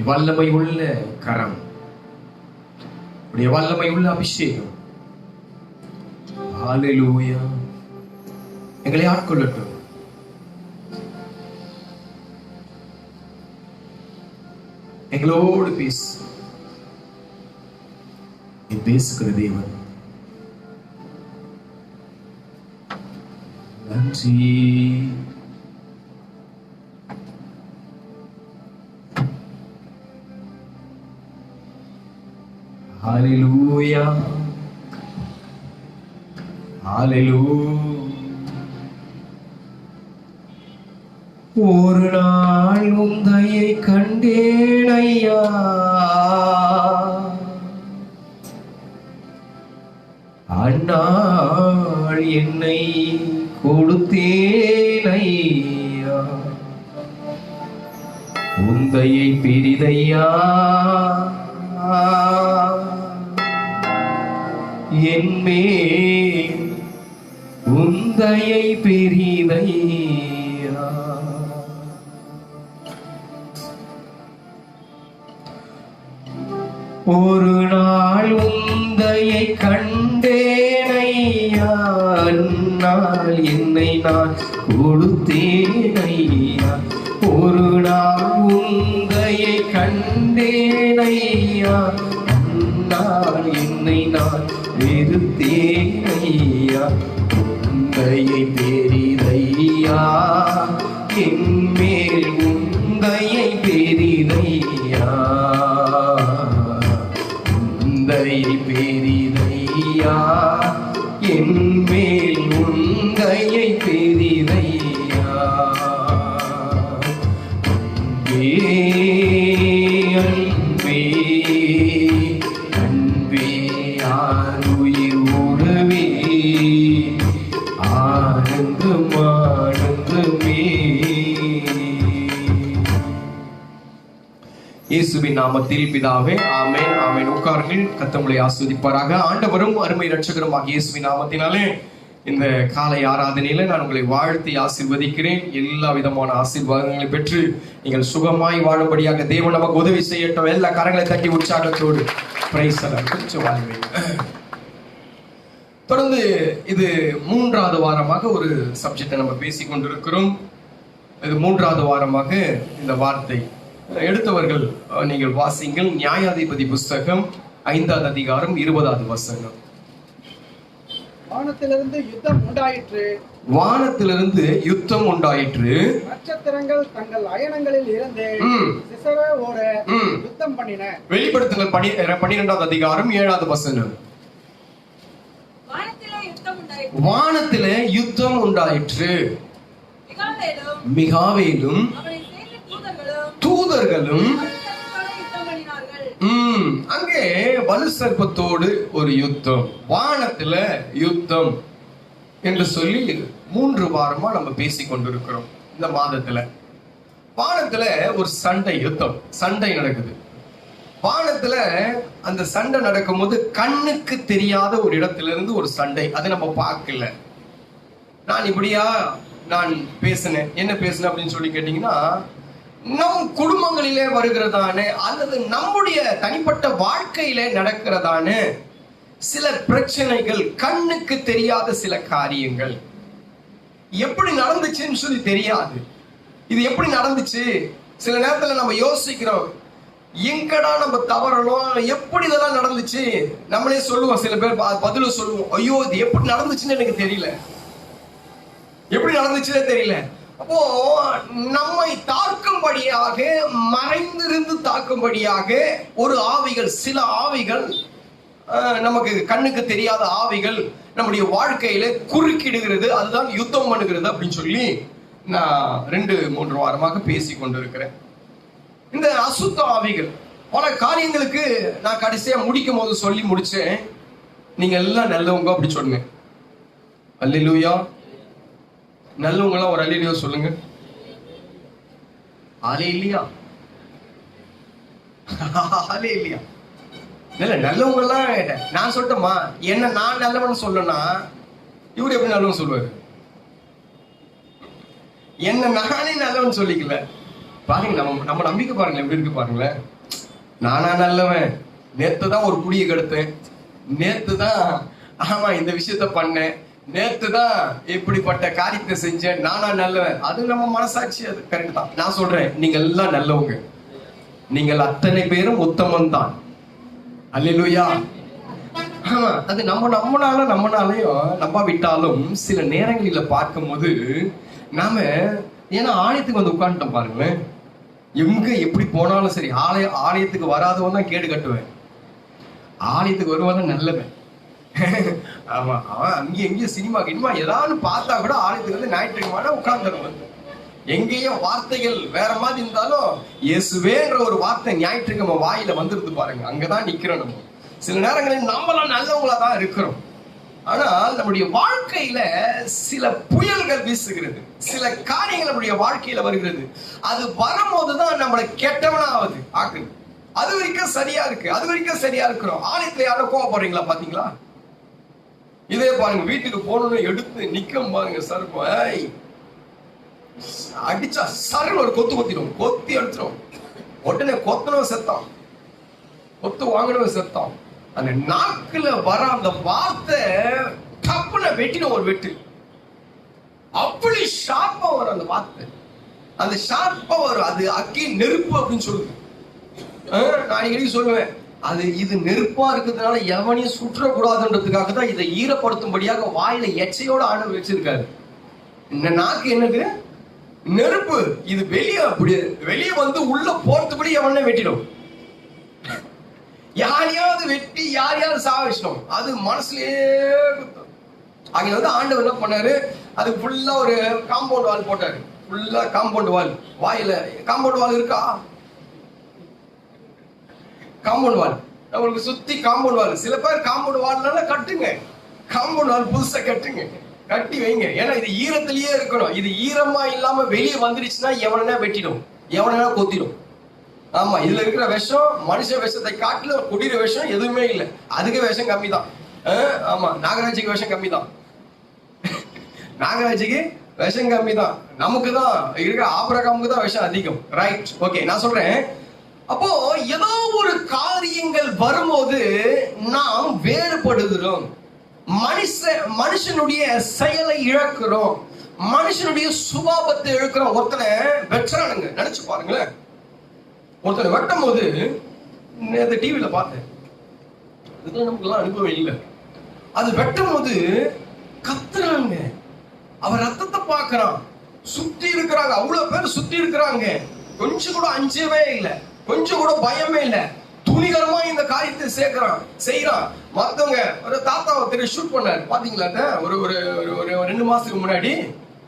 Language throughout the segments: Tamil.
வல்லமை உள்ள கரம், வல்லமை உள்ள அபிஷேகம் ஹல்லேலூயா எங்களை ஆட்கொள்ளட்டும். எங்களோடு பேசு. நீ பேசுகிற தேவன். நன்றி. ஹல்லேலூயா ஹல்லேலூயா. ஒரு நாள் உந்தையை கண்டேன் ஐயா, அந்நாள் என்னை கொடுத்தேன் ஐயா, உந்தையை பெரிதையா என்மேல் உந்தையை பெரிதையா. ஒரு நாள் உந்தையை கண்டேனையா, அந்நாள் என்னை நான் கொடுத்தேனையா. ஒரு நாள் உந்தையை கண்டேனையா, அந்நாள் என்னை நான் வெறுத்தேனையா. உந்தையை பெரிதையா என்மேல் உந்தையை பெரிதையா, உந்தையை பெரிதையா என்மேல் உந்தையை பெரிதையா. அன்பே அன்பே ஆருயிர் உறவே ஆனந்தம் ஆனந்தமே. இயேசுவின் நாமத்தில் பிதாவே, ஆமென் ஆமென். உட்காருங்கள். கர்த்தர் உங்களை ஆசீர்வதிப்பாராக. ஆண்டவரும் அருமை இரட்சகருமாகிய இயேசுவின் நாமத்தினாலே இந்த காலை ஆராதனையில நான் உங்களை வாழ்த்தி ஆசீர்வதிக்கிறேன். எல்லா விதமான ஆசீர்வாதங்களை பெற்று நீங்கள் சுகமாய் வாழும்படியாக தேவன் நமக்கு உதவி செய்யட்டும். எல்லா கரங்களை தட்டி உற்சாகத்தோடு பிரைஸ் எல்லாம் கொஞ்சம் வாழ்வேன். தொடர்ந்து இது 3வது வாரமாக ஒரு சப்ஜெக்டை நம்ம பேசிக் கொண்டிருக்கிறோம். இது 3வது வாரமாக இந்த வார்த்தை எடுத்தவர்கள் நீங்கள் வாசிங்கள். நியாயாதிபதி புஸ்தகம் 5வது அதிகாரம் 20வது வசனம். வானத்திலிருந்து யுத்தம் உண்டாயிற்று, வானத்திலிருந்து யுத்தம் உண்டாயிற்று, நட்சத்திரங்கள் தங்கள் அயனங்களில் இருந்து சிசரோவோட யுத்தம் பண்ணின. வெளிப்படுத்துங்கள் 12வது அதிகாரம் 7வது வசனம். வானத்திலே யுத்தம் உண்டாயிற்று, மிகாவேலும் தூதர்களும். அங்கே வலு சர்ப்பத்தோடு ஒரு யுத்தம், வானத்துல யுத்தம் என்று சொல்லி 3 வாரமா நம்ம பேசிக் கொண்டிருக்கிறோம். இந்த மாதத்துல வானத்துல ஒரு சண்டை, யுத்தம், சண்டை நடக்குது. வானத்துல அந்த சண்டை நடக்கும் போது கண்ணுக்கு தெரியாத ஒரு இடத்துல இருந்து ஒரு சண்டை, அதை நம்ம பார்க்கல. நான் இப்படியா நான் பேசினேன், என்ன பேசினேன் அப்படின்னு சொல்லி கேட்டீங்கன்னா, நம் குடும்பங்களிலே வருகிறதான அல்லது நம்முடைய தனிப்பட்ட வாழ்க்கையிலே நடக்கிறதான சில பிரச்சனைகள், கண்ணுக்கு தெரியாத சில காரியங்கள் எப்படி நடந்துச்சுன்னு சொல்லி தெரியாது. இது எப்படி நடந்துச்சு? சில நேரத்துல நம்ம யோசிக்கிறோம், எங்கடா நம்ம தவறணும், எப்படி இதெல்லாம் நடந்துச்சு நம்மளே சொல்லுவோம். சில பேர் பதில சொல்லுவோம், ஐயோ இது எப்படி நடந்துச்சுன்னு எனக்கு தெரியல, எப்படி நடந்துச்சுன்னே தெரியல. அப்போ நம்மை தாக்கும்படியாக, மறைந்திருந்து தாக்கும்படியாக ஒரு ஆவிகள், சில ஆவிகள், நமக்கு கண்ணுக்கு தெரியாத ஆவிகள் நம்முடைய வாழ்க்கையில குறுக்கிடுகிறது. அதுதான் யுத்தம் பண்ணுகிறது அப்படின்னு சொல்லி நான் 2-3 வாரமாக பேசி கொண்டிருக்கிறேன். இந்த அசுத்த ஆவிகள் பல காரியங்களுக்கு நான் கடைசியா முடிக்கும் போது சொல்லி முடிச்சேன். நீங்க எல்லாம் நல்லவங்க அப்படி சொன்னேன். அல்லேலூயா. நல்லவங்க எல்லாம் ஒரு அல்லேலூயா சொல்லுங்க. அல்லேலூயா அல்லேலூயா. இல்ல நல்லவங்க எல்லாம் நான் சொல்லட்டுமா? என்ன நான் நல்லவன் சொல்லனா இவரு எப்படி நல்லவன் சொல்லுவாரு? என்ன நானே நல்லவன் சொல்லிக்கல. பாருங்க, நம்ம நம்பிக்கை பாருங்க எப்படி இருக்கு பாருங்களேன். நானா நல்லவன், நேத்து தான் ஒரு குடியை கெடுத்தேன், நேத்து தான் ஆமா இந்த விஷயத்த பண்ணேன், நேத்து தான் இப்படிப்பட்ட காரியத்தை செஞ்சேன், நானா நல்லவன். அது நம்ம மனசாட்சி, அது கரெக்ட் தான். நான் சொல்றேன், நீங்க எல்லாம் நல்லவங்க, நீங்கள் அத்தனை பேரும் உத்தமன் தான். அல்லேலூயா. ஆமா, அது நம்மனாலையும் நம்பாவிட்டாலும் சில நேரங்களில பார்க்கும் போது நாம, ஏன்னா ஆலயத்துக்கு வந்து உட்காந்துட்டோம் பாருங்களேன், எங்க எப்படி போனாலும் சரி, ஆலயத்துக்கு வராதவன் தான் கேடு கட்டுவேன், ஆலயத்துக்கு வருவான் நல்லவன். ஆமா, அவன் அங்கேயும் சினிமா கினிமா ஏதாவது பார்த்தா கூட ஆலயத்துக்கு வந்து ஞாயிற்றுக்கிழமை உட்கார்ந்துருவன். எங்கேயும் வார்த்தைகள் வேற மாதிரி இருந்தாலும் இயேசுவேன்ற ஒரு வார்த்தை ஞாயிற்றுக்கிழமை வாயில வந்துருது பாருங்க, அங்கதான் நிக்கிறோம். நம்ம சில நேரங்களில் நாமெல்லாம் நல்லவங்களா தான் இருக்கிறோம், ஆனால் நம்முடைய வாழ்க்கையில சில புயல்கள் வீசுகிறது, சில காரியங்கள் நம்முடைய வாழ்க்கையில வருகிறது. அது வரும்போதுதான் நம்மளை கெட்டவனா ஆகுது. அது வரைக்கும் சரியா இருக்கு, அது வரைக்கும் சரியா இருக்கிறோம். ஆலயத்துல யாரும் கோவப்படுறீங்களா பாத்தீங்களா? இதே பாருங்க, வீட்டுக்கு போனோன்னு எடுத்து நிக்கம் பாருங்க, சருப்பம் அடிச்சா சருன்னு ஒரு கொத்தி எடுத்துரும். உடனே கொத்தனவன் செத்தான், கொத்து வாங்கினவன் செத்தான். அந்த நாக்குல வர அந்த வார்த்தை டப்புன வெட்டின ஒரு வெட்டு, அப்படி ஷார்ப்பா வரும் அந்த வார்த்தை, அந்த ஷார்ப்பா வரும். அது அக்கி நெருப்பு அப்படின்னு சொல்லுது. நான் அடிக்கடி சொல்லுவேன், அது இது நெருப்பா இருக்கிறதுனால எவனையும் சுற்றக்கூடாதுன்றதுக்காக தான் இதை ஈரப்படுத்தும்படியாக வாயில எச்சையோட ஆண்டவர் வச்சிருக்காரு. இந்த நாக்கு என்னது? நெருப்பு. இது வெளியே வந்து உள்ள போறதுபடி எவனே வெட்டிடும். யாரையாவது வெட்டி யாரையாவது சாவிச்சோம், அது மனசுலயே குத்தும். அங்க வந்து ஆண்டவர் என்ன பண்ணாரு, அது ஃபுல்லா ஒரு காம்பவுண்ட் வால் போட்டாரு. ஃபுல்லா காம்பவுண்ட் வால், வாயில காம்பவுண்ட் வால் இருக்கா? காம்பவுண்ட் வால் நம்மளுக்கு சுத்தி காம்பவுண்ட் வால். சில பேர் காம்பவுண்ட் வால்னால கட்டுங்க, காம்பவுண்ட் வால் புதுசா கட்டுங்க, கட்டி வைங்க. ஏன்னா இது ஈரத்திலேயே இருக்கணும். இது ஈரமா இல்லாம வெளியே வந்துருச்சுன்னா எவனா வெட்டிடும், எவனா கொத்திடும். ஆமா, இதுல இருக்கிற விஷம் மனுஷ விஷத்தை காட்டுல குடிக்கிற விஷம் எதுவுமே இல்லை, அதுக்கு விஷம் கம்மி தான். ஆமா, நாகராஜிக்கு விஷம் கம்மி தான், நாகராஜிக்கு விஷம் கம்மி தான். நமக்கு தான் இருக்க ஆபிரகாமுக்கு தான் விஷம் அதிகம். Right, okay. நான் சொல்றேன், அப்போ ஏதோ ஒரு காரியங்கள் வரும்போது நாம் வேறுபடுகிறோம், மனுஷனுடைய செயலை இழக்கிறோம், மனுஷனுடைய சுபாவத்தை இழக்கிறோம். ஒருத்தனை வெற்றானுங்க, நினைச்சு பாருங்களேன். ஒருத்தனை வெட்டும் போது நேற்று டிவியில பார்த்தேன், இதுதான் நமக்கு எல்லாம் அனுபவம் இல்லை. அது வெட்டும் போது கத்துறாங்க, அவன் ரத்தத்தை பார்க்கறான், சுத்தி இருக்கிறாங்க, அவ்வளவு பேர் சுத்தி இருக்கிறாங்க. கொஞ்சம் கூட அஞ்சவே இல்லை, கொஞ்சம் கூட பயமே இல்லை, துணிகரமா இந்த காரியத்தை செய்யறான். மத்தவங்க ஒரு தாத்தாவை திரு ஷூட் பண்ணாரு, பாத்தீங்களா? ஒரு ஒரு 2 மாசத்துக்கு முன்னாடி.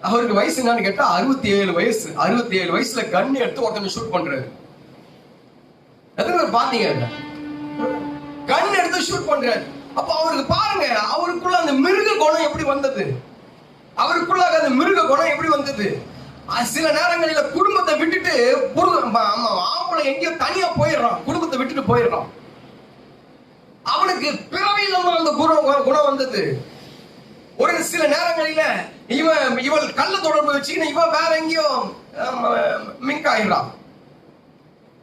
அவருக்கு வயசு என்னன்னு கேட்டா 67 வயசு. 67 வயசுல கன் எடுத்து ஒருத்தனை ஷூட் பண்றாரு. எத்தனை பேர் பாத்தீங்க? கன் எடுத்து ஷூட் பண்றாரு. அப்ப அவருக்கு பாருங்க, அவருக்குள்ள அந்த மிருக குணம் எப்படி வந்தது, அவருக்குள்ள அந்த மிருக குணம் எப்படி வந்தது. சில நேரங்களில் குடும்பத்தை விட்டுட்டு ஆம்பளை எங்கேயோ தனியா போயிடுறான், குடும்பத்தை விட்டுட்டு போயிடுறான். அவனுக்கு பிறவியில அந்த குணம் வந்தது. ஒரு சில நேரங்களில இவள் கள்ள தொடர்பு வச்சுக்கின்னு இவன் வேற எங்கேயோ மிங்க் ஆயிடுறான்.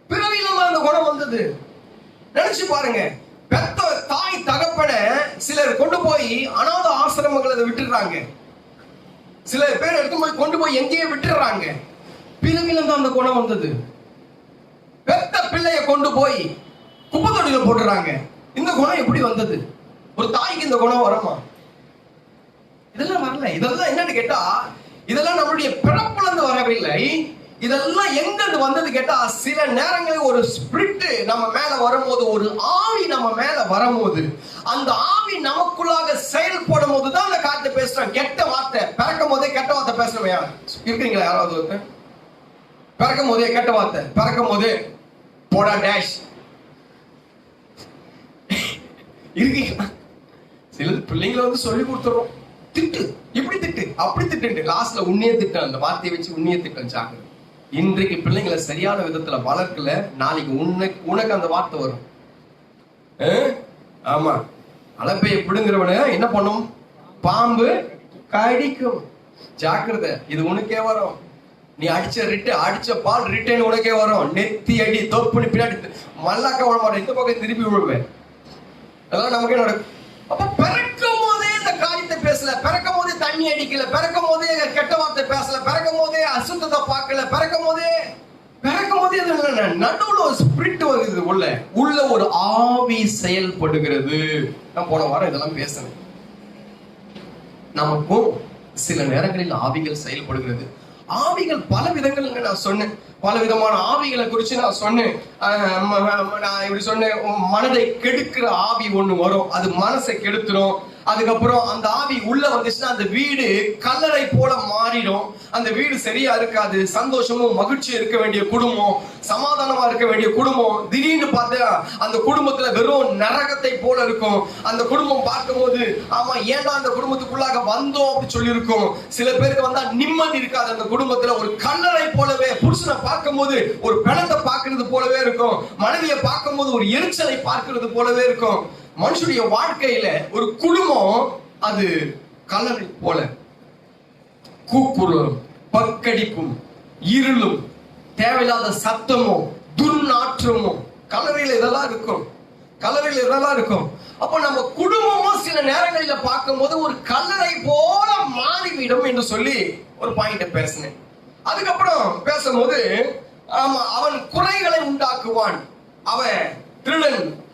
பிறவியில அந்த குணம் வந்தது. நினைச்சு பாருங்க, பெத்த தாய் தகப்பன சிலர் கொண்டு போய் அநாத ஆசிரமங்களை விட்டுறாங்க, சில பேர் எடுத்து கொண்டு போய் எங்கேயே விட்டுறாங்க. பிறவில அந்த குணம் வந்தது. பெத்த பிள்ளைய கொண்டு போய் குப்பை தொட்டியில போட்டுறாங்க. இந்த குணம் எப்படி வந்தது? ஒரு தாய்க்கு இந்த குணம் வருமா? இதெல்லாம் வரல. இதெல்லாம் என்னன்னு கேட்டா, இதெல்லாம் நம்மளுடைய பிறப்புல இருந்து வரவில்லை. இதெல்லாம் எங்க வந்தது கேட்டா, சில நேரங்களில் ஒரு ஸ்பிரிட் நம்ம மேல வரும்போது, ஒரு ஆவி நம்ம மேல வரும்போது, அந்த ஆவி நமக்குள்ளாக செயல்படும் போதுதான் அந்த காரியத்தை பேசுறோம். கெட்ட வார்த்தை பிறக்கும் போதே கெட்ட வார்த்தை பேசுறோம். இருக்கீங்களா யாராவது ஒருத்தர்? பிறக்கும் போதே கெட்ட வார்த்தை, பிறக்கும் போதே போடா டேஷ் இருக்கீங்களா? சில பிள்ளைங்களை வந்து சொல்லி கொடுத்துறோம், திட்டு, இப்படி திட்டு, அப்படி திட்டு, லாஸ்ட்ல உன்னையே திட்டு, அந்த வார்த்தையை வச்சு உன்னையே திட்டம் சாக்கு. இன்றைக்கு பிள்ளைங்களை சரியான விதத்துல வளர்க்கல, நாளைக்கு உனக்கு அந்த வார்த்தை வரும். ஆமா, அலப்பையை பிடுங்கிறவன என்ன பண்ணும்? பாம்பு கடிக்கும். ஜாக்கிரதை, இது உனக்கே வரும். நீ அடிச்ச பால் ரிட்டர்ன் உனக்கே வரும். நெத்தி அடி தோப்புன்னு பின்னாடி மல்லாக்க விட மாட்டேன், இந்த பக்கம் திருப்பி விழுவேன். அதெல்லாம் நமக்கே நடக்கும். அப்ப பிறக்கும் போதே இந்த காரியத்தை பேசல, பிறக்கும் போதே தண்ணி அடிக்கல, பிறக்கும் போதே கெட்ட வார்த்தை பேசல, பிறக்கும் போதே அசுத்தத்தை பார்க்கல, பிறக்கும் போதே நடுவுல ஒரு ஸ்பிரிட் வருது, உள்ள ஒரு ஆவி செயல்படுகிறது. நான் போன வாரம் இதெல்லாம் பேசுறேன். நமக்கும் சில நேரங்களில் ஆவிகள் செயல்படுகிறது. ஆவிகள் பல விதங்கள் நான் சொன்னேன், பல விதமான ஆவிகளை குறிச்சு நான் சொன்னேன். நான் இப்படி சொன்னேன், மனதை கெடுக்கிற ஆவி ஒண்ணு வரும், அது மனசை கெடுத்துரும். அதுக்கப்புறம் அந்த ஆவி உள்ள வந்துச்சுன்னா அந்த வீடு கல்லறை போல மாறிடும். அந்த வீடு சரியா இருக்காது. சந்தோஷமும் மகிழ்ச்சியும் இருக்க வேண்டிய குடும்பம், சமாதானமா இருக்க வேண்டிய குடும்பம், திடீர்னு பார்த்தா அந்த குடும்பத்துல வெறும் நரகத்தை போல இருக்கும். அந்த குடும்பம் பார்க்கும் போது ஆமா ஏன்டா அந்த குடும்பத்துக்குள்ளாக வந்தோம் அப்படி சொல்லி இருக்கும். சில பேருக்கு வந்தா நிம்மதி இருக்காது. அந்த குடும்பத்துல ஒரு கல்லறை போலவே, புருஷனை பார்க்கும் போது ஒரு பிணத்தை பார்க்கிறது போலவே இருக்கும், மனைவியை பார்க்கும் போது ஒரு எரிச்சலை பார்க்கிறது போலவே இருக்கும். மனுஷனுடைய வாழ்க்கையில ஒரு குடும்பம் அது கல்லறை போல, கூக்குரலும் பக்கடிப்பும் இருளும் தேவையில்லாத சத்தமும் துர்நாற்றமும் கல்லறையில இதெல்லாம் இருக்கும். அப்ப நம்ம குடும்பமும் சில நேரங்களில பார்க்கும் போது ஒரு கல்லறை போல மாறிவிடும் என்று சொல்லி ஒரு பாயிண்ட பேசினேன். அதுக்கப்புறம் பேசும்போது ஆமா அவன் குறைகளை உண்டாக்குவான், அவன்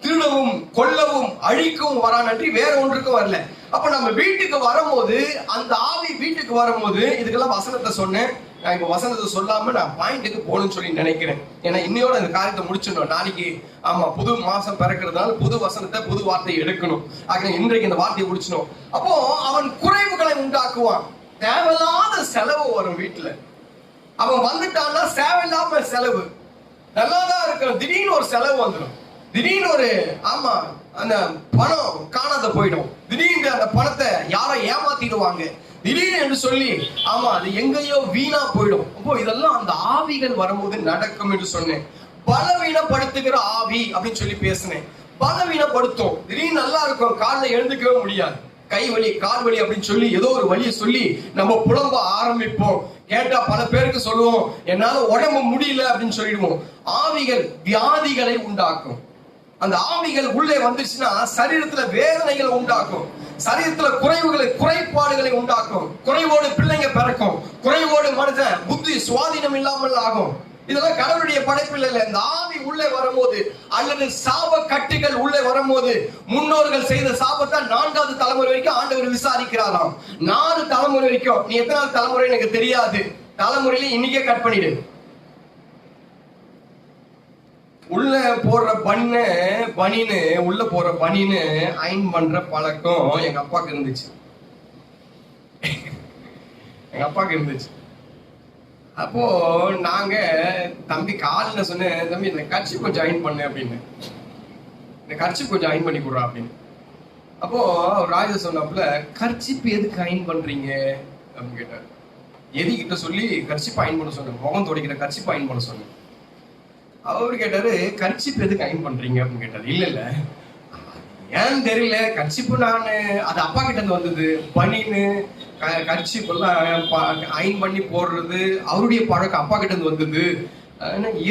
திருடவும் கொல்லவும் அழிக்கவும் வரான் அன்றி வேற ஒன்றுக்கும் வரல. அப்ப நம்ம வீட்டுக்கு வரும்போது, அந்த ஆவி வீட்டுக்கு வரும்போது, இதுக்கெல்லாம் வசனத்தை சொன்னேன். நான் இப்ப வசனத்தை சொல்லாம நான் பாயிண்ட்டுக்கு போகணும்னு சொல்லி நினைக்கிறேன். ஏன்னா இன்னையோட இந்த காரியத்தை முடிச்சிடணும். நாளைக்கு ஆமா புது மாசம் பிறக்கிறதுனால புது வசனத்தை புது வார்த்தையை எடுக்கணும். ஆக இன்றைக்கு இந்த வார்த்தையை முடிச்சணும். அப்போ அவன் குறைவுகளை உண்டாக்குவான். தேவையில்லாத செலவு வரும் வீட்டுல. அவன் வந்துட்டான்னா தேவையில்லாம செலவு. நல்லாதான் இருக்கணும், திடீர்னு ஒரு செலவு வந்துடும். திடீர்னு ஒரு ஆமா அந்த பணம் காணாத போயிடும். திடீர்னு அந்த பணத்தை யாரை ஏமாத்திடுவாங்க திடீர்னு என்று சொல்லி ஆமா அது எங்கேயோ வீணா போயிடும். அப்போ இதெல்லாம் அந்த ஆவிகள் வரும்போது நடக்கும் என்று சொன்னேன். பலவீனப்படுத்துகிற ஆவி அப்படின்னு சொல்லி பேசினேன். பலவீனப்படுத்தும். திடீர்னு நல்லா இருக்கும், காலில் எழுந்துக்கவே முடியாது, கை வலி கால் வலி அப்படின்னு சொல்லி ஏதோ ஒரு வழியை சொல்லி நம்ம புலம்ப ஆரம்பிப்போம். கேட்டா பல பேருக்கு சொல்லுவோம் என்னால உடம்பு முடியல அப்படின்னு சொல்லிடுவோம். ஆவிகள் வியாதிகளை உண்டாக்கும். அந்த ஆவிகள் உள்ளே வந்துச்சுன்னா சரீரத்துல வேதனைகளை உண்டாக்கும், சரீரத்துல குறைபாடுகளை உண்டாக்கும். குறைவோடு பிள்ளைங்க பிறக்கும், குறைவோடு மனுஷன் புத்தி சுவாதீனம் இல்லாமல் ஆகும். இதெல்லாம் கடவுளுடைய படைப்பில் இல்லை. இந்த ஆவி உள்ளே வரும்போது அல்லது சாப கட்டுகள் உள்ளே வரும்போது, முன்னோர்கள் செய்த சாபத்தை 4வது தலைமுறை வரைக்கும் ஆண்டவர் விசாரிக்கிறாராம். 4 தலைமுறை வரைக்கும். நீ எத்தனாவது தலைமுறை எனக்கு தெரியாது, தலைமுறையில இன்னைக்கே கட் பண்ணிடு. உள்ள போற பனின்னு உள்ள போற பனின்னு அயன் பண்ற பழக்கம் எங்க அப்பாக்கு இருந்துச்சு. அப்போ நாங்க தம்பி காலில் சொன்னேன், தம்பி இந்த கர்ச்சிப் கொஞ்சம் அயன் பண்ணு அப்படின்னு, இந்த கர்ச்சிப் கொஞ்சம் அயன் பண்ணி கொடுறா அப்படின்னு. அப்போ ராஜா சொன்னாப்புல, கர்ச்சிப் எதுக்கு அயன் பண்றீங்க அப்படின்னு கேட்டார். எதிகிட்ட சொல்லி கர்ச்சிப் அயன் பண்ண சொன்னேன், முகம் துடைக்கிற கர்ச்சிப் அயன் பண்ண சொன்னேன். அவரு கேட்டாரு, கர்ச்சிப் எதுக்கு அயன் பண்றீங்க அப்படின்னு கேட்டாரு. இல்ல ஏன்னு தெரியல, கர்ச்சிப்பு நான் அது அப்பா கிட்ட இருந்து வந்தது. பனின்னு கர்ச்சிப் எல்லாம் அயன் பண்ணி போடுறது அவருடைய பழக்கம், அப்பா கிட்ட இருந்து வந்தது.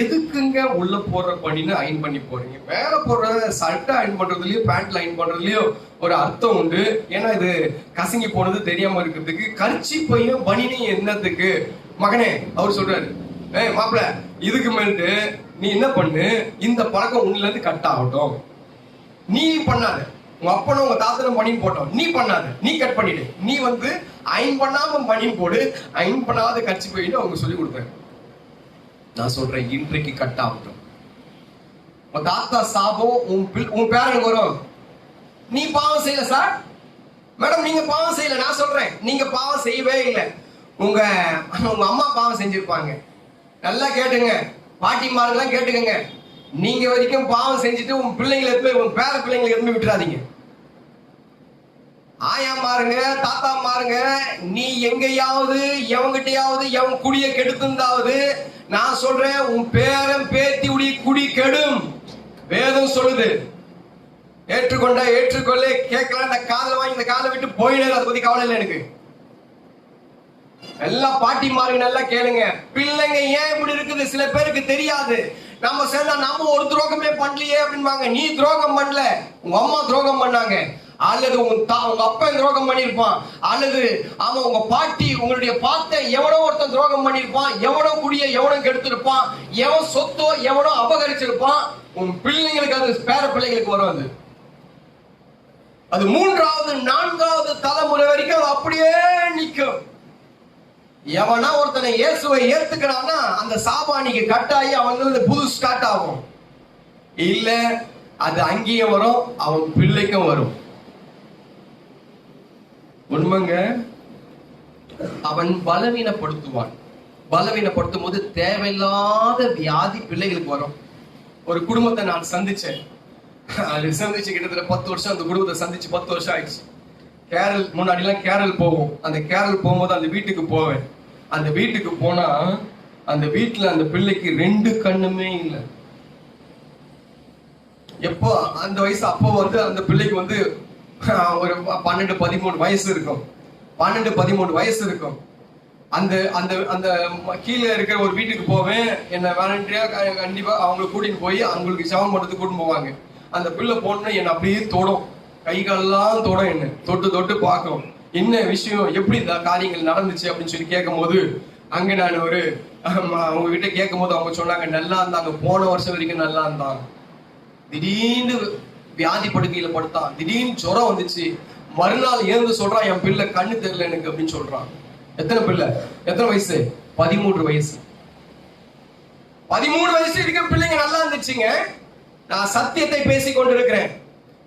எதுக்குங்க உள்ள போடுற பனின்னு அயன் பண்ணி போறீங்க? மேல போடுற சட்டை அயன் பண்றதுலயோ பேண்ட்ல அயன் பண்றதுலயோ ஒரு அர்த்தம் உண்டு. ஏன்னா இது கசங்கி போனது தெரியாம இருக்கிறதுக்கு. கர்ச்சிப்பையும் பனினையும் என்னத்துக்கு மகனே? அவர் சொல்றாரு, மாப்பிள்ள இதுக்கு மேட்டு நீ என்ன பண்ணு, இந்த பழக்கம் உன்னில இருந்து கட் ஆகட்டும். நீ பண்ணாத, உங்க அப்பனும் உங்க தாத்தனும் பனின்னு போட்டோம், நீ பண்ணாத, நீ கட் பண்ணிடு. நீ அயன் பண்ணாம பனின்னு போடு, அயன் பண்ணாத கட்சி போயிட்டு அவங்க சொல்லி கொடுத்தாங்க. நான் சொல்றேன், இன்றைக்கு கட் ஆகட்டும். உன் தாத்தா சாபம் உன் பேரனுக்கு வரும். நீ பாவம் செய்யல சார், மேடம் நீங்க பாவம் செய்யல. நான் சொல்றேன், நீங்க பாவம் செய்யவே இல்லை. உங்க அம்மா பாவம் செஞ்சிருப்பாங்க. நல்லா கேட்டுங்க, பாட்டிமாரெல்லாம் கேட்டுக்கங்க. நீங்க வரைக்கும் பாவம் செஞ்சுட்டு உன் பிள்ளைங்களை எடுத்து உன் பேர பிள்ளைங்களை எடுத்து விட்டுறாதீங்க. ஆயா மாறுங்க, தாத்தா மாறுங்க. நீ எங்கேயாவது எவங்கிட்டையாவது எவன் குடிய கெடுத்திருந்தாவது, நான் சொல்றேன், உன் பேரன் பேத்தி உடைய குடி கெடும். வேதம் சொல்லுது. ஏற்றுக்கொள்ள கேட்கல, இந்த காதல வாங்கி இந்த காலை விட்டு போயிடாது. அதை பத்தி கவலை இல்லை எனக்கு. எல்லா பாட்டிமாருங்க நல்லா கேளுங்க. பிள்ளைங்க ஏன் இப்படி இருக்குது சில பேருக்கு தெரியாது. நம்ம சேர்ந்தா நம்ம ஒரு துரோகமே பண்ணலையே அப்படின்பாங்க. நீ துரோகம் பண்ணல, உங்க அம்மா துரோகம் பண்ணாங்க, அல்லது உங்க அப்பா துரோகம் பண்ணிருப்பான், அல்லது ஆமா உங்க பாட்டி உங்களுடைய பாட்ட எவனோ ஒருத்தன் துரோகம் பண்ணிருப்பான், எவனோ குடிய எவனோ கெடுத்திருப்பான், எவன் சொத்தோ எவனோ அபகரிச்சிருப்பான். உன் பிள்ளைங்களுக்கு அது பேர பிள்ளைங்களுக்கு வரும். அது மூன்றாவது நான்காவது தலைமுறை வரைக்கும் அது அப்படியே நிற்கும். எவனா ஒருத்தனை இயேசுவை ஏத்துக்கிறான்னா அந்த சாபானிக்கு கட்டாயி அவங்களுக்கு புது ஸ்டார்ட் ஆகும். இல்ல அது அங்கேயும் வரும், அவன் பிள்ளைக்கும் வரும். உண்மைங்க. அவன் பலவீனப்படுத்துவான். பலவீனப்படுத்தும் போது தேவையில்லாத வியாதி பிள்ளைகளுக்கு வரும். ஒரு குடும்பத்தை நான் சந்திச்சேன். அது சந்திச்சு கிட்டத்தட்ட 10 வருஷம் அந்த குடும்பத்தை சந்திச்சு 10 வருஷம் ஆயிடுச்சு. கேரள் முன்னாடி எல்லாம் கேரள் போவோம். அந்த கேரள் போகும்போது அந்த வீட்டுக்கு போவேன். அந்த வீட்டுக்கு போனா அந்த வீட்டுல அந்த பிள்ளைக்கு 2 கண்ணுமே இல்லை. எப்போ அந்த வயசு அப்போ அந்த பிள்ளைக்கு ஒரு 12-13 வயசு இருக்கும். 12-13 வயசு இருக்கும். அந்த அந்த அந்த கீழே இருக்கிற ஒரு வீட்டுக்கு போவேன். என்ன வாலண்டியா கண்டிப்பா அவங்களை கூட்டிட்டு போய் அவங்களுக்கு சவம் பண்றதுக்கு கூட்டிட்டு போவாங்க. அந்த பிள்ளை போன என்ன அப்படியே தொடும், கை காலெல்லாம் தொடும், என்ன தொட்டு தொட்டு பார்க்கும். என்ன விஷயம், எப்படி இந்த காரியங்கள் நடந்துச்சு அப்படின்னு சொல்லி கேட்கும் போது அங்க நான் அவங்க கிட்ட கேட்கும் போது அவங்க சொன்னாங்க, நல்லா இருந்தாங்க, போன வருஷம் வரைக்கும் நல்லா இருந்தாங்க. திடீர்னு வியாதி படுக்கையில படுத்தான், திடீர்னு ஜுரம் வந்துச்சு. மறுநாள் ஏந்து சொல்றான், என் பிள்ளை கண்ணு தெரியல எனக்கு அப்படின்னு சொல்றான். எத்தனை பிள்ளை, எத்தனை வயசு? 13 வயசு. 13 வயசு இருக்க பிள்ளைங்க நல்லா இருந்துச்சுங்க. நான் சத்தியத்தை பேசிக் கொண்டிருக்கிறேன்.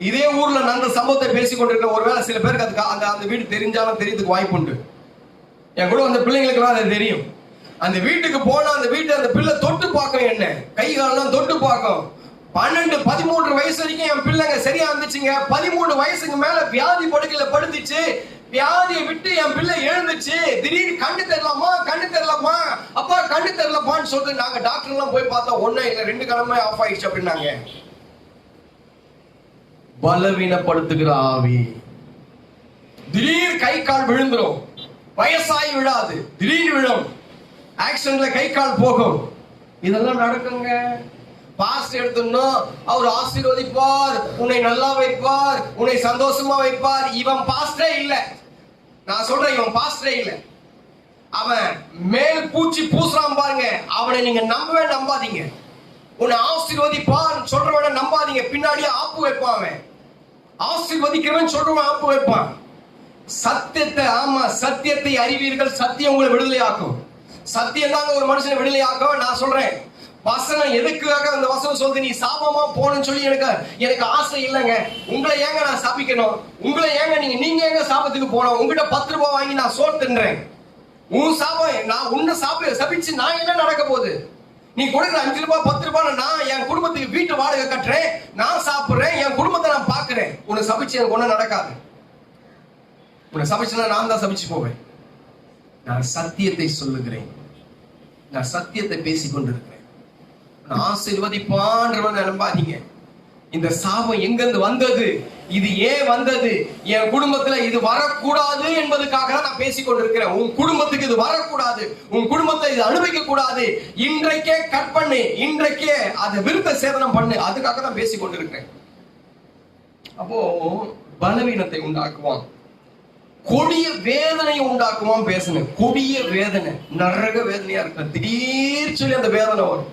இதே ஊர்ல நடந்த சம்பவத்தை பேசிக் கொண்டிருக்கிறேன். ஒருவேளை சில பேருக்கு அதுக்கு அந்த வீடு தெரிஞ்சாலும் தெரியறதுக்கு வாய்ப்பு உண்டு. என் கூட அந்த பிள்ளைங்களுக்கு அது தெரியும். அந்த வீட்டுக்கு போனா அந்த வீட்டை அந்த பிள்ளை தொட்டு பார்க்கும், என்ன கை காலெல்லாம் தொட்டு பார்க்கும். 12-13 வயசு வரைக்கும் என் பிள்ளைங்க சரியா இருந்துச்சுங்க. 13 வயசுக்கு மேல வியாதி படுக்கையில படுத்துச்சு. வியாதியை விட்டு என் பிள்ளை எழுந்துச்சு. திடீர்னு கண்ணு தெரியலாமா, கண்ணு தெரியலாமா, அப்பா கண்ணு தெரியலப்பான்னு சொல்லிட்டு நாங்க டாக்டர் எல்லாம் போய் பார்த்தா ஒன்னும் இல்ல, 2 கணமே ஆஃப் ஆயிடுச்சு அப்படின்னாங்க. பலவீனப்படுத்துகிற ஆவி. திடீர் கை கால் விழுந்துரும். வயசாகி விழாது, திடீர்னு விழும். ஆக்சிடென்ட்ல கை கால் போகும். இதெல்லாம் நடக்குங்க. பாஸ்ட் எடுத்துனோம், அவர் ஆசீர்வதிப்பார், உன்னை நல்லா வைப்பார், உன்னை சந்தோஷமா வைப்பார். இவன் பாஸ்டே இல்ல. நான் சொல்றேன், இவன் பாஸ்டே இல்ல. அவன் மேல் பூச்சி பூசுறான் பாருங்க, அவனை நீங்க நம்பவே நம்பாதீங்க. உன்னை ஆசீர்வதிப்பான் சொல்றவனை நம்பாதீங்க, பின்னாடியே ஆப்பு வைப்பான். அவன் ஆசீர்வதிக்கிறவன் சொல்றவன் ஆப்பு வைப்பான். சத்தியத்தை, ஆமா சத்தியத்தை அறிவீர்கள், சத்தியம் உங்களை விடுதலை ஆக்கும். சத்தியம் தாங்க ஒரு மனுஷனை விடுதலை ஆக்கும். நான் சொல்றேன், வசனம் எதுக்காக அந்த வசனம் சொல்லுது, நீ சாபமா போகணும்னு சொல்லி எனக்கு ஆசை இல்லைங்க. உங்களை ஏங்க நான் சாபிக்கணும்? உங்களை ஏங்க நீங்க ஏங்க சாபத்துக்கு போனோம்? உங்ககிட்ட 10 ரூபாய் வாங்கி நான் சோறு தின்றேன். உன் சாபம் நான் உன்னை சபிச்சு நான் என்ன நடக்க போகுது? நீ கொடுக்குற 5 ரூபாய் 10 ரூபாய் நான் என் குடும்பத்துக்கு வீட்டு வாடகை கட்டுறேன், நான் சாப்பிடுறேன், என் குடும்பத்தை நான் பாக்குறேன். உன்னை சபிச்சு எனக்கு ஒன்னும் நடக்காது. உன்னை சபிச்சுனா நான் தான் சபிச்சு போவேன். நான் சத்தியத்தை சொல்லுகிறேன், நான் சத்தியத்தை பேசிக் கொண்டிருக்கிறேன். ஆசீர்வதிப்பான்றவன் நம்பாதீங்க. இந்த சாபம் எங்கிருந்து வந்தது, இது ஏன் வந்தது, என் குடும்பத்துல இது வரக்கூடாது என்பதுக்காக தான் நான் பேசிக் கொண்டிருக்கிறேன். உன் குடும்பத்துக்கு இது வரக்கூடாது, உன் குடும்பத்தை இது அனுபவிக்க கூடாது. இன்றைக்கே கட் பண்ணு, இன்றைக்கே அதை விருத்த சேதனம் பண்ணு. அதுக்காக தான் பேசிக் கொண்டிருக்கிறேன். அப்போ பலவீனத்தை உண்டாக்குவான், கொடிய வேதனை உண்டாக்குவான். பேசுங்க, கொடிய வேதனை, நரக வேதனையா இருக்கு. திடீர் சொல்லி அந்த வேதனை வரும்,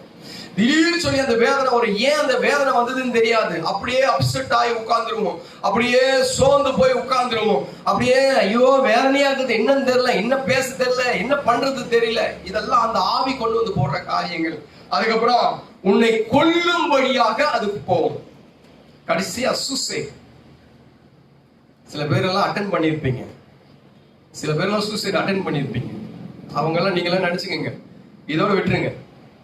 திடீர்னு சொல்லி அந்த வேதனை வரும். ஏன் அந்த வேதனை வந்ததுன்னு தெரியாது. அப்படியே அப்செட் ஆகி உட்கார்ந்துருவோம், அப்படியே சோர்ந்து போய் உட்கார்ந்துருவோம். அப்படியே ஐயோ வேதனையா இருக்குது, என்னன்னு தெரியல, என்ன பேச தெரியல, என்ன பண்றது தெரியல. இதெல்லாம் அந்த ஆவி கொண்டு வந்து போடுற காரியங்கள். அதுக்கப்புறம் உன்னை கொல்லும்படியாக அதுக்கு போகும். கடைசியா சூசைட். சில பேரெல்லாம் அட்டென்ட் பண்ணியிருப்பீங்க, சில பேர்லாம் சூசைட் அட்டென்ட் பண்ணியிருப்பீங்க. அவங்கெல்லாம் நீங்களாம் நினைச்சுக்கங்க, இதோட விட்டுருங்க.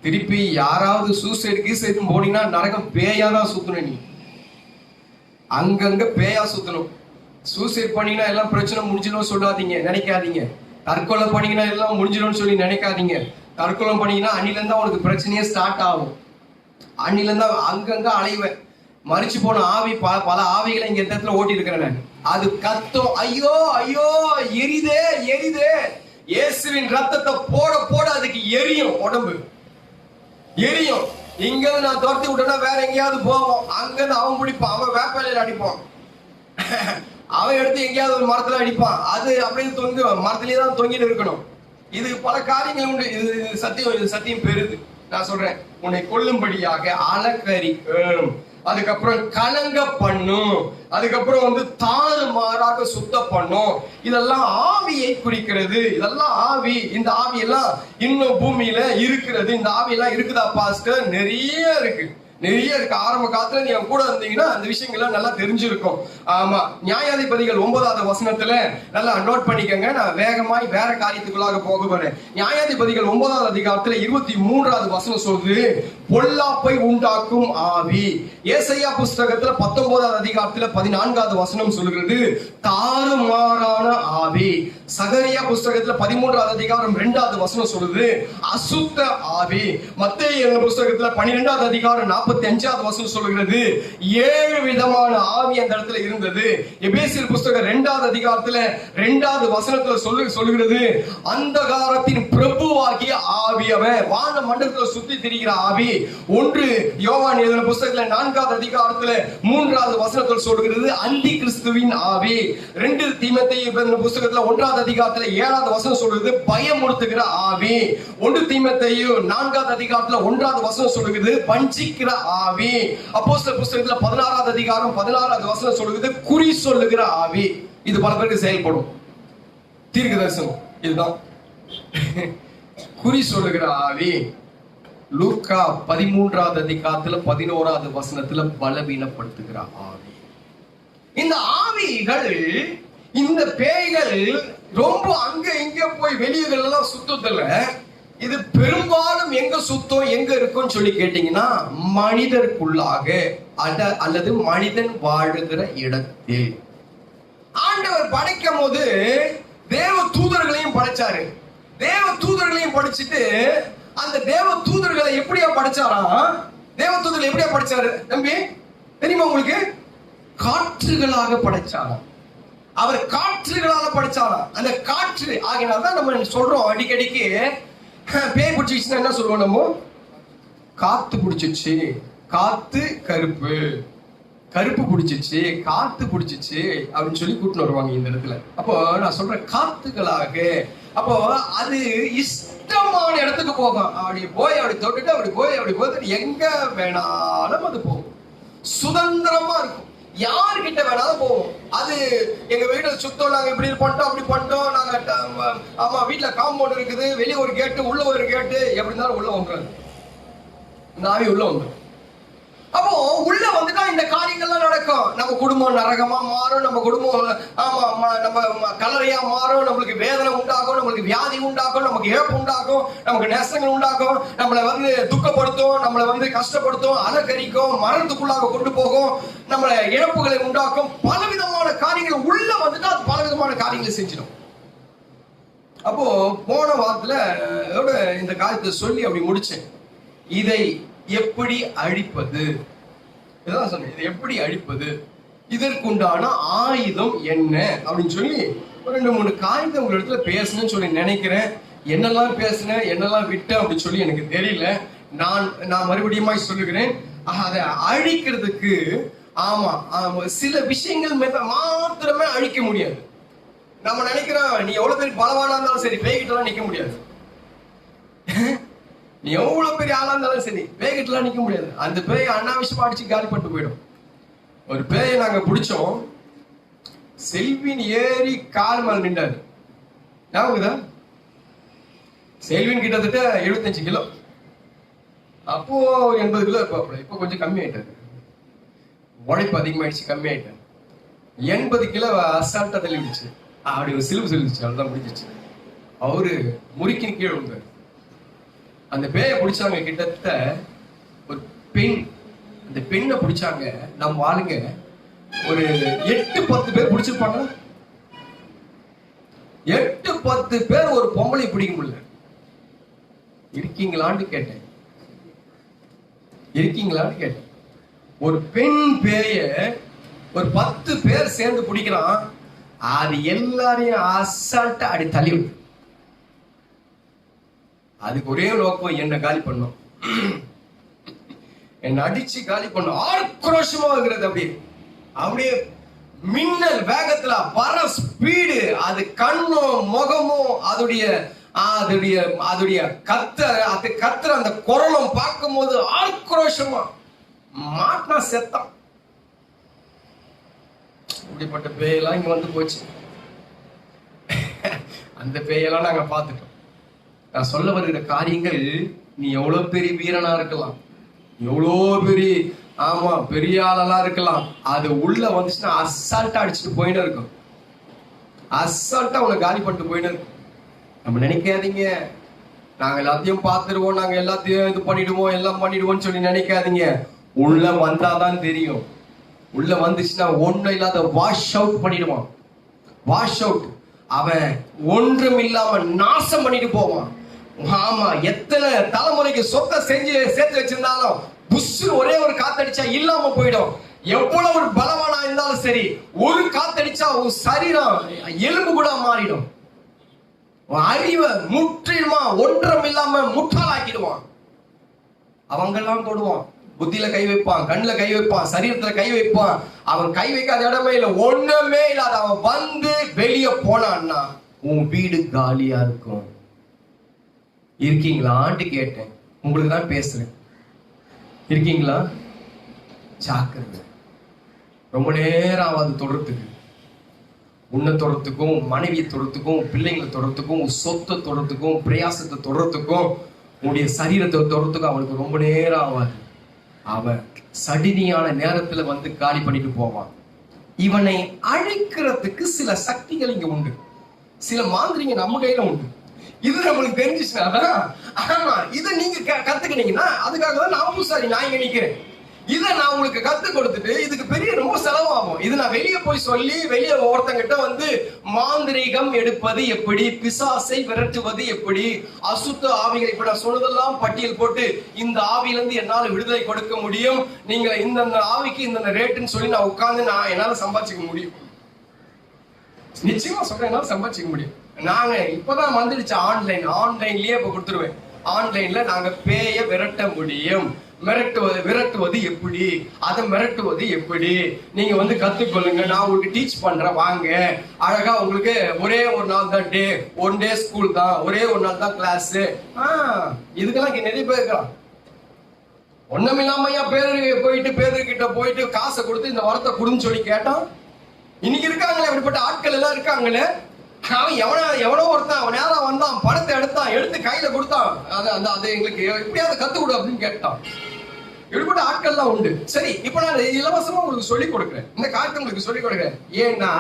திருப்பி யாராவது சூசைட் கீசைட் போனீங்கன்னா நரகம் பேயா தான் சுத்தணும். நீ அங்கங்க பேயா சுத்தணும். சூசைட் பண்ணீங்கன்னா எல்லாம் பிரச்சனை முடிஞ்சிடும் சொல்லாதீங்க, நினைக்காதீங்க. தற்கொலை பண்ணீங்கன்னா எல்லாம் முடிஞ்சிடும் சொல்லி நினைக்காதீங்க. தற்கொலை பண்ணீங்கன்னா அன்னிலிருந்தா உனக்கு பிரச்சனையே ஸ்டார்ட் ஆகும். அன்னிலிருந்தா அங்கங்க அலைவேன். மறிச்சு போன ஆவி, பல ஆவிகளை இங்க இடத்துல ஓட்டி இருக்கிறேன். அது கத்தும், ஐயோ ஐயோ எரிதே எரிதே, இயேசுவின் ரத்தத்தை போட போட அதுக்கு எரியும், உடம்பு எரியும். இங்க நான் துரத்தி விட்டேன்னா வேற எங்கேயாவது போவோம், அங்க இருந்து அவன் பிடிப்பான், அவன் வேப்பலையில அடிப்பான், அவன் எடுத்து எங்கேயாவது ஒரு மரத்துல அடிப்பான், அது அப்படியே தொங்கு மரத்திலேயே தான் தொங்கிட்டு இருக்கணும். இது பல காரியங்கள் உண்டு. இது சத்தியம், இது சத்தியம் பெருது. நான் சொல்றேன், உன்னை கொல்லும்படியாக அலக்கரிக்கும், அதுக்கப்புறம் கலங்க பண்ணும், அதுக்கப்புறம் தாறுமாறாக சுத்த பண்ணும். இதெல்லாம் ஆவியை குறிக்கிறது. இதெல்லாம் ஆவி. இந்த ஆவி எல்லாம் இன்னும் பூமியில இருக்கிறது. இந்த ஆவி எல்லாம் இருக்குதா பாஸ்டர்? நிறைய இருக்கு, நிறைய இருக்கு. ஆரம்ப காலத்துல நீங்க கூட இருந்தீங்கன்னா அந்த விஷயங்கள்லாம் நல்லா தெரிஞ்சிருக்கும். ஆமா, நியாயாதிபதிகள் 9வது வசனத்துல நல்லா நோட் பண்ணிக்கங்க. நான் வேகமாய் வேற காரியத்துக்குள்ளாக போக போறேன். நியாயாதிபதிகள் 9வது அதிகாரத்துல 23வது வசனம் சொல்லுது, பொல்லாப்பை உண்டாக்கும் ஆவி. ஏசாயா புஸ்தகத்துல 19வது அதிகாரத்துல 14வது வசனம் சொல்லுகிறது, தாறுமாறான ஆவி. சகரியா புஸ்தகத்துல 13வது அதிகாரம் 2வது வசனம் சொல்லுது, அசுத்த ஆவி. மத்தேயு புஸ்தகத்துல 12வது அதிகாரம் 45வது வசனம் சொல்லுகிறது, 7 விதமான ஆவி அந்த இடத்துல இருந்தது. எபேசியர் புஸ்தகம் 2வது அதிகாரத்துல 2வது வசனத்துல சொல்லுகிறது, அந்தகாரத்தின் பிரபுவாகிய ஆவி, அவன் வான மண்டலத்துல சுத்தி திரிகிற ஆவி. 1 யோவான் எழுதின புஸ்தகத்துல 4வது அதிகாரத்துல 3வது வசனத்துல சொல்லுகிறது, அந்தி கிறிஸ்துவின் ஆவி. 2 தீமோத்தேயு புஸ்தகத்துல 1வது அதிகாரத்துல 7வது வசனம் சொல்லுகிறது, பயமுறுத்துகிற ஆவி. 1 தீமோத்தேயு 4வது அதிகாரத்துல 1வது வசனம் சொல்லுகிறது, வஞ்சிக்கிற ஆவி. அப்போஸ்தலர் புஸ்தகத்துல 16வது அதிகாரம் 16வது வசனம் சொல்லுகிறது, குறி சொல்லுகிற ஆவி. இது பல பேருக்கு செயல்படும். தீர்க்கதரிசனம் இதுதான், குறி சொல்லுகிற ஆவி. லூக்கா 13வது அதிகாரத்துல 11வது வசனத்துல பலவீனப்படுத்துகிற ஆவி. இந்த ஆவிகள், இந்த பேய்கள் ரொம்ப அங்க இங்க போய் வெளியர்கள் எல்லாம் சுத்தத்துல. இது பெரும்பாலும் எங்க சுத்தம், எங்க இருக்கும் சொல்லி கேட்டீங்கன்னா, மனிதருக்குள்ளாக அல்லது மனிதன் வாழுகிற இடத்தில். ஆண்டவர் படைக்கும் போது தேவ தூதர்களையும் படைச்சாரு. தேவ தூதர்களையும் படிச்சுட்டு அந்த தேவ தூதர்களை எப்படியா படைச்சாராம்? தேவ தூதர்களை எப்படியா படைச்சாரு தம்பி தெரியுமா உங்களுக்கு? காற்றுகளாக படைச்சாராம். அவர் காற்றுகளால படைச்சாராம். அந்த காற்று ஆகினால்தான் நம்ம சொல்றோம் அடிக்கடிக்கு, பேய் பிடிச்சிச்சுன்னா என்ன சொல்லுவோம் நம்ம? காத்து பிடிச்சிச்சு, காத்து கருப்பு, கருப்பு பிடிச்சிச்சு, காத்து பிடிச்சிச்சு அப்படின்னு சொல்லி கூட்டிட்டு வருவாங்க இந்த இடத்துல. அப்போ நான் சொல்றேன், காத்துகளாக. அப்போ அது இஷ்டமான இடத்துக்கு போகும். அப்படி போய் அப்படி தொட்டுட்டு அப்படி போய் அப்படி போய் எங்க வேணாலும் அது போகும். சுதந்திரமா இருக்கும், யாருக்கிட்ட வேணாலும் போவோம். அது எங்க வீட்டுல சுத்தம், நாங்க இப்படி பண்ணிட்டோம் அப்படி பண்ணிட்டோம், நாங்க ஆமா வீட்டுல காம்பவுண்ட் இருக்குது, வெளியே ஒரு கேட்டு உள்ள ஒரு கேட்டு, எப்படி இருந்தாலும் உள்ள வந்துடும். இந்த ஆவி உள்ள வந்துடும். அப்போ உள்ள வந்துட்டா இந்த காரியங்கள்லாம் நடக்கும். நம்ம குடும்பம் நரகமா மாறும், நம்ம குடும்பம் நம்ம கலரையா மாறும், நம்மளுக்கு வேதனை உண்டாகும், நம்மளுக்கு வியாதி உண்டாகும், நமக்கு இழப்பு உண்டாகும், நமக்கு நஷ்டங்கள் உண்டாகும், நம்மளை துக்கப்படுத்தும், நம்மளை கஷ்டப்படுத்தும், அலக்கரிக்கும், மரணத்துக்குள்ளாக கொண்டு போகும், நம்மளை இழப்புகளை உண்டாக்கும். பலவிதமான காரியங்கள் உள்ள வந்துட்டா அது பலவிதமான காரியங்களை செஞ்சிடும். அப்போ போன வாரத்துல இந்த காரியத்தை சொல்லி அப்படி முடிச்சேன். இதை எப்படி அழிப்பது, இதான் சொன்னேன். இதை எப்படி அழிப்பது, இதற்குண்டான ஆயுதம் என்ன அப்படின்னு சொல்லி ஒரு 2-3 காரியத்தை உங்க இடத்துல பேசணும்னு சொல்லி நினைக்கிறேன். என்னெல்லாம் பேசுனேன், என்னெல்லாம் விட்டேன் அப்படின்னு சொல்லி எனக்கு தெரியல. நான் மறுபடியும் சொல்லுகிறேன். அதை அழிக்கிறதுக்கு ஆமா சில விஷயங்கள் மாத்திரமே அழிக்க முடியாது. நம்ம நினைக்கிறோம், நீ எவ்வளவு பெரிய பலவானா இருந்தாலும் சரி, பேய்கிட்டலாம் நிக்க முடியாது. நீ எவ்வளவு பெரிய ஆளா இருந்தாலும் சரி, பேய்கிட்டலாம் நிக்க முடியாது. அந்த பேய் அனாவசியமா அடிச்சு காலி பண்ணிட்டு போயிடும். ஒரு பேயை நாங்க பிடிச்சோம், செல்வின் ஏறி கால் மேல நின்றாரு. ஞாபகம்? செல்வின் கிட்டத்தட்ட 75 கிலோ, அப்போ 80 கிலோ இருப்பாப்புல. இப்போ கொஞ்சம் கம்மி ஆயிட்டாரு, உழைப்பு அதிகமாயிடுச்சு, கம்மி ஆயிட்டாரு. 80 கிலோ அசால்ட்டா தள்ளிடுச்சு. அப்படி ஒரு சிலுவு சொல்லிடுச்சு, அதுதான் முடிஞ்சிச்சு. அவரு முறுக்கின் கீழே விழுந்தாரு. அந்த பேயை பிடிச்சாங்க, கிட்டத்தட்ட ஒரு பெண், அந்த பெண்ணை பிடிச்சாங்க. நம்ம ஆளுங்க ஒரு 8-10 பேர் பிடிச்சிருப்பாங்க. 8-10 பேர் ஒரு பொம்பளை பிடிக்க முடியல. இருக்கீங்களான்னு கேட்டேன், இருக்கீங்களான்னு கேட்டேன். ஒரு பெண் பேய ஒரு 10 பேர் சேர்ந்து பிடிக்கிறான். அது எல்லாரையும் அசால்ட்டா அடி தள்ளி விடு. அதுக்கு ஒரே நோக்கம் என்ன காலி பண்ணும், என்ன அடிச்சு காலி பண்ணும். ஆக்ரோஷமா இருக்கிறது அப்படியே அப்படியே மின்னல் வேகத்துல வர ஸ்பீடு. அது கண்ணும் முகமும் அதோடைய அதோடைய அதோடைய அது கத்துற அந்த குரலும் பார்க்கும் போது ஆக்ரோஷமா மாட்டினா செத்தான். இப்படிப்பட்ட பேயெல்லாம் இங்க வந்து போச்சு. அந்த பேயெல்லாம் நாங்க பார்த்துட்டோம். நான் சொல்ல வருகிற காரியங்கள், நீ எவ்வளவு பெரிய வீரனா இருக்கலாம், எவ்வளோ பெரிய ஆமா பெரிய ஆளெல்லாம் இருக்கலாம், அது உள்ள வந்துச்சுன்னா அசால்ட்டா அடிச்சுட்டு போயின்னு இருக்கும். அசால்ட்டா உன்னை காலி பண்ணிட்டு போயின்னு இருக்கும். நம்ம நினைக்காதீங்க நாங்க எல்லாத்தையும் பார்த்துருவோம், நாங்க எல்லாத்தையும் இது பண்ணிடுவோம், எல்லாம் பண்ணிடுவோம்னு சொல்லி நினைக்காதீங்க. உள்ள வந்தாதான் தெரியும். உள்ள வந்துச்சுன்னா ஒண்ணும் இல்லாத வாஷ் அவுட் பண்ணிடுவான். Wash out. அவன் ஒன்றும் இல்லாம நாசம் பண்ணிட்டு போவான். ஆமா, எத்தனை தலைமுறைக்கு சொத்தை செஞ்சு சேர்த்து வச்சிருந்தாலும் புஷ் ஒரே ஒரு காத்தடிச்சா இல்லாம போயிடும். எவ்வளவு ஒரு பலவானா இருந்தாலும் சரி, ஒரு காத்தடிச்சா உன் சரீரம் எலும்பு கூட மாறிடும். அறிவை முற்றிலுமா ஒன்றும் இல்லாம முட்டாளாக்கிடுவான். அவங்கெல்லாம் தொடுவான், புத்தியில கை வைப்பான், கண்ணுல கை வைப்பான், சரீரத்துல கை வைப்பான். அவன் கை வைக்காத இடமே இல்லை, ஒண்ணுமே இல்லாத அவன் வந்து வெளியே போனான்னா உன் வீடு காலியா இருக்கும். இருக்கீங்களான்ட்டு கேட்டேன், உங்களுக்கு தான் பேசுறேன். இருக்கீங்களா? ஜாக்கிரதை. ரொம்ப நேரம் ஆகாது தொடர்றதுக்கு. உன்னை தொடர்றதுக்கும், மனைவியை தொடர்றதுக்கும், பிள்ளைங்களை தொடர்றதுக்கும், சொத்தை தொடர்றதுக்கும், பிரயாசத்தை தொடர்றதுக்கும், உன்னுடைய சரீரத்தை தொடர்றதுக்கும் அவனுக்கு ரொம்ப நேரம் ஆகாது. அவன் சடினியான நேரத்துல வந்து காலி பண்ணிட்டு போவான். இவனை அழிக்கிறதுக்கு சில சக்திகள் இங்க உண்டு, சில மாந்திரிங்க நம்ம கையில உண்டு. இது நம்மளுக்கு தெரிஞ்சிச்சுன்னா, ஆமா இதை நீங்க கத்துக்கிட்டீங்கன்னா, அதுக்காக தான் நான் பூசாரி, நான் இங்க நிக்கிறேன். இதை நான் உங்களுக்கு கத்து கொடுத்துட்டு இதுக்கு பெரிய ரொம்ப செலவாகும். இது நான் வெளியே போய் சொல்லி வெளியே ஒருத்தங்கிட்ட வந்து மாந்திரீகம் எடுப்பது எப்படி, பிசாசை விரட்டுவது எப்படி, அசுத்த ஆவிகளை இப்ப நான் சொன்னதெல்லாம் பட்டியல் போட்டு இந்த ஆவியில இருந்து என்னால விடுதலை கொடுக்க முடியும், நீங்க இந்த ஆவிக்கு இந்த ரேட்டுன்னு சொல்லி நான் உட்கார்ந்து நான் என்னால சம்பாதிச்சுக்க முடியும். நிச்சயமா சொல்றேன், என்னால சம்பாதிச்சுக்க முடியும். நாங்க இப்பதான் வந்துடுச்சு ஆன்லைன்லயே இப்ப கொடுத்துருவேன். ஆன்லைன்ல நாங்க பேய விரட்ட முடியும். விரட்டுவது எப்படி, அதை மிரட்டுவது எப்படி, நீங்க வந்து கத்துக்கொள்ளுங்க, நான் உங்களுக்கு டீச் பண்றேன், வாங்க. அழகா உங்களுக்கு ஒரே ஒரு நாள் தான் டே, ஒன் டே ஸ்கூல் தான், ஒரே ஒரு நாள் தான் கிளாஸ். இதுக்கெல்லாம் இங்க நிறைய பேர் இருக்கலாம். ஒண்ணுமில்லாமையா பேருக்கிட்ட போயிட்டு காசை கொடுத்து இந்த வாரத்தை கொடுன்னு சொல்லி கேட்டான். இன்னைக்கு இருக்காங்களே அப்படிப்பட்ட ஆட்கள் எல்லாம் இருக்காங்களே. அவன் எவனோ ஒருத்தன் அவன் நேரம் வந்தான், பணத்தை எடுத்து கையில கொடுத்தான், அது எங்களுக்கு எப்படியாவது கத்து கொடு அப்படின்னு கேட்டான். இப்படிப்பட்ட ஆட்கள்லாம் உண்டு. சரி, இப்ப நான் இலவசமா உங்களுக்கு சொல்லிக் கொடுக்குறேன், இந்த காரியத்தை உங்களுக்கு சொல்லிக் கொடுக்குறேன். ஏன்னா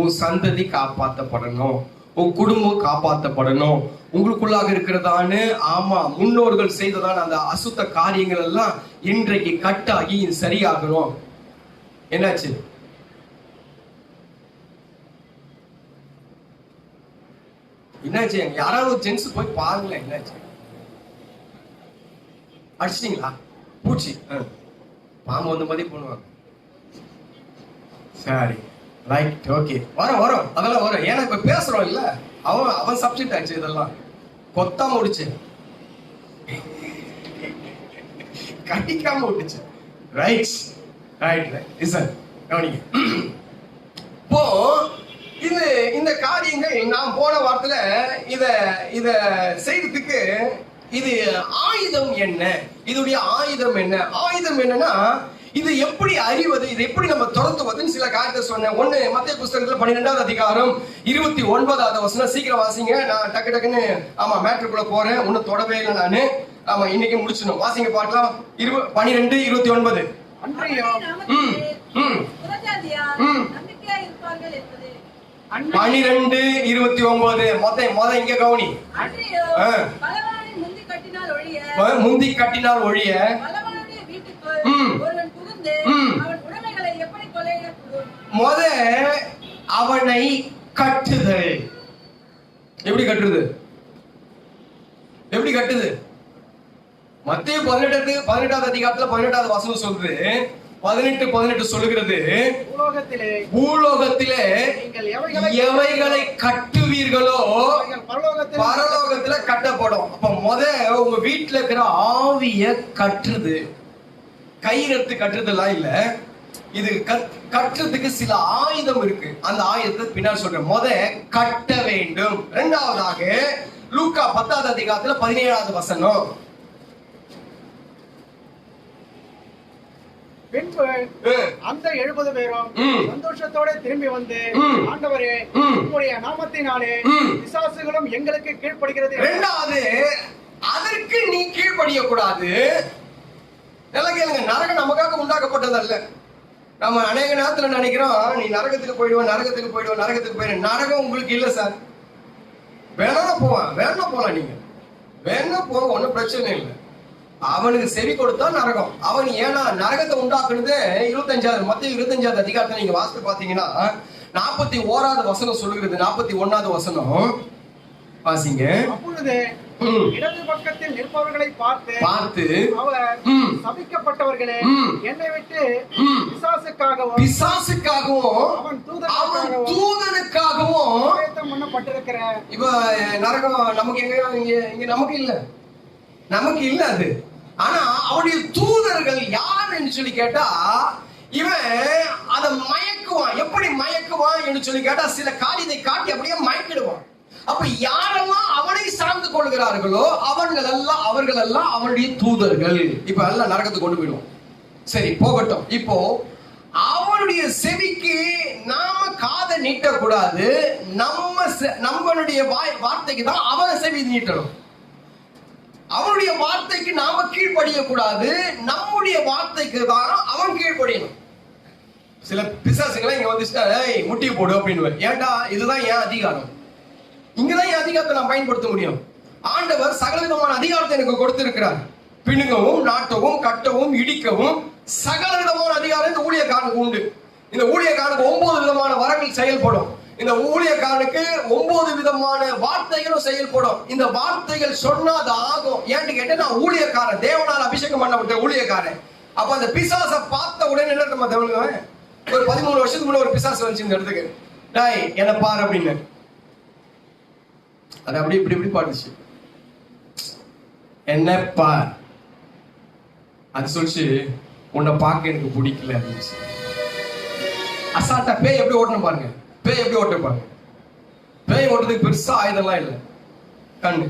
உன் சந்ததி காப்பாற்றப்படணும், உன் குடும்பம் காப்பாற்றப்படணும். உங்களுக்குள்ளாக இருக்கிறதான்னு ஆமா முன்னோர்கள் செய்ததான அந்த அசுத்த காரியங்கள் எல்லாம் இன்றைக்கு கட்டாகி சரியாகணும். என்னாச்சு? என்னாச்சு? யாராவது ஒரு ஜென்ஸ் போய் பாருங்களேன், என்னாச்சு? அடிச்சிட்டீங்களா? பூச்சி பாம்பு வந்த மாதிரி பண்ணுவாங்க. சரி, ரைட், ஓகே, வரும் அதெல்லாம் வரும். ஏன்னா இப்ப பேசுறோம் இல்ல, அவன் சப்ஜெக்ட் ஆச்சு. இதெல்லாம் கொத்தாம முடிச்சு கட்டிக்காம விட்டுச்சு. ரைட் கவனிங்க. இப்போ இந்த காரியங்கள் நான் போன வாரத்துல இத செய்யறதுக்கு இது ஆயுதம் என்ன, இதுடைய ஆயுதம் என்ன? ஆயுதம் என்னன்னா, இது எப்படி அறிவது, இது எப்படி நம்ம துரத்துவதுன்னு சில காரியத்தை சொன்னேன். ஒண்ணு மத்தேயு புஸ்தகத்துல 12வது அதிகாரம் 29வது வசனம். சீக்கிரம் வாசிங்க, நான் டக்குன்னு மேட்ருக்குள்ள போறேன், ஒன்னும் தொடவே இல்லை நானு. இன்னைக்கு முடிச்சிடணும். வாசிங்க பார்க்கலாம். 12:29. அன்றையும் 12:29 மொத இங்க கவனி. முந்தி கட்டினால் ஒழிய மொத அவனை கட்டுதல். எப்படி கட்டுது? மத்தேயு 18வது அதிகாரத்துல 18வது வசனம் சொல்றது, 18 சொல்லுகிறது, பூலோகத்திலே நீங்கள் எவைகளை கட்டுவீர்களோ பரலோகத்துல கட்டப்படும். அப்ப உங்க வீட்டுல இருக்கிற ஆவிய கட்டுறது, கயிறு கட்டுறதெல்லாம் இல்ல. இது கட்டுறதுக்கு சில ஆயுதம் இருக்கு. அந்த ஆயுதத்தை பின்னால் சொல்றேன். கட்ட வேண்டும். இரண்டாவதாக லூக்கா 10வது அதிகாரத்துல 17வது வசனம். பின்பு அந்த 70 பேரும் சந்தோஷத்தோட திரும்பி வந்து, ஆண்டவரே, உம்முடைய நாமத்தினாலே பிசாசுகளும் எங்களுக்கு கீழ்ப்படுகிறது. இரண்டாவது, அதற்கு நீ கீழ்ப்படிய கூடாது. கேளுங்க, நரகம் நமக்காக உண்டாக்கப்பட்டதல்ல. நம்ம அநேக நேரத்துல நினைக்கிறோம், நீ நரகத்துக்கு போயிடுவோம், நரகத்துக்கு போயிடுவோம், நரகத்துக்கு போயிடும். நரகம் உங்களுக்கு இல்ல சார். வேணா போலாம், நீங்க வேணா போங்க, ஒன்னும் பிரச்சனை இல்லை. அவனுக்கு செவி கொடுத்தா நரகம். அவன் ஏன்னா நரகத்தை உண்டாக்குனது 25வது அதிகாரத்தை நீங்க வாசித்து பாத்தீங்கன்னா 41வது வசனம் சொல்லுகிறது. 41வது வசனம் வாசிங்க. அப்பொழுது இடது பக்கத்தில் நிற்பவர்களை பார்த்து அவர், சபிக்கப்பட்டவர்களே, என்னை விட்டு பிசாசுக்காகவும் அவன் தூதனுக்காகவும் ஆயத்தம் பண்ணப்பட்டிருக்கிற இவ நரகம் நமக்கு இங்க நமக்கு இல்ல அது. ஆனா அவனுடைய தூதர்கள் யார் என்று சொல்லி கேட்டா, இவன் அதை மயக்குவான். எப்படி மயக்குவான் என்று சொல்லி கேட்டா, சில காரியத்தை காட்டி அப்படியே மயக்கிடுவான். அப்ப யாரெல்லாம் அவனை சார்ந்து கொள்கிறார்களோ அவர்கள் எல்லாம் அவனுடைய தூதர்கள். இப்ப எல்லாம் நரகத்துக்கு கொண்டு போயிடுவோம். சரி, போகட்டும். இப்போ அவனுடைய செவிக்கு நாம காதை நீட்டக்கூடாது. நம்மளுடைய வார்த்தைக்கு தான் அவன் செவி நீட்டணும். அவனுடைய வார்த்தைக்கு நாம கீழ்ப்படிய கூடாது. நம்முடைய வார்த்தைக்கு தான் அவன் கீழ்ப்படியணும். சில பிசாசுகளை இங்க வந்துச்சுட்டா, முட்டி போடு அப்படின்னு. ஏன்டா, இதுதான் என் அதிகாரம், இங்கதான் என் அதிகாரத்தை நான் பயன்படுத்த முடியும். ஆண்டவர் சகல விதமான அதிகாரத்தை எனக்கு கொடுத்திருக்கிறார். பிணுங்கவும், நாட்டவும், கட்டவும், இடிக்கவும் சகல விதமான அதிகாரம் இந்த ஊழியக்காரனுக்கு உண்டு. இந்த ஊழியக்காரனுக்கு 9 விதமான வரங்கள் செயல்படும். இந்த ஊழியக்காரனுக்கு 9 விதமான வார்த்தைகளும் செயல்படும். இந்த வார்த்தைகள் சொன்னா அது ஆகும். ஏன்னு கேட்டா, நான் ஊழியக்காரன், தேவனால் அபிஷேகம் பண்ணப்பட்ட ஊழியக்காரன். அப்ப அந்த பிசாசை பார்த்த உடனே என்ன நம்ம தேவனுங்க, ஒரு 13 வருஷத்துக்கு முன்னாடி ஒரு பிசாசு வந்துச்சு இந்த இடத்துக்கு. டாய், என்ன பாரு அப்படின்னு. அது அப்படி இப்படி பாடுச்சு. என்ன பார், அது சொல்லிச்சு, உன்னை பார்க்க எனக்கு பிடிக்கல அப்படின்னு. அசால்ட்டா பேய் எப்படி ஓட்டணும் பாருங்க. பேய் எப்படி ஓட்ட பாருங்க. பேய் ஓட்டுறதுக்கு பெருசா ஆயுதம்லாம் இல்லை. கண்ணு.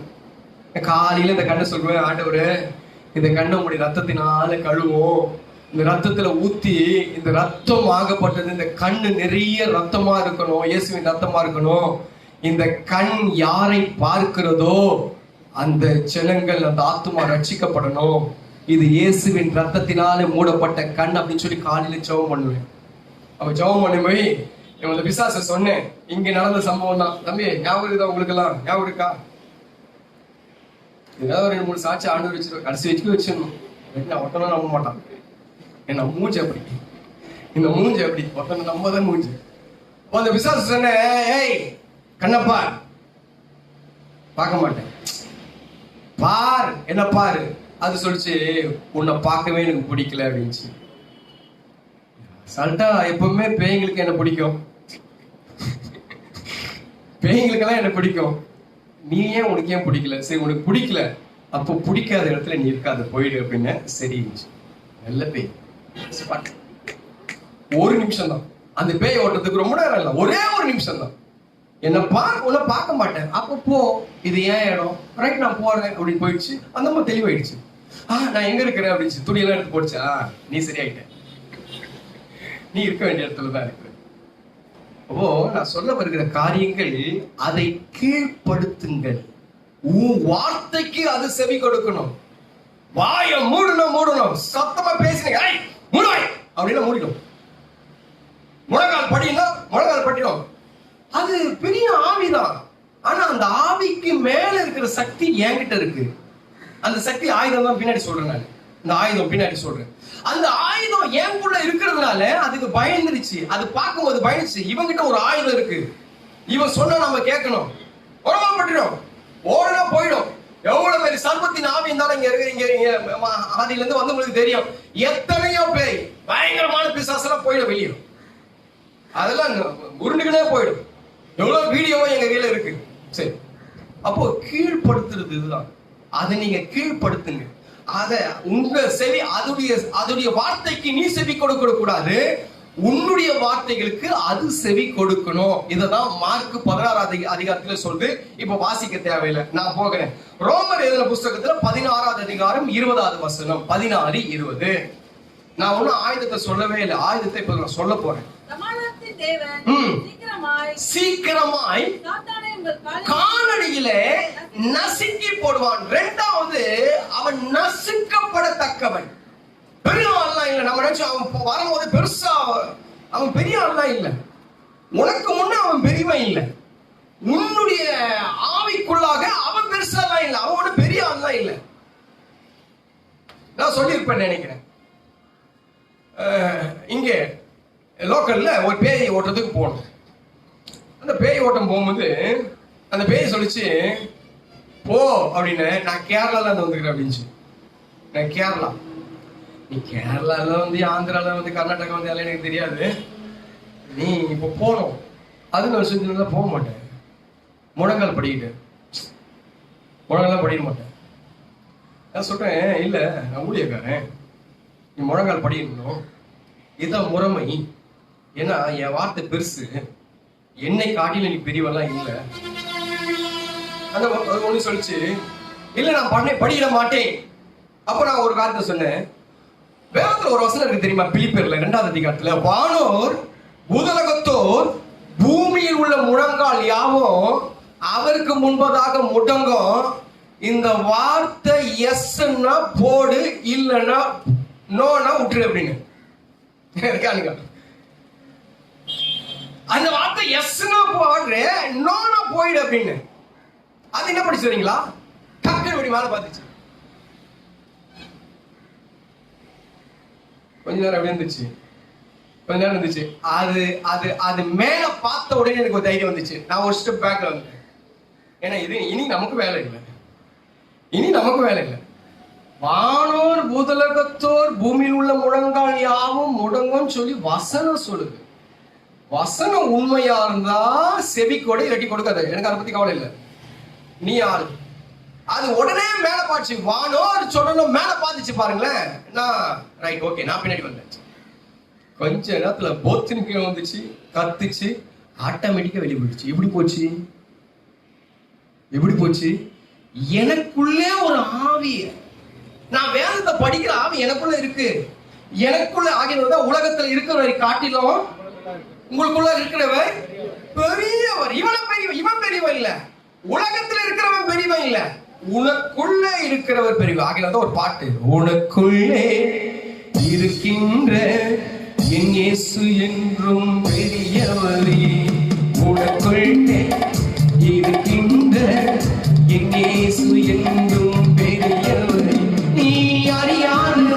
காலையில இந்த கண்ணை சொல்லுவேன், ஆண்டவரே, இந்த கண்ணை உங்களுடைய ரத்தத்தினால கழுவும். இந்த ரத்தத்துல ஊத்தி, இந்த ரத்தம் ஆகப்பட்டது, இந்த கண்ணு நிறைய ரத்தமா இருக்கணும், இயேசுவின் ரத்தமா இருக்கணும். இந்த கண் யாரை பார்க்கிறதோ அந்த ஜனங்கள், அந்த ஆத்துமா ரட்சிக்கப்படணும். இது இயேசுவின் ரத்தத்தினாலே மூடப்பட்ட கண் அப்படின்னு சொல்லி காலையில ஜெபம் பண்ணுவேன். அவ ஜெபம் பண்ணி போய் இந்த பிசாச சொன்னேன், இங்க நடந்த சம்பவம் தான். தம்பி, ஞாபகம் இருக்கா உங்களுக்கு எல்லாம்? ஞாபகம் இருக்கா? ஏதாவது 2-3 சாட்சி ஆண்டு வச்சிருவோம். கடைசி வச்சுக்கு வச்சிடணும். ஒட்டணும் நம்ப மாட்டான். என்ன மூஞ்சி அப்படி, இந்த மூஞ்சி அப்படி ஒட்டணும் நம்பதான் மூஞ்சி. அந்த பிசாசு சொன்னேன், ஏய் கண்ணப்பா, பார்க்க மாட்டேன், பார், என்ன பாரு. அது சொல்லிச்சு, உன்னை பார்க்கவே எனக்கு பிடிக்கல அப்படின்ச்சு. சல்ட்டா எப்பவுமே பேய்களுக்கு என்ன பிடிக்கும், பேய்களுக்கெல்லாம் என்ன பிடிக்கும். நீ ஏன், உனக்கு ஏன் பிடிக்கல? சரி, உனக்கு பிடிக்கல, அப்போ பிடிக்காத இடத்துல நீ இருக்காது, போயிடு அப்படின்னு. சரி, நல்ல பேய். ஒரு நிமிஷம் தான் அந்த பேய் ஓட்டத்துக்கு, ரொம்ப நேரம் இல்லை, ஒரே ஒரு நிமிஷம் தான். என்ன உன்னை பார்க்க மாட்டேன், அப்போ போ, இது ஏன் இடம், ரைட், நான் போறேன் அப்படின்னு போயிடுச்சு. அந்த மாதிரி தெளிவாயிடுச்சு. நான் எங்க இருக்கிறேன் அப்படின்னு துணியெல்லாம் எடுத்து போடுச்சா, நீ சரியாயிட்ட, நீ இருக்க வேண்டிய இடத்துல தான் இருக்கிற. ஓ, நான் சொல்ல வருகிற காரியங்கள், அதை கீழ்ப்படுத்துங்கள். உன் வார்த்தைக்கு அது செவி கொடுக்கணும். வாய மூடணும், சத்தமா பேசுறீங்க, மூடுவாய் அப்படின்னா மூடிடும். முழங்கால் படிடும். அது பெரிய ஆவிதான். ஆனா அந்த ஆவிக்கு மேல இருக்கிற சக்தி என்கிட்ட இருக்கு. அந்த சக்தி ஆயுதம் தான் பின்னாடி சொல்றேன் நான். இந்த ஆயுதம் பின்னாடி சொல்றேன். அந்த ஆயுதம் எனக்குள்ள இருக்கிறதுனால அதுக்கு பயந்துருச்சு. அது பார்க்கும்போது பயந்துச்சு, இவங்கிட்ட ஒரு ஆயுதம் இருக்கு, இவன் சொன்னா நம்ம கேட்கணும். உடம்பா பட்டிடும், ஓடனா போயிடும். எவ்வளவு பேர் சர்வத்தின் ஆவி இருந்தாலும் இங்க ஆதியில இருந்து வந்து உங்களுக்கு தெரியும். எத்தனையோ பேர் பயங்கரமான பிசாசெல்லாம் போயிடும் வெளியே. அதெல்லாம் உருண்டுகிட்டே போயிடும். எவ்வளவு வீடியோவும் எங்க கையில இருக்கு. சரி, அப்போ கீழ்படுத்துறது இதுதான். அதை நீங்க கீழ்படுத்துங்க. அத உங்க செவி, அதுடைய வார்த்தைக்கு நீ செவி கொடுக்க கூடாது, உன்னுடைய வார்த்தைகளுக்கு அது செவி கொடுக்கணும். இததான் மார்க் 16 அதிகாரத்துல சொல்லுது. இப்ப வாசிக்க தேவையில்லை, நான் போகிறேன். ரோமர் எழுதின புஸ்தகத்துல 16 அதிகாரம் 20 வசனம், 16-20. நான் ஒன்னும் ஆயுதத்தை சொல்லவே இல்லை. ஆயுதத்தை இப்ப நான் சொல்ல போறேன். சீக்கிரமாய் காலடியிலே நசுக்கி போடுவான். இரண்டாவது, அவன் நசுக்கப்படத்தக்கவன். பெரிய ஆள்லாம் இல்ல. நம்ம நினைச்சு அவன் வரும்போது பெருசா அவன் பெரிய ஆள்லாம் இல்ல. உனக்கு முன்ன அவன் பெரியவன் இல்ல. உன்னுடைய ஆவிக்குள்ளாக அவன் பெருசாலாம் இல்ல. அவனோட பெரிய ஆள்லாம் இல்ல. நான் சொல்லியிருப்பேன் நினைக்கிறேன். இங்க லோக்கல்ல ஒரு பேய் ஓட்டுறதுக்கு போனோம். அந்த பேய் ஓட்டம் போகும்போது அந்த பேய் சொல்லிச்சு, போ அப்படின்னு. நான் கேரளால இருந்து வந்துக்கிறேன் அப்படின்ச்சு. நான் கேரளா, நீ கேரளால வந்து ஆந்திரால வந்து கர்நாடகா வந்து எல்லாம் எனக்கு தெரியாது, நீ இப்ப போனோம். அது நான் விஷயத்துல போக மாட்டேன். முழங்கால் படிக்கிட்டு முழங்கால் படிக்க மாட்டேன். நான் சொல்றேன், இல்ல நான் ஊழியக்காரன், நீ முழங்கால் படிக்கணும், இதுதான் முறைமை. ஏன்னா என் வார்த்தை பெருசு, என்னை காட்டில நீ பெரியவெல்லாம் இல்ல. அந்த ஒண்ணு சொல்லிச்சு, இல்ல நான் படிக்கிட மாட்டேன். அப்ப நான் ஒரு காரியத்தை சொன்னேன். வேதத்துல ஒரு வசனம் இருக்கு தெரியுமா? பிலிப்பியர்ல 2 அதிகாரத்துல, வானோர் பூதலகத்தோர் பூமியில் உள்ள முழங்கால் யாவும் அவருக்கு முன்பதாக முடங்கும். இந்த வார்த்தை எஸ்ன்னா போடு, இல்லன்னா நோனா விட்டுரு அப்படின்னு. அந்த வார்த்தை எஸ்னா போடுற, நோனா போயிடு அப்படின்னு. அது என்ன பண்ணி சொல்றீங்களா? டக்குனு இப்படி மேல பார்த்துச்சு. கொஞ்ச நேரம் அப்படி இருந்துச்சு, கொஞ்ச நேரம் இருந்துச்சு. அது அது அது மேல பார்த்த உடனே எனக்கு ஒரு தைரியம் வந்துச்சு. நான் ஒரு ஸ்டெப் பேக்ல வந்தேன். ஏன்னா இது இனி நமக்கு வேலை இல்லை, இனி நமக்கு வேலை இல்லை. வானோர் பூதலகத்தோர் பூமியில் உள்ள முழங்கால் யாவும் முடங்கும் சொல்லி வசனம் சொல்லுது. வசனம் உண்மையா இருந்தா செவிக்கோட இல்லாட்டி கொடுக்காது. எனக்கு அதை பத்தி கவலை இல்லை. நீ ஆளு. அது உடனே மேல பாச்சு. வானோர் சொல்லணும் மேல பாத்துச்சு பாருங்களேன். நான் ரைட், ஓகே, நான் பின்னாடி வந்தேன். கொஞ்ச நேரத்துல போத்தின் கீழே வந்துச்சு, கத்துச்சு, ஆட்டோமேட்டிக்கா வெளியே போயிடுச்சு. எப்படி போச்சு? எப்படி போச்சு? எனக்குள்ளே ஒரு ஆவி, நான் வேதத்தை படிக்கிற ஆவி எனக்குள்ள இருக்கு. எனக்குள்ள ஆகியவர் உலகத்துல இருக்கிறவரை காட்டிலும் உங்களுக்குள்ள இருக்கிறவர் பெரியவர். இவன் பெரியவன் இல்ல, உலகத்துல இருக்கிறவன் பெரியவன் இல்ல, உனக்குள்ள இருக்கிறவர் பெரியவர். ஆகியதான் ஒரு பாட்டு, உனக்குள்ளே இருக்கின்ற என் இயேசு என்றும் பெரியவரே, உனக்குள்ளே இருக்கின்ற என் இயேசு என்றும் பெரியவரே, நீ அறியாத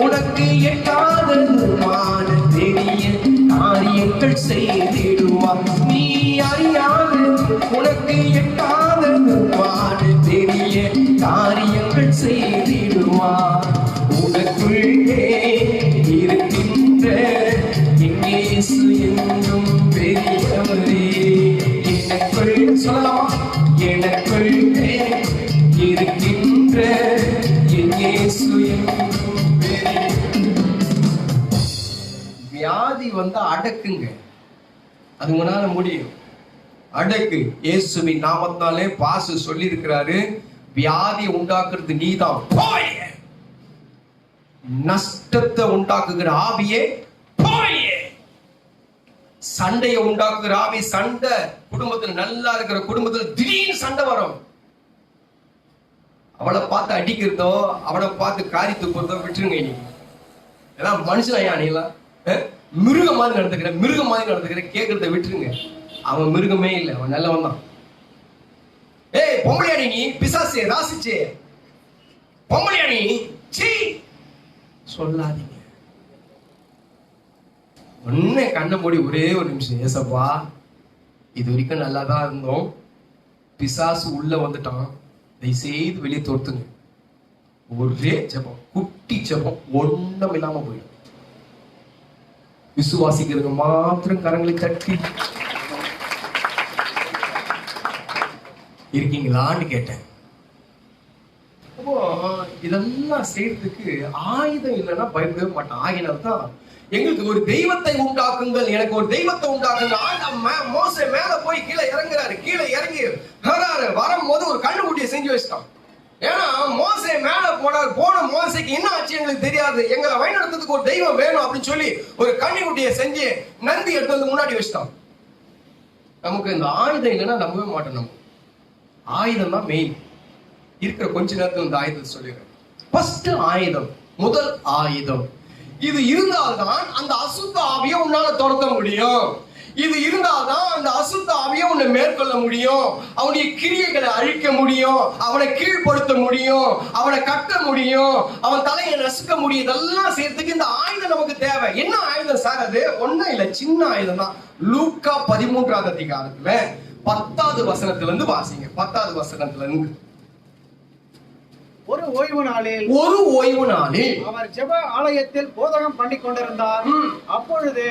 உனக்கு எட்டாதமான பெரிய காரியங்கள் செய்திடுவார். நீ அறியாத உனக்கு எட்டாதமான பெரிய காரியங்கள் செய்திடுவார். உனக்குள்ளே இருக்கின்ற என் இயேசு என்றும் பெரியவரே, எனக்குள் சொல்லலாமா? எனக்குள்ளே இருக்கின்ற என் இயேசு என்றும் பெரியவரே. வியாதி வந்தா அடக்குங்க, அது உங்களால முடியும். அடக்கு. இயேசுவின் நாமத்தாலே பாசு சொல்லி இருக்கிறாரு, வியாதி உண்டாக்குறது நீதான், போய். நஷ்டத்தை உண்டாக்குகிற ஆவியே போய். சண்டையை உண்டாக்குகிற ஆவி, சண்டை குடும்பத்துல நல்லா இருக்கிற குடும்பத்துல திடீர்னு சண்டை வரும். அவளை பார்த்து அடிக்கிறதோ அவளை பார்த்து காரி தூக்குறதோ விட்டுருங்க. இன்னைக்கு எல்லாம் மனுஷன் யானையெல்லாம் மிருகம் மாதிரி நடந்துக்கிற கேட்கறத விட்டுருங்க. அவன் மிருகமே இல்லை, அவன் நல்லவன் தான். ஏய் பொம்பளையாடி நீ, பிசாசே ராசிச்சே பொம்பளையாடி சீ சொல்லாதீங்க. ஒண்ணு கண்ண மூடி ஒரே ஒரு நிமிஷம், ஏசப்பா இது வரைக்கும் நல்லா தான் இருந்தோம், பிசாசு உள்ள வந்துட்டான், இதை செய்து வெளியே தோர்த்துங்க. ஒரே ஜெபம், குட்டி ஜெபம், ஒண்ணும் இல்லாம போயிடும். விசுவாசிக்கிறவங்க மாத்திரம் கரங்களை தட்டி இருக்கீங்களான்னு கேட்டேன். அப்போ இதெல்லாம் செய்யறதுக்கு ஆயுதம் இல்லைன்னா பயப்படவே மாட்டான். ஆகினால்தான் எங்களுக்கு ஒரு தெய்வத்தை உண்டாக்குங்கள், எனக்கு ஒரு தெய்வத்தை உண்டாக்குங்க. மோசே மேல போய் கீழே இறங்குறாரு. கீழே இறங்கி வரும்போது ஒரு கண்ணுக்குட்டியை செஞ்சு வச்சிட்டான். ஏன்னா மோசே மேல போன மோசைக்கு என்ன ஆச்சு எங்களுக்கு தெரியாது, எங்களை வழிநடத்துறதுக்கு ஒரு தெய்வம் வேணும் அப்படின்னு சொல்லி ஒரு கண்ணுக்குட்டியை செஞ்சு நந்தி எடுத்து வந்து முன்னாடி வச்சிட்டான். நமக்கு இந்த ஆயுதம் இல்லைன்னா நம்பவே மாட்டோம். நம்ம ஆயுதம் தான் மெயின். இருக்கிற கொஞ்ச நேரத்தில் இந்த ஆயுதத்தை சொல்லிடுறேன். ஃபர்ஸ்ட் ஆயுதம், முதல் ஆயுதம், இது இருந்தால்தான் அந்த அசுத்த ஆவியை உன்னால துரத்த முடியும். இது இருந்தால்தான் அந்த அசுத்த ஆவியை உன்னை மேற்கொள்ள முடியும். அவனுடைய கிரியைகளை அழிக்க முடியும், அவனை கீழ்படுத்த முடியும், அவனை கட்ட முடியும், அவன் தலையை நசுக்க முடியும். இதெல்லாம் செய்யறதுக்கு இந்த ஆயுதம் நமக்கு தேவை. என்ன ஆயுதம் சார் அது? ஒண்ணும் இல்ல, சின்ன ஆயுதம் தான். லூக்கா 13ஆம் அதிகாரத்துல 10வது வசனத்துல இருந்து வாசிங்க. 10வது வசனத்துல இருந்து. ஒரு ஓய்வு நாளில் அவர் ஜெப ஆலயத்தில் போதகம் பண்ணி கொண்டிருந்தார். அப்பொழுது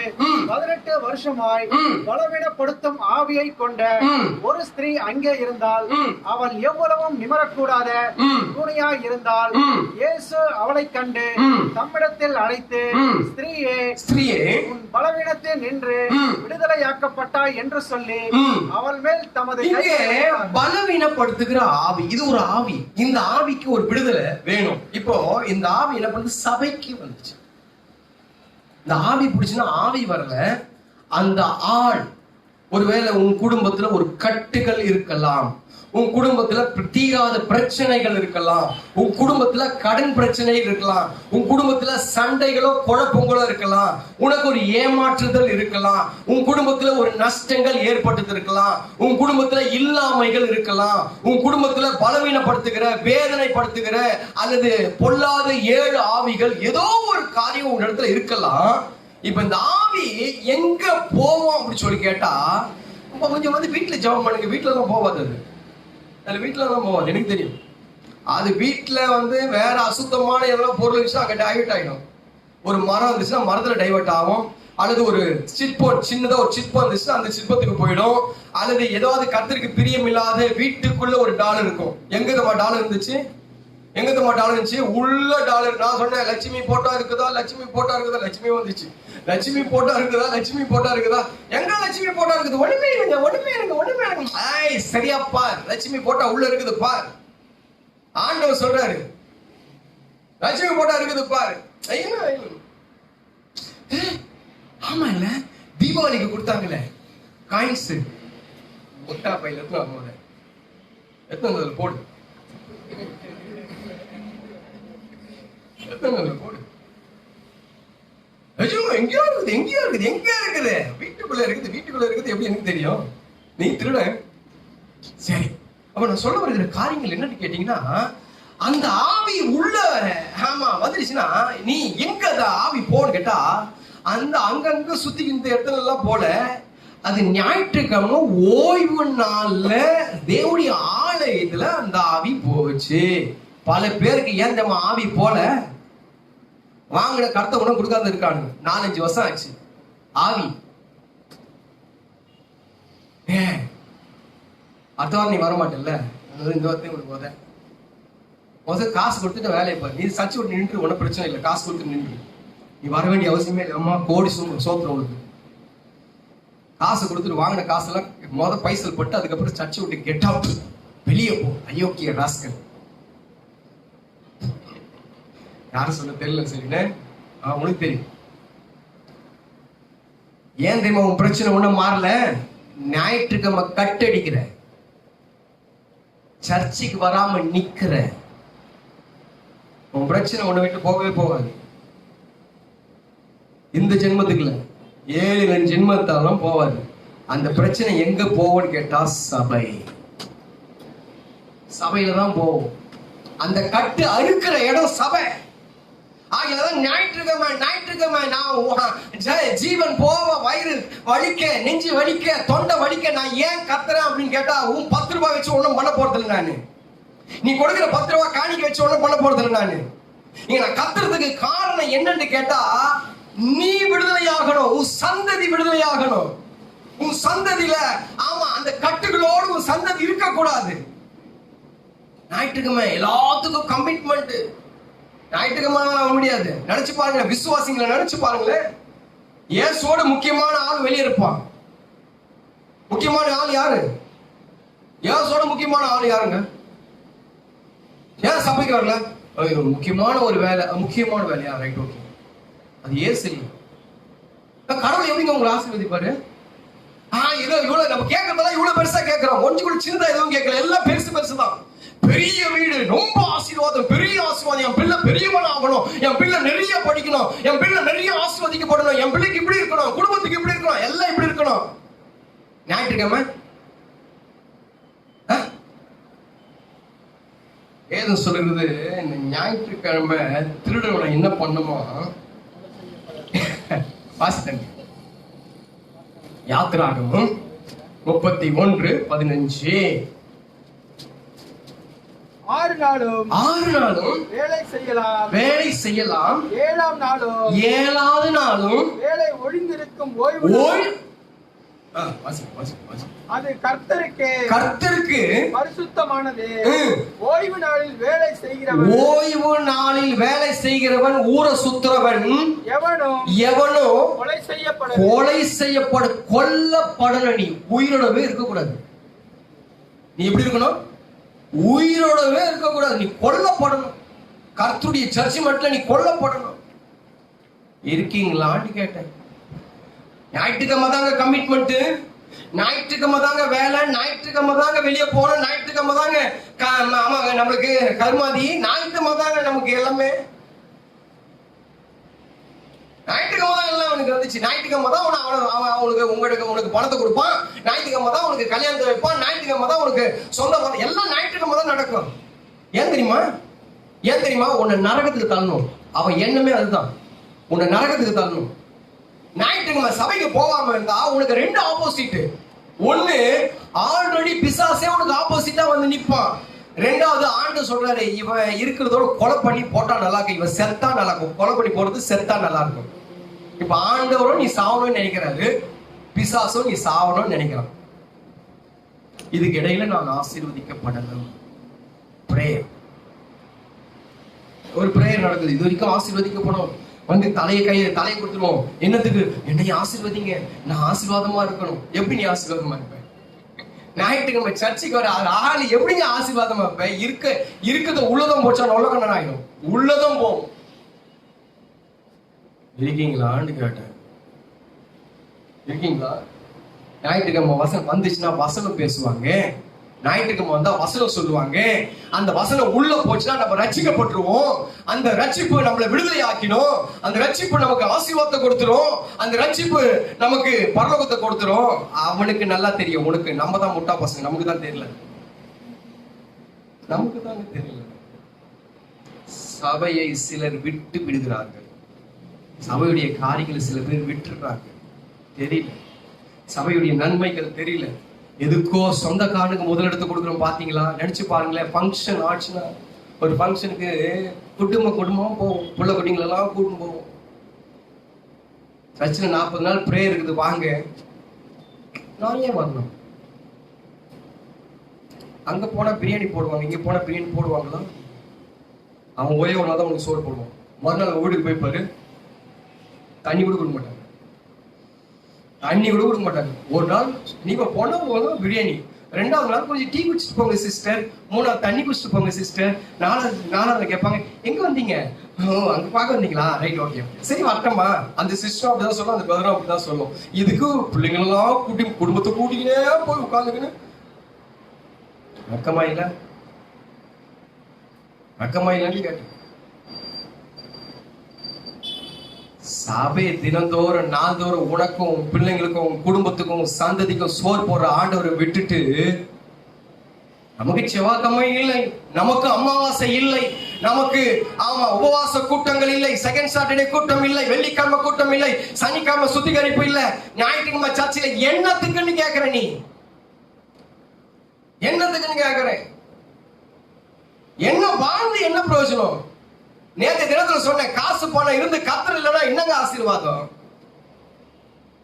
18 வருஷமாய் பலவீனப்படுத்தும் ஆவியை கொண்ட ஒரு ஸ்திரீ அங்கே இருந்தால், அவள் எவ்வளவும் நிமரக்கூடாத கூனியாய் இருந்தால், இயேசு அவளை கண்டு தம்மிடத்தில் அழைத்து, ஸ்திரீயே உன் பலவீனத்தில் நின்று விடுதலையாக்கப்பட்டாய் என்று சொல்லி அவள் மேல் தமது பலவீனப்படுத்துகிற ஆவி, இது ஒரு ஆவி. இந்த ஆவிக்கு ஒரு விடுதலை வேணும். இப்போ இந்த ஆவி என்ன பண்ணுது? சபைக்கு வந்துச்சு. இந்த ஆவி பிடிச்சுன்னா ஆவி வரல, அந்த ஆள். ஒருவேளை உன் குடும்பத்துல ஒரு கட்டுகள் இருக்கலாம், உன் குடும்பத்துல தீராத பிரச்சனைகள் இருக்கலாம், உன் குடும்பத்துல கடன் பிரச்சனைகள் இருக்கலாம், உன் குடும்பத்துல சண்டைகளோ குழப்பங்களோ இருக்கலாம், உனக்கு ஒரு ஏமாற்றுதல் இருக்கலாம், உன் குடும்பத்துல ஒரு நஷ்டங்கள் ஏற்பட்டு இருக்கலாம், உன் குடும்பத்துல இல்லாமைகள் இருக்கலாம், உன் குடும்பத்துல பலவீனப்படுத்துகிற, வேதனைப்படுத்துகிற அல்லது பொல்லாத 7 ஆவிகள் ஏதோ ஒரு காரியம் உன் இடத்துல இருக்கலாம். இப்ப இந்த ஆவி எங்க போவோம் அப்படின்னு சொல்லி கேட்டா, கொஞ்சம் வந்து வீட்டுல ஜெபம் பண்ணுங்க. வீட்டுல தான் போவாது, அது வீட்டுல தான் போவாது. எனக்கு தெரியும். அது வீட்டுல வந்து வேற அசுத்தமான எதனா பொருள் இருந்துச்சுன்னா அங்க டைவர்ட் ஆயிடும். ஒரு மரம் இருந்துச்சுன்னா மரத்துல டைவர்ட் ஆகும், அல்லது ஒரு சிற்பம், சின்னதா ஒரு சிற்பம் இருந்துச்சுன்னா அந்த சிற்பத்துக்கு போயிடும், அல்லது ஏதாவது கர்த்தருக்கு பிரியம் இல்லாத வீட்டுக்குள்ள ஒரு டாலர் இருக்கும். எங்கதமா டாலர் இருந்துச்சு? எங்கதமா டாலர் இருந்துச்சு? உள்ள டாலர். நான் சொன்னேன் லட்சுமி போட்டா இருக்குதா, லட்சுமி போட்டா இருக்குதா, லட்சுமி வந்துச்சு. லட்சுமி போட்டா இருக்குதா, லட்சுமி போட்டா இருக்குதா, எங்க லட்சுமி போட்டா இருக்குது? ஒண்ணுமே இல்லைங்க, ஒண்ணுமே இல்லைங்க, ஒண்ணுமே இல்லைங்க. ஐய் சரியா பார், லட்சுமி போட்டா உள்ள இருக்குது பார். ஆண்டவர் சொல்றாரு லட்சுமி போட்டா இருக்குது பாரு. ஆமா இல்ல, தீபாவளிக்கு கொடுத்தாங்கல்ல காயின்ஸ், முட்டா பையில எத்தனை போடு, போடு. எங்கேயோ இருக்குது, எங்கேயோ இருக்குது, எங்க இருக்குது? வீட்டுக்குள்ள இருக்குது, வீட்டுக்குள்ள இருக்குது. எப்படி எனக்கு தெரியும்? நீ திருட. சரி, அப்ப நான் சொல்ல வருகிற காரியங்கள் என்னன்னு கேட்டீங்கன்னா, அந்த ஆவி உள்ள வந்துருச்சுன்னா நீ எங்க அந்த ஆவி போன்னு கேட்டா, அந்த அங்கங்க சுத்திக்கின்ற இடத்துல எல்லாம் போல, அது ஞாயிற்றுக்கிழமை ஓய்வு நாள்ல தேவனுடைய ஆலயத்துல அந்த ஆவி போச்சு. பல பேருக்கு ஏன் நம்ம ஆவி போல வாங்கின கருத்தை உடனே கொடுக்காம இருக்காங்க. 4-5 வருஷம் ஆச்சு. ஆவி அடுத்த வாரம் நீ வரமாட்டேல்ல, இந்த வாரத்தையும் உனக்கு முதல் காசு கொடுத்துட்டு வேலையை பாரு. நீ சர்ச்சை விட்டு நின்று ஒன்றும் பிரச்சனை இல்லை, காசு கொடுத்து நின்று நீ வர வேண்டிய அவசியமே இல்லை. அம்மா கோடி சோத்திரம் உனக்கு. காசு கொடுத்துட்டு வாங்கின காசெல்லாம் முதல் பைசல் போட்டு அதுக்கப்புறம் சர்ச்சை விட்டு கெட் அவுட், வெளியே போ அயோக்கிய ராஸ்கல். யாரும் சொல்ல தெரியல. சரிண்ணே, உனக்கு தெரியும். ஏன் தெரியுமா உன் பிரச்சனை ஒண்ணும் மாறல? ஞாயிற்றுக்கிழமை கட்டடிக்கிற, சர்ச்சைக்கு வராம நிக்கிற, உன் பிரச்சனை உன்னை விட்டு போகவே போகாது. இந்த ஜென்மத்துக்கு இல்ல, 7 ஜென்மத்தாலும் போவாது. அந்த பிரச்சனை எங்க போவோன்னு கேட்டா சபை, சபையில தான் போவோம். அந்த கட்டு அறுக்கிற இடம் சபை. ஆகியதான் ஞாயிற்றுக்கிழமை நான் ஜீவன் போவ, வயிறு வலிக்க, நெஞ்சு வலிக்க, தொண்டை வலிக்க, நான் ஏன் கத்துறேன் அப்படின்னு கேட்டா, 10 ரூபாய் வச்சு ஒண்ணும் பண்ண போறது இல்லை. நான் நீ கொடுக்கிற 10 ரூபாய் காணிக்க வச்சு ஒண்ணும் பண்ண போறது இல்லை. நான் கத்துறதுக்கு காரணம் என்னன்னு கேட்டா, நீ விடுதலையாகணும், உன் சந்ததி விடுதலையாகணும். உன் சந்ததியில அந்த கட்டுகளோடு உன் சந்ததி இருக்க கூடாது. ஞாயிற்றுக்கிழமை எல்லாத்துக்கும் கமிட்மெண்ட். ஞாயிற்றுக்கிழமை முடியாது. நினைச்சு பாருங்க, விசுவாசிகளை நினைச்சு பாருங்களேன். இயேசுவோட முக்கியமான ஆள் வெளியே இருப்பான். முக்கியமான ஆள் யாரு? இயேசுவோட முக்கியமான ஆள் யாருங்க? ஏன் சபைக்கு வரல? முக்கியமான ஒரு வேலை. முக்கியமான வேலையா? Right, okay. அது இயேசு இல்லை. கடவுள் எப்படிங்க உங்களை ஆசீர்வதிப்பாரு? இவ்வளவு நம்ம கேட்கறதெல்லாம் இவ்வளவு பெருசா கேட்கிறோம். ஒன்று கூட சின்னதா எதுவும் கேட்கல. எல்லாம் பெருசு பெருசுதான். பெரிய வீடு, ரொம்ப ஆசீர்வாதம், பெரிய ஆசீர்வாதம். என் பிள்ளை பெரியவன் ஆகணும், என் பிள்ளை நிறைய படிக்கணும், என் பிள்ளை நிறைய ஆசீர்வதிக்கப்படணும், என் பிள்ளைக்கு இப்படி இருக்கணும், குடும்பத்துக்கு இப்படி இருக்கணும், எல்லாம் இப்படி இருக்கணும். ஞாயிற்றுக்கிழமை ஏதோ சொல்லுறது, இந்த ஞாயிற்றுக்கிழமை திருடனை என்ன பண்ணுமோ வாசித்தன். யாத்திராகமம் 31:15. 6 நாளும் வேலை செய்யலாம். 7ஆவது நாளும் வேலை ஒழிந்திருக்கும் ஓய்வு. அது கர்த்தருக்கு பரிசுத்தமானது. ஓய்வு நாளில் வேலை செய்கிறவன் ஊர சுத்துறவன் எவனோ கொலை செய்யப்பட கொல்லப்படணும். நீ உயிரோடவே இருக்கக்கூடாது. நீ எப்படி இருக்கணும்? உயிரோடவே இருக்கக்கூடாது. நீ கொல்லப்படணும். கர்த்தருடைய ஜட்ஜ்மென்ட்ல நீ கொல்லப்படணும். இருக்கீங்களான்னு கேட்டேன். ஞாயிற்றுக்கிழமை தாங்க கமிட்மெண்ட், ஞாயிற்றுக்கிழமை தாங்க வேலை, ஞாயிற்றுக்கிழமை தாங்க வெளியே போகணும், ஞாயிற்றுக்கிழமை தாங்க நம்மளுக்கு கர்மாதி, ஞாயிற்றுக்கிழமை தாங்க நமக்கு எல்லாமே. ஞாயிற்றுக்கிழமை தான் எல்லாம் அவனுக்கு வந்துச்சு. ஞாயிற்றுக்கிழமை தான் உனக்கு பணத்தை கொடுப்பான், ஞாயிற்றுக்கிழமை தான் உனக்கு கல்யாணத்தை வைப்பான், ஞாயிற்றுக்கிழமை தான் உனக்கு சொந்த பணம், எல்லாம் ஞாயிற்றுக்கிழமை தான் நடக்கும். ஏன் தெரியுமா? உன்னை நரகத்துக்கு தள்ளணும். அவன் எண்ணமே அதுதான், உன்னை நரகத்துக்கு தள்ளணும். ஞாயிற்றுக்கிழமை சபைக்கு போகாம இருந்தா உனக்கு 2 ஆப்போசிட். ஒண்ணு, ஆல்ரெடி பிசாசே உனக்கு ஆப்போசிட்டா வந்து நிப்பான். 2வது, ஆண்டு சொல்றாரு, இவன் இருக்கிறதோட கொலை பண்ணி போட்டா நல்லா இருக்கும், இவன் செத்தா நல்லா இருக்கும். கொலை பண்ணி போறது செத்தா நல்லா இருக்கும். இப்ப ஆண்டவரும் நீ சாவணும்னு நினைக்கிறாரு, பிசாசும் நீ சாவணும்னு நினைக்கிறான். இதுக்கு இடையில நான் ஆசீர்வதிக்கப்படணும். பிரேயர், ஒரு பிரேயர் நடக்குது. இது வரைக்கும் ஆசீர்வதிக்கப்படும். வந்து தலையை கொடுத்துருவோம். என்னத்துக்கு? என்னை ஆசீர்வதிங்க, நான் ஆசீர்வாதமா இருக்கணும். எப்படி நீ ஆசீர்வாதமா இருப்ப? ஞாயிற்றுக்கிழமை சர்ச்சைக்கு வர ஆளு எப்படிங்க ஆசீர்வாதமா இருப்ப? இருக்கிறது உள்ளதும் போச்சா உலகம் ஆயிடும். உள்ளதும் போகும். இருக்கீங்களான்னு கேட்டேன். இருக்கீங்களா? ஞாயிற்றுக்கிழமை வசனம் வந்துச்சுன்னா வசனம் பேசுவாங்க. ஞாயிற்றுக்கிழமை வந்தா வசனம் சொல்லுவாங்க. அந்த வசனம் உள்ள போச்சுன்னா நம்ம ரட்சிக்கப்பட்டுருவோம். அந்த ரட்சிப்பு நம்மளை விடுதலை ஆக்கிடும். அந்த ரட்சிப்பு நமக்கு ஆசீர்வாதத்தை கொடுத்துரும். அந்த ரட்சிப்பு நமக்கு பரலோகத்தை கொடுத்துரும். அவனுக்கு நல்லா தெரியும். உனக்கு நம்ம தான் முட்டா பசங்க, நமக்கு தான் தெரியல. சபையை சிலர் விட்டு விடுகிறார்கள். சபையுடைய காரியங்களை சில பேர் விட்டுறாங்க. தெரியல, சபையுடைய நன்மைகள் தெரியல. எதுக்கோ சொந்த காணுக்கு முதலெடுத்து கொடுக்குறோம். பாத்தீங்களா? நினைச்சு பாருங்களேன். ஃபங்க்ஷன் ஆச்சுன்னா, ஒரு ஃபங்க்ஷனுக்கு குடும்பம் போவோம், புள்ள குட்டிங்களெல்லாம் கூட்டின்னு போவோம். சர்ச்சில் 40 நாள் பிரேயர் இருக்குது, வாங்க. நான் ஏன் வரணும்? அங்க போனா பிரியாணி போடுவாங்க, இங்க போனா பிரியாணி போடுவாங்களா? அவன் ஒரே ஒரு நாள் தான் உனக்கு சோறு போடுவான். மறுநாள் வீட்டுக்கு போய் பாரு, தண்ணி கூட கொடுக்க மாட்டாங்க. ஒரு நாள் நீங்க போனா பிரியாணி, 2வது நாள் கொஞ்சம் டீ குடிச்சிட்டு போங்க சிஸ்டர், 3வது தண்ணி குடிச்சிட்டு போங்க சிஸ்டர், 4வது கேட்பாங்க எங்க வந்தீங்க? அங்க பார்க்க வந்தீங்களா? ரைட், ஓகே, சரி வரட்டமா. அந்த சிஸ்டர் அப்படிதான் சொல்லும், அந்த பிரதரும் அப்படிதான் சொல்லும். இதுக்கு பிள்ளைங்களெல்லாம் குடும்பத்தை கூட்டிக்கினே போய் உட்காந்துக்கின்னு வெக்கமா இல்லைன்னு கேட்டேன். சபை தினந்தோறும் நாள்தோறும் உனக்கும் பிள்ளைங்களுக்கும் குடும்பத்துக்கும் சந்ததிக்கும் சோறு போடுற ஆண்டவரை விட்டுட்டு, நமக்கு செவ்வாய்க்கிழமை இல்லை, நமக்கு அமாவாசை இல்லை, நமக்கு உபவாச கூட்டங்கள் இல்லை, செகண்ட் சாட்டர்டே கூட்டம் இல்லை, வெள்ளிக்கிழமை கூட்டம் இல்லை, சனிக்கிழமை சுத்திகரிப்பு இல்லை, ஞாயிற்றுக்கிழமை சர்ச்சில் என்னத்துக்குன்னு கேட்கிற? நீ என்னத்துக்குன்னு கேட்கிற? என்ன வாழ்ந்து என்ன பிரயோஜனம்? நேற்று தினத்துல சொன்னேன், காசு பணம் இருந்து கத்தர் இல்லைன்னா என்னங்க ஆசீர்வாதம்?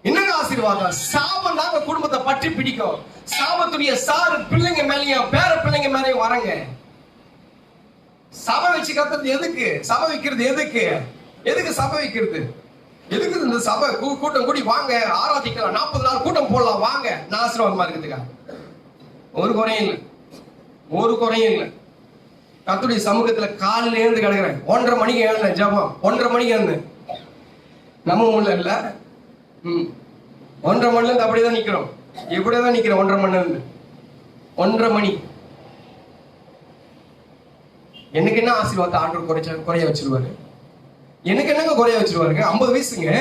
என்னங்க ஆசீர்வாதம்? சாபம் தாங்க குடும்பத்தை பற்றி பிடிக்கும். சாபத்துடைய சாறு பிள்ளைங்க மேலேயும் பேர பிள்ளைங்க மேலேயும் வரங்க. சபை வச்சு கத்துறது எதுக்கு? சபை வைக்கிறது எதுக்கு? எதுக்கு சபை வைக்கிறது? எதுக்கு இந்த சபை கூட்டம் கூடி வாங்க ஆராதிக்கலாம், 40 நாள் கூட்டம் போடலாம் வாங்க, நான் ஆசீர்வாதமா இருக்குதுக்கா? ஒரு குறையும் இல்லை, ஒரு குறையும் இல்லை. கர்த்தருடைய சமூகத்துல காலையில இருந்து கிடக்குறேன். 1:30 மணிக்கு எழுந்தேன் ஜபம். 1:30 மணிக்கு எழுந்தேன். நம்ம ஊர்ல இல்ல, 1:30 மணில இருந்து அப்படியேதான் நிக்கிறோம். எப்படியேதான் நிக்கிறோம் 1:30 மணில இருந்து. 1:30 மணி. எனக்கு என்ன ஆசீர்வாதத்தை ஆண்டவர் குறைய வச்சிருவாரு? எனக்கு என்னங்க குறைய வச்சிருவாருங்க? 50 வயசுங்க,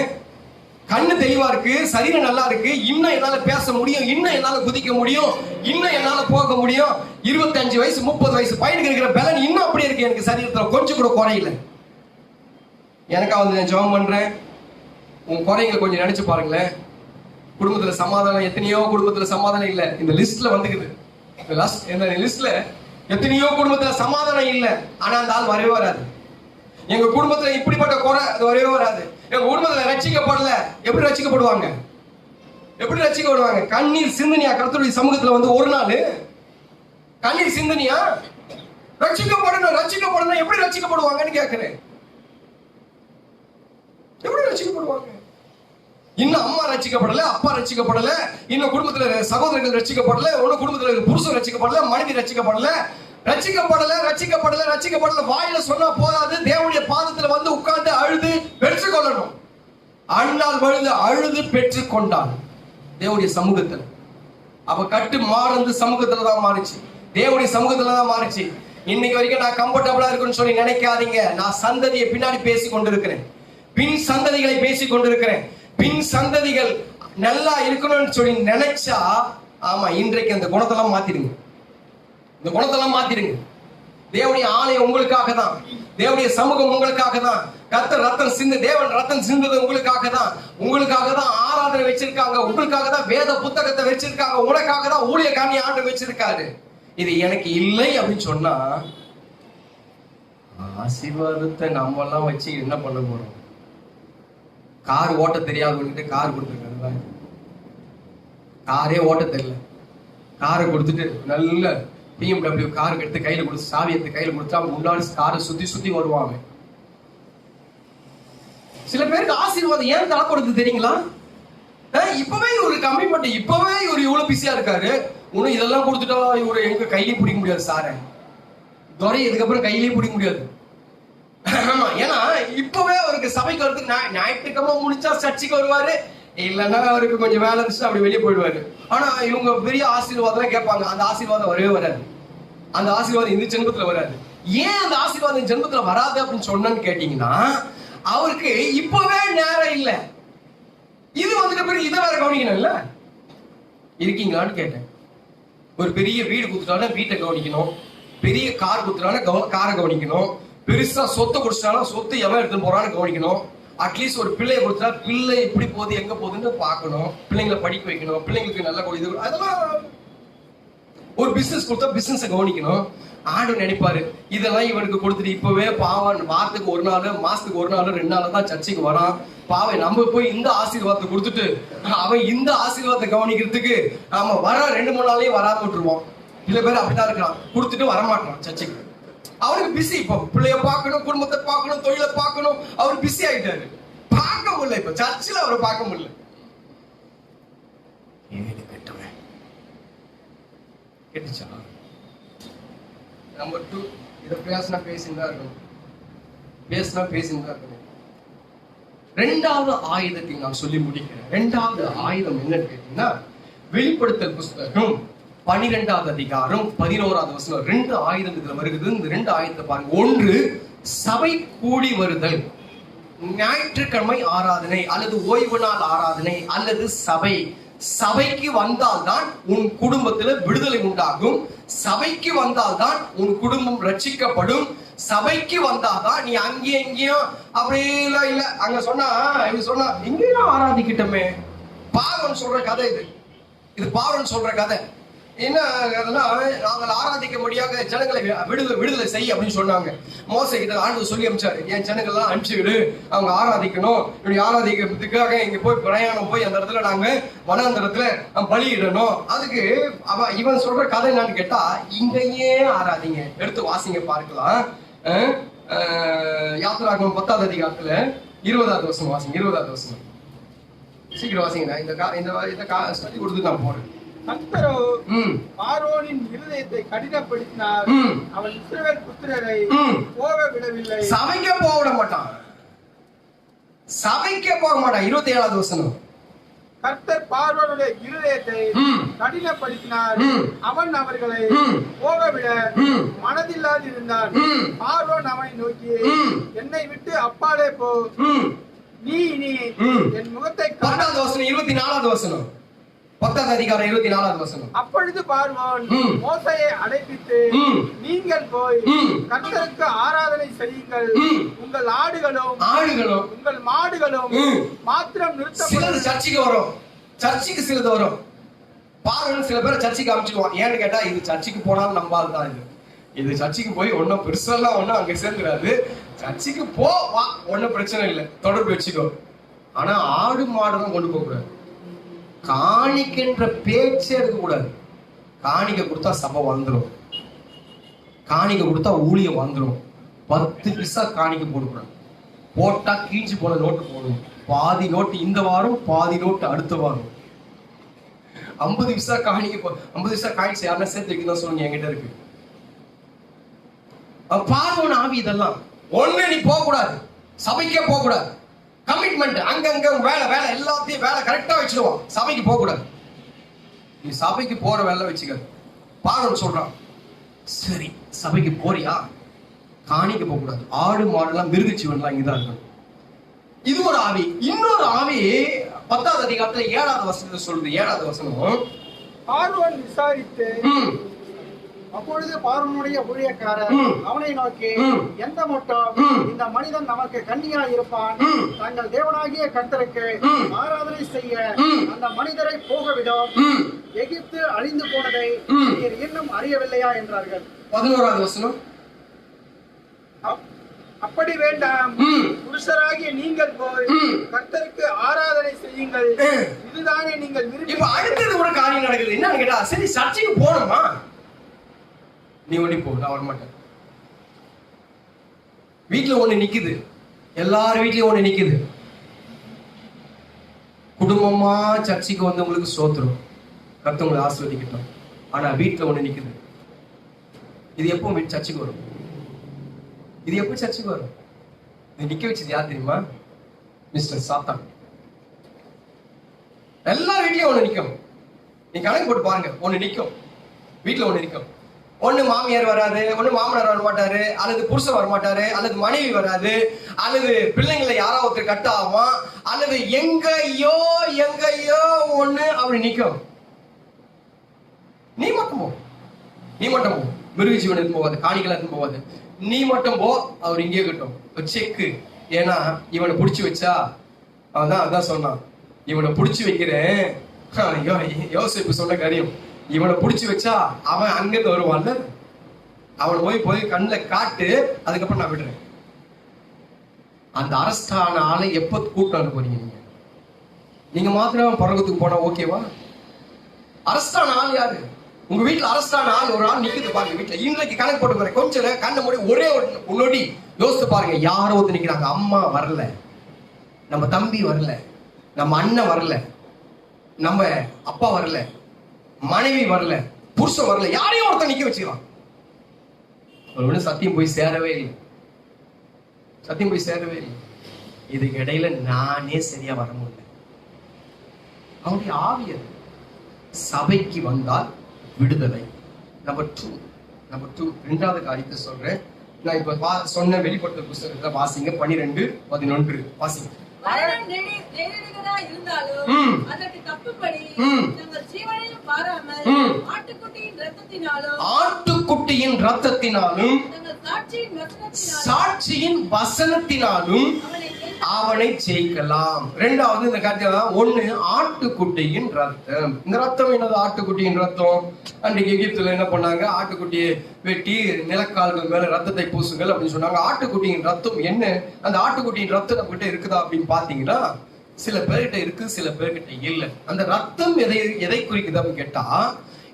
கண்ணு தெளிவா இருக்கு, சரீரம் நல்லா இருக்கு, இன்னும் என்னால பேச முடியும், இன்னும் என்னால குதிக்க முடியும், இன்னும் என்னால போக முடியும். 25 வயசு 30 வயசு பையனுக்கு இருக்கிற பலன் இன்னும் அப்படியே இருக்கு. எனக்கு சரீரத்துல கொஞ்சம் கூட குறையில. எனக்கா வந்து நான் ஜெபம் பண்றேன். உன் குறைங்க கொஞ்சம் நினைச்சு பாருங்களேன். குடும்பத்துல சமாதானம், எத்தனையோ குடும்பத்துல சமாதானம் இல்ல. இந்த லிஸ்ட்ல வந்துக்குது. இந்த லிஸ்ட்ல எத்தனையோ குடும்பத்துல சமாதானம் இல்ல. ஆனா அந்த ஆள் வரவே வராது. எங்க குடும்பத்துல இப்படிப்பட்ட குறை அது வரவே வராது. எங்க குடும்பத்துல ரட்சிக்கப்படல. எப்படி ரட்சிக்கப்படுவாங்க? எப்படி ரட்சிக்கப்படுவாங்க? கண்ணீர் சிந்தனியா கர்த்தருடைய சமூகத்துல வந்து ஒரு நாள் கண்ணீர் சிந்தனியா? ரட்சிக்கப்படணும் எப்படி ரட்சிக்கப்படுவாங்கன்னு கேட்கிறேன். எப்படி ரட்சிக்கப்படுவாங்க? இன்னும் அம்மா ரட்சிக்கப்படல, அப்பா ரட்சிக்கப்படல, இன்னும் குடும்பத்துல சகோதரர்கள் ரட்சிக்கப்படல, இன்னும் குடும்பத்துல புருஷன் ரட்சிக்கப்படல, மனைவி ரட்சிக்கப்படல. ரட்சிக்கப்படல வாயில சொன்னா போதாது. தேவனுடைய பாதத்துல வந்து உட்கார்ந்து அழுது பெற்றுக்கொள்ளணும். அண்ணால் வழுது அழுது பெற்றுக் கொண்டான் தேவனுடைய சமூகத்துல. அப்ப கட்டு மாறுந்து சமூகத்துலதான் மாறிச்சு, தேவனுடைய சமூகத்துலதான் மாறிச்சு. இன்னைக்கு வரைக்கும் நான் கம்ஃபர்டபுளா இருக்குன்னு சொல்லி நினைக்காதீங்க. நான் சந்ததியை பின்னாடி பேசி கொண்டிருக்கிறேன், பின் சந்ததிகளை பேசி கொண்டிருக்கிறேன். பின் சந்ததிகள் நல்லா இருக்கணும்னு சொல்லி நினைச்சா, ஆமா, இன்றைக்கு அந்த குணத்தெல்லாம் மாத்திடுங்க. இந்த குணத்தெல்லாம் மாத்திடுங்க. தேவனுடைய ஆலயம் உங்களுக்காக தான், தேவனுடைய சமூகம் உங்களுக்காக தான். கர்த்தர் ரத்தம் சிந்து, தேவன் ரத்தம் சிந்தது உங்களுக்காக தான். உங்களுக்காக தான் ஆராதனை வச்சிருக்காங்க, உங்களுக்காக தான் வேத புத்தகத்தை வச்சிருக்காங்க, உனக்காக தான் ஊழியக்காரனை ஆண்டு வச்சிருக்காரு. இது எனக்கு இல்லை அப்படின்னு சொன்னா, ஆசீர்வாதத்தை நம்ம எல்லாம் வச்சு என்ன பண்ண போறோம்? கார் ஓட்ட தெரியாதவன்கிட்ட கார் கொடுத்துருக்காங்க. காரே ஓட்ட தெரியல, காரை கொடுத்துட்டு நல்ல BMW கார் எடுத்து கையில கொடுத்து, சாவி எடுத்து கையில கொடுத்தா முன்னாடி காரை சுத்தி சுத்தி வருவாங்க. சில பேருக்கு ஆசீர்வாதம் ஏன் தரப்படுது தெரியுங்களா? இப்பவே இவரு கமிட்மெண்ட், இப்பவே இவரு இவ்வளவு பிஸியா இருக்காரு, இன்னும் இதெல்லாம் கொடுத்துட்டா இவரு எங்க கையிலேயே பிடிக்க முடியாது சார துறை, இதுக்கப்புறம் கையிலேயே பிடிக்க முடியாது. ஆமா, ஏன்னா இப்பவே அவருக்கு சபைக்கு வரதுக்கு ஞாயிற்றுக்கிழமை முடிச்சா சர்ச்சைக்கு வருவாரு, இல்லைன்னா அவருக்கு கொஞ்சம் வேலை இருந்துச்சு அப்படி வெளியே போயிடுவாரு. ஆனா இவங்க பெரிய ஆசீர்வாதம் கேட்பாங்க, அந்த ஆசீர்வாதம் வரவே வராது. அந்த ஆசீர்வாதம் இந்த ஜென்மத்துல வராது. ஏன் அந்த ஆசீர்வாதம் இந்த ஜென்மத்துல வராது அப்படின்னு சொன்னேன்னு கேட்டீங்கன்னா, அவருக்கு இப்பவே நேரம் இல்லை. இது வந்துட்டு பிறகு இதை வேற கவனிக்கணும் இல்ல. இருக்கீங்களான்னு கேட்டேன். ஒரு பெரிய வீடு கொடுத்துட்டாலும் வீட்டை கவனிக்கணும், பெரிய கார் கொடுத்துட்டாலும் காரை கவனிக்கணும், பெருசா சொத்தை கொடுத்துட்டாலும் சொத்து எவன் எடுத்துன்னு போறான்னு கவனிக்கணும். அட்லீஸ்ட் ஒரு பிள்ளைய கொடுத்தா பிள்ளை எப்படி போகுது எங்க போகுதுன்னு பார்க்கணும், பிள்ளைங்களை படிக்க வைக்கணும், பிள்ளைங்களுக்கு நல்ல இது, அதெல்லாம். ஒரு பிசினஸ் கொடுத்தா பிசினஸை கவனிக்கணும். ஆண்டவர் நினைப்பாரு, இதெல்லாம் இவனுக்கு கொடுத்துட்டு இப்பவே பாவம் வாரத்துக்கு ஒரு நாள், மாசத்துக்கு ஒரு நாள், 2 நாள் தான் சர்ச்சைக்கு வரான், பாவை நம்ம போய் இந்த ஆசீர்வாதத்தை கொடுத்துட்டு அவன் இந்த ஆசீர்வாதத்தை கவனிக்கிறதுக்கு நாம வர 2-3 நாளையும் வராம விட்டுருவோம். சில பேர் அப்படிதான் இருக்கான், கொடுத்துட்டு வரமாட்டான் சர்ச்சைக்கு. அவருக்கு பிஸி, இப்போ பிள்ளைய பார்க்கணும், குடும்பத்தை பார்க்கணும், தொழிலை பார்க்கணும், அவர் பிஸி ஆயிட்டாரு. பார்க்க முடியல, இப்ப சர்ச்சில் அவரை பார்க்க முடியல. கேட்டுச்சா? நம்பர் 2, இதை பேசினா பேசின்னு இருக்கணும், பேசினா பேசின்னு இருக்கணும். 2வது ஆயுதத்தை நான் சொல்லி முடிக்கிறேன். 2வது ஆயுதம் என்னன்னு கேட்டீங்கன்னா, வெளிப்படுத்தல் புஸ்தகம் 12வது அதிகாரம் 11வது வசனம். 2 ஆயுதம் இதுல வருகிறது. இந்த 2 ஆயுதத்தை பாருங்க. 1, சபை கூடி வருதல், ஞாயிற்றுக்கிழமை ஆராதனை அல்லது ஓய்வு நாள் ஆராதனை அல்லது சபைக்கு வந்தால்தான் உன் குடும்பத்துல விடுதலை உண்டாகும். சபைக்கு வந்தால்தான் உன் குடும்பம் ரட்சிக்கப்படும். சபைக்கு வந்தாதான் நீ அங்கேயும் இங்கேயும் அப்படியெல்லாம் இல்ல, அங்க சொன்னா இங்கேயும் ஆராதிக்கிட்டமே. பார்வன் சொல்ற கதை இது பாவன் சொல்ற கதை. என்ன நாங்கள் ஆராதிக்க முடியாத ஜனங்களை விடுதலை செய் அப்படின்னு சொன்னாங்க. மோசே கிட்ட ஆண்டவர் சொல்லி அனுப்பிச்சாரு, என் ஜனங்கள் எல்லாம் அனுப்பிச்சு விடு, அவங்க ஆராதிக்கணும். இப்படி ஆராதிக்கிறதுக்காக இங்க போய் பிரயாணம் போய் அந்த இடத்துல நாங்க வனாந்தரத்துல பலியிடணும். அதுக்கு இவன் சொல்ற கதை என்னன்னு கேட்டா, இங்கேயே ஆராதிங்க. எடுத்து வாசிங்க பார்க்கலாம். யாத்திராகமம் 10ஆம் அதிகாரத்துல 20ஆவது வசனம் வாசிங்க. 20ஆவது வசனம் சீக்கிரம் வாசிங்க. இந்த சொல்லி கொடுத்து நான் போறேன். கர்த்தரோ பார்வோனின் இருதயத்தை கடினப்படுத்தினார், அவன் இஸ்ரவேல் புத்திரரை போக விடவில்லை. சபைக்க போக விட மாட்டான், சபைக்க போக மாட்டான். 27ஆவது வசனம். கர்த்தர் பார்வோனுடைய இருதயத்தை கடினப்படுத்தினார், அவன் அவர்களை போக விட மனதில்லாது இருந்தான். பார்வோன் அவனை நோக்கி, என்னை விட்டு அப்பாலே போ, நீ இனி என் முகத்தை 24வது வசனம். 10ஆம் அதிகாரம் 24வது வசனம். அப்பொழுது பார்வோன் மோசேயை அழைப்பித்து, நீங்கள் போய் கர்த்தருக்கு ஆராதனை செய்யுங்கள், உங்கள் ஆடுகளும் உங்கள் மாடுகளும் மாத்திரம் நிறுத்தப்படும். சர்ச்சைக்கு வரும், சர்ச்சைக்கு சிலது வரும். பார்வோன் சில பேர் சர்ச்சைக்கு அமைச்சிடுவான். ஏன்னு கேட்டா, இது சர்ச்சைக்கு போனாலும் நம்பால் தான். இது சர்ச்சைக்கு போய் ஒன்னும் பெருசெல்லாம் ஒன்னும் அங்க சேர்ந்துடாது. சர்ச்சைக்கு போ, வா, ஒன்னும் பிரச்சனை இல்லை, தொடர்பு வச்சுக்கோ. ஆனா ஆடு மாடெல்லாம் கொண்டு போக கூடாது. காணிக்கின்ற பேச்சே இருக்க கூடாது. காணிக்க கொடுத்தா சபை வந்துடும், காணிக்க கொடுத்தா ஊழியம் வந்துடும். 10 பைசா காணிக்க போடக்கூடாது. போட்டா கீழ்ச்சி போன நோட்டு போடணும். பாதி நோட்டு இந்த வாரம், பாதி நோட்டு அடுத்த வாரம். 50 பைசா காணிக்க 50 பைசா காணிச்சு யாருன்னா சேர்த்து வைக்கணும் சொல்லுங்க, என்கிட்ட இருக்கு. பார்வோன் ஆவி இதெல்லாம். ஒண்ணு நீ போக கூடாது, சபைக்கே போக கூடாது. கமிட்மெண்ட் அங்கங்க வேலை வேலை எல்லாத்தையும் வேலை கரெக்டா வச்சிடுவான். சபைக்கு போக கூடாது. நீ சபைக்கு போற வேலை வச்சுக்க. பார்வோன் சொல்றான், சரி சபைக்கு போறியா, காணிக்க போக கூடாது. ஆடு மாடுலாம் மிருகச்சீவன்லாம் இங்கதான் இருக்கணும். இது ஒரு ஆவி. இன்னொரு ஆவி 10ஆவது அதிகாரத்துல 7ஆவது வசனத்தை சொல்லுது. 7ஆவது வசனம். பார்வோன் விசாரித்து, அப்பொழுது பார்வோனுடைய ஊழியக்காரர் அவனை நோக்கி, எந்த மட்டும் இந்த மனிதன் நமக்கு கண்ணியா இருப்பான், தங்கள் தேவனாகிய கர்த்தருக்கு ஆராதனை செய்ய அந்த மனிதரை போகவிடும், எகிப்து அழிந்து போனதை நீர் இன்னும் அறியவில்லையா என்றார்கள். 11ஆவது வசனம். அப்படி வேண்டாம், புருஷராகிய நீங்கள் போய் கர்த்தருக்கு ஆராதனை செய்யுங்கள், இதுதானே நீங்கள் விரும்பி. இப்ப அடுத்தது ஒரு காரியம் நடக்குது. என்னன்னு கேட்டா, சரி சர்ச்சைக்கு போனோமா, நீ ஒண்ணி போ, நான் வரமாட்டேன். வீட்டுல ஒண்ணு நிக்குது, எல்லாரும் வீட்லயும் ஒண்ணு நிக்குது. குடும்பமா சர்ச்சைக்கு வந்து உங்களுக்கு சோத்துரும், கர்த்தர் ஆசீர்வதிக்கட்டும். ஆனா வீட்டுல ஒண்ணு நிக்குது. இது எப்போ சர்ச்சைக்கு வரும்? இது எப்போ சர்ச்சைக்கு வரும்? இது நிக்க வச்சது யார் தெரியுமா? மிஸ்டர் சாத்தான். எல்லா வீட்லயும் ஒண்ணு நிக்கும். நீ கணக்கு போட்டு பாருங்க, ஒண்ணு நிக்கும். வீட்டுல ஒண்ணு நிக்கும். ஒண்ணு மாமியார் வராது, ஒண்ணு மாமனார் வர மாட்டாரு, அல்லது புருஷன் வர மாட்டாரு, அல்லது மனைவி வராது, அல்லது பிள்ளைங்களை யாராவது ஒருத்தர் கட் ஆகும், அல்லது எங்கயோ ஒண்ணு அப்படி நிக்கும். நீ மட்டும் போ, நீ மட்டும் போ. மிருக ஜீவன் எடுத்து போவாது, காணிகள் எடுத்து போவாது. நீ மட்டும் போ, அவர் இங்கே கட்டும் செக்கு. ஏன்னா இவனை புடிச்சு வச்சா, அதான் சொன்னான், இவனை புடிச்சு வைக்கிறேன். யோசிப்பு சொன்ன காரியம், இவனை புடிச்சு வச்சா அவன் அங்கிருந்து வருவான்ல, அவனை போய் கண்ணில் காட்டு, அதுக்கப்புறம் நான் விடுறேன். அந்த அரஸ்டான ஆளை எப்ப கூட்டம் போறீங்க? நீங்க மாத்திரம் பரவத்துக்கு போனா ஓகேவா? அரஸ்டான ஆள் யாரு? உங்க வீட்டுல அரஸ்டான ஆள் ஒரு ஆள் நிக்குது பாருங்க. வீட்டுல இன்றைக்கு கணக்கு போட்டு போறேன், கொஞ்சம் கண்ணை மூடி ஒரே ஒரு நொடி யோசித்து பாருங்க. யாரோ ஒருத்தர் நிக்கிறாங்க. அம்மா வரல, நம்ம தம்பி வரல, நம்ம அண்ணன் வரல, நம்ம அப்பா வரல, மனைவி வரல, புருஷன் வரல, யாரையும் ஒருத்தர் நிக்க வச்சுக்கலாம். சத்தியம் போய் சேரவே இல்லை, சத்தியம் போய் சேரவே இல்லை. இதுக்கு இடையில நானே சரியா வர முடியல. அவருடைய ஆவியர் சபைக்கு வந்தால் விடுதலை. நம்பர் 2 2வது காரியத்தை சொல்றேன். நான் இப்ப சொன்ன வெளிப்படுத்த புத்தகத்துல வாசிங்க. 12:11 வாசிங்க. ஆட்டுக்குட்டியின் ரத்தத்தினாலும் சாட்சியின் வசனத்தினாலும் அவனை ஜெயிக்கலாம். இரண்டாவது இந்த காரியத்துல ஒண்ணு ஆட்டுக்குட்டியின் ரத்தம். இந்த ரத்தம் என்னது? ஆட்டுக்குட்டியின் ரத்தம். அன்றைக்கு எகிப்துல என்ன பண்ணாங்க? ஆட்டுக்குட்டியை வெட்டி நிலக்கால்கள் மேல ரத்தத்தை பூசுங்கள் அப்படின்னு சொன்னாங்க. ஆட்டுக்குட்டியின் ரத்தம் என்ன? அந்த ஆட்டுக்குட்டியின் ரத்தம் நம்ம கிட்ட இருக்குதா அப்படின்னு பாத்தீங்கன்னா சில பேர்கிட்ட இருக்கு, சில பேர்கிட்ட இல்ல. அந்த ரத்தம் எதை குறிக்குது அப்படின்னு கேட்டா,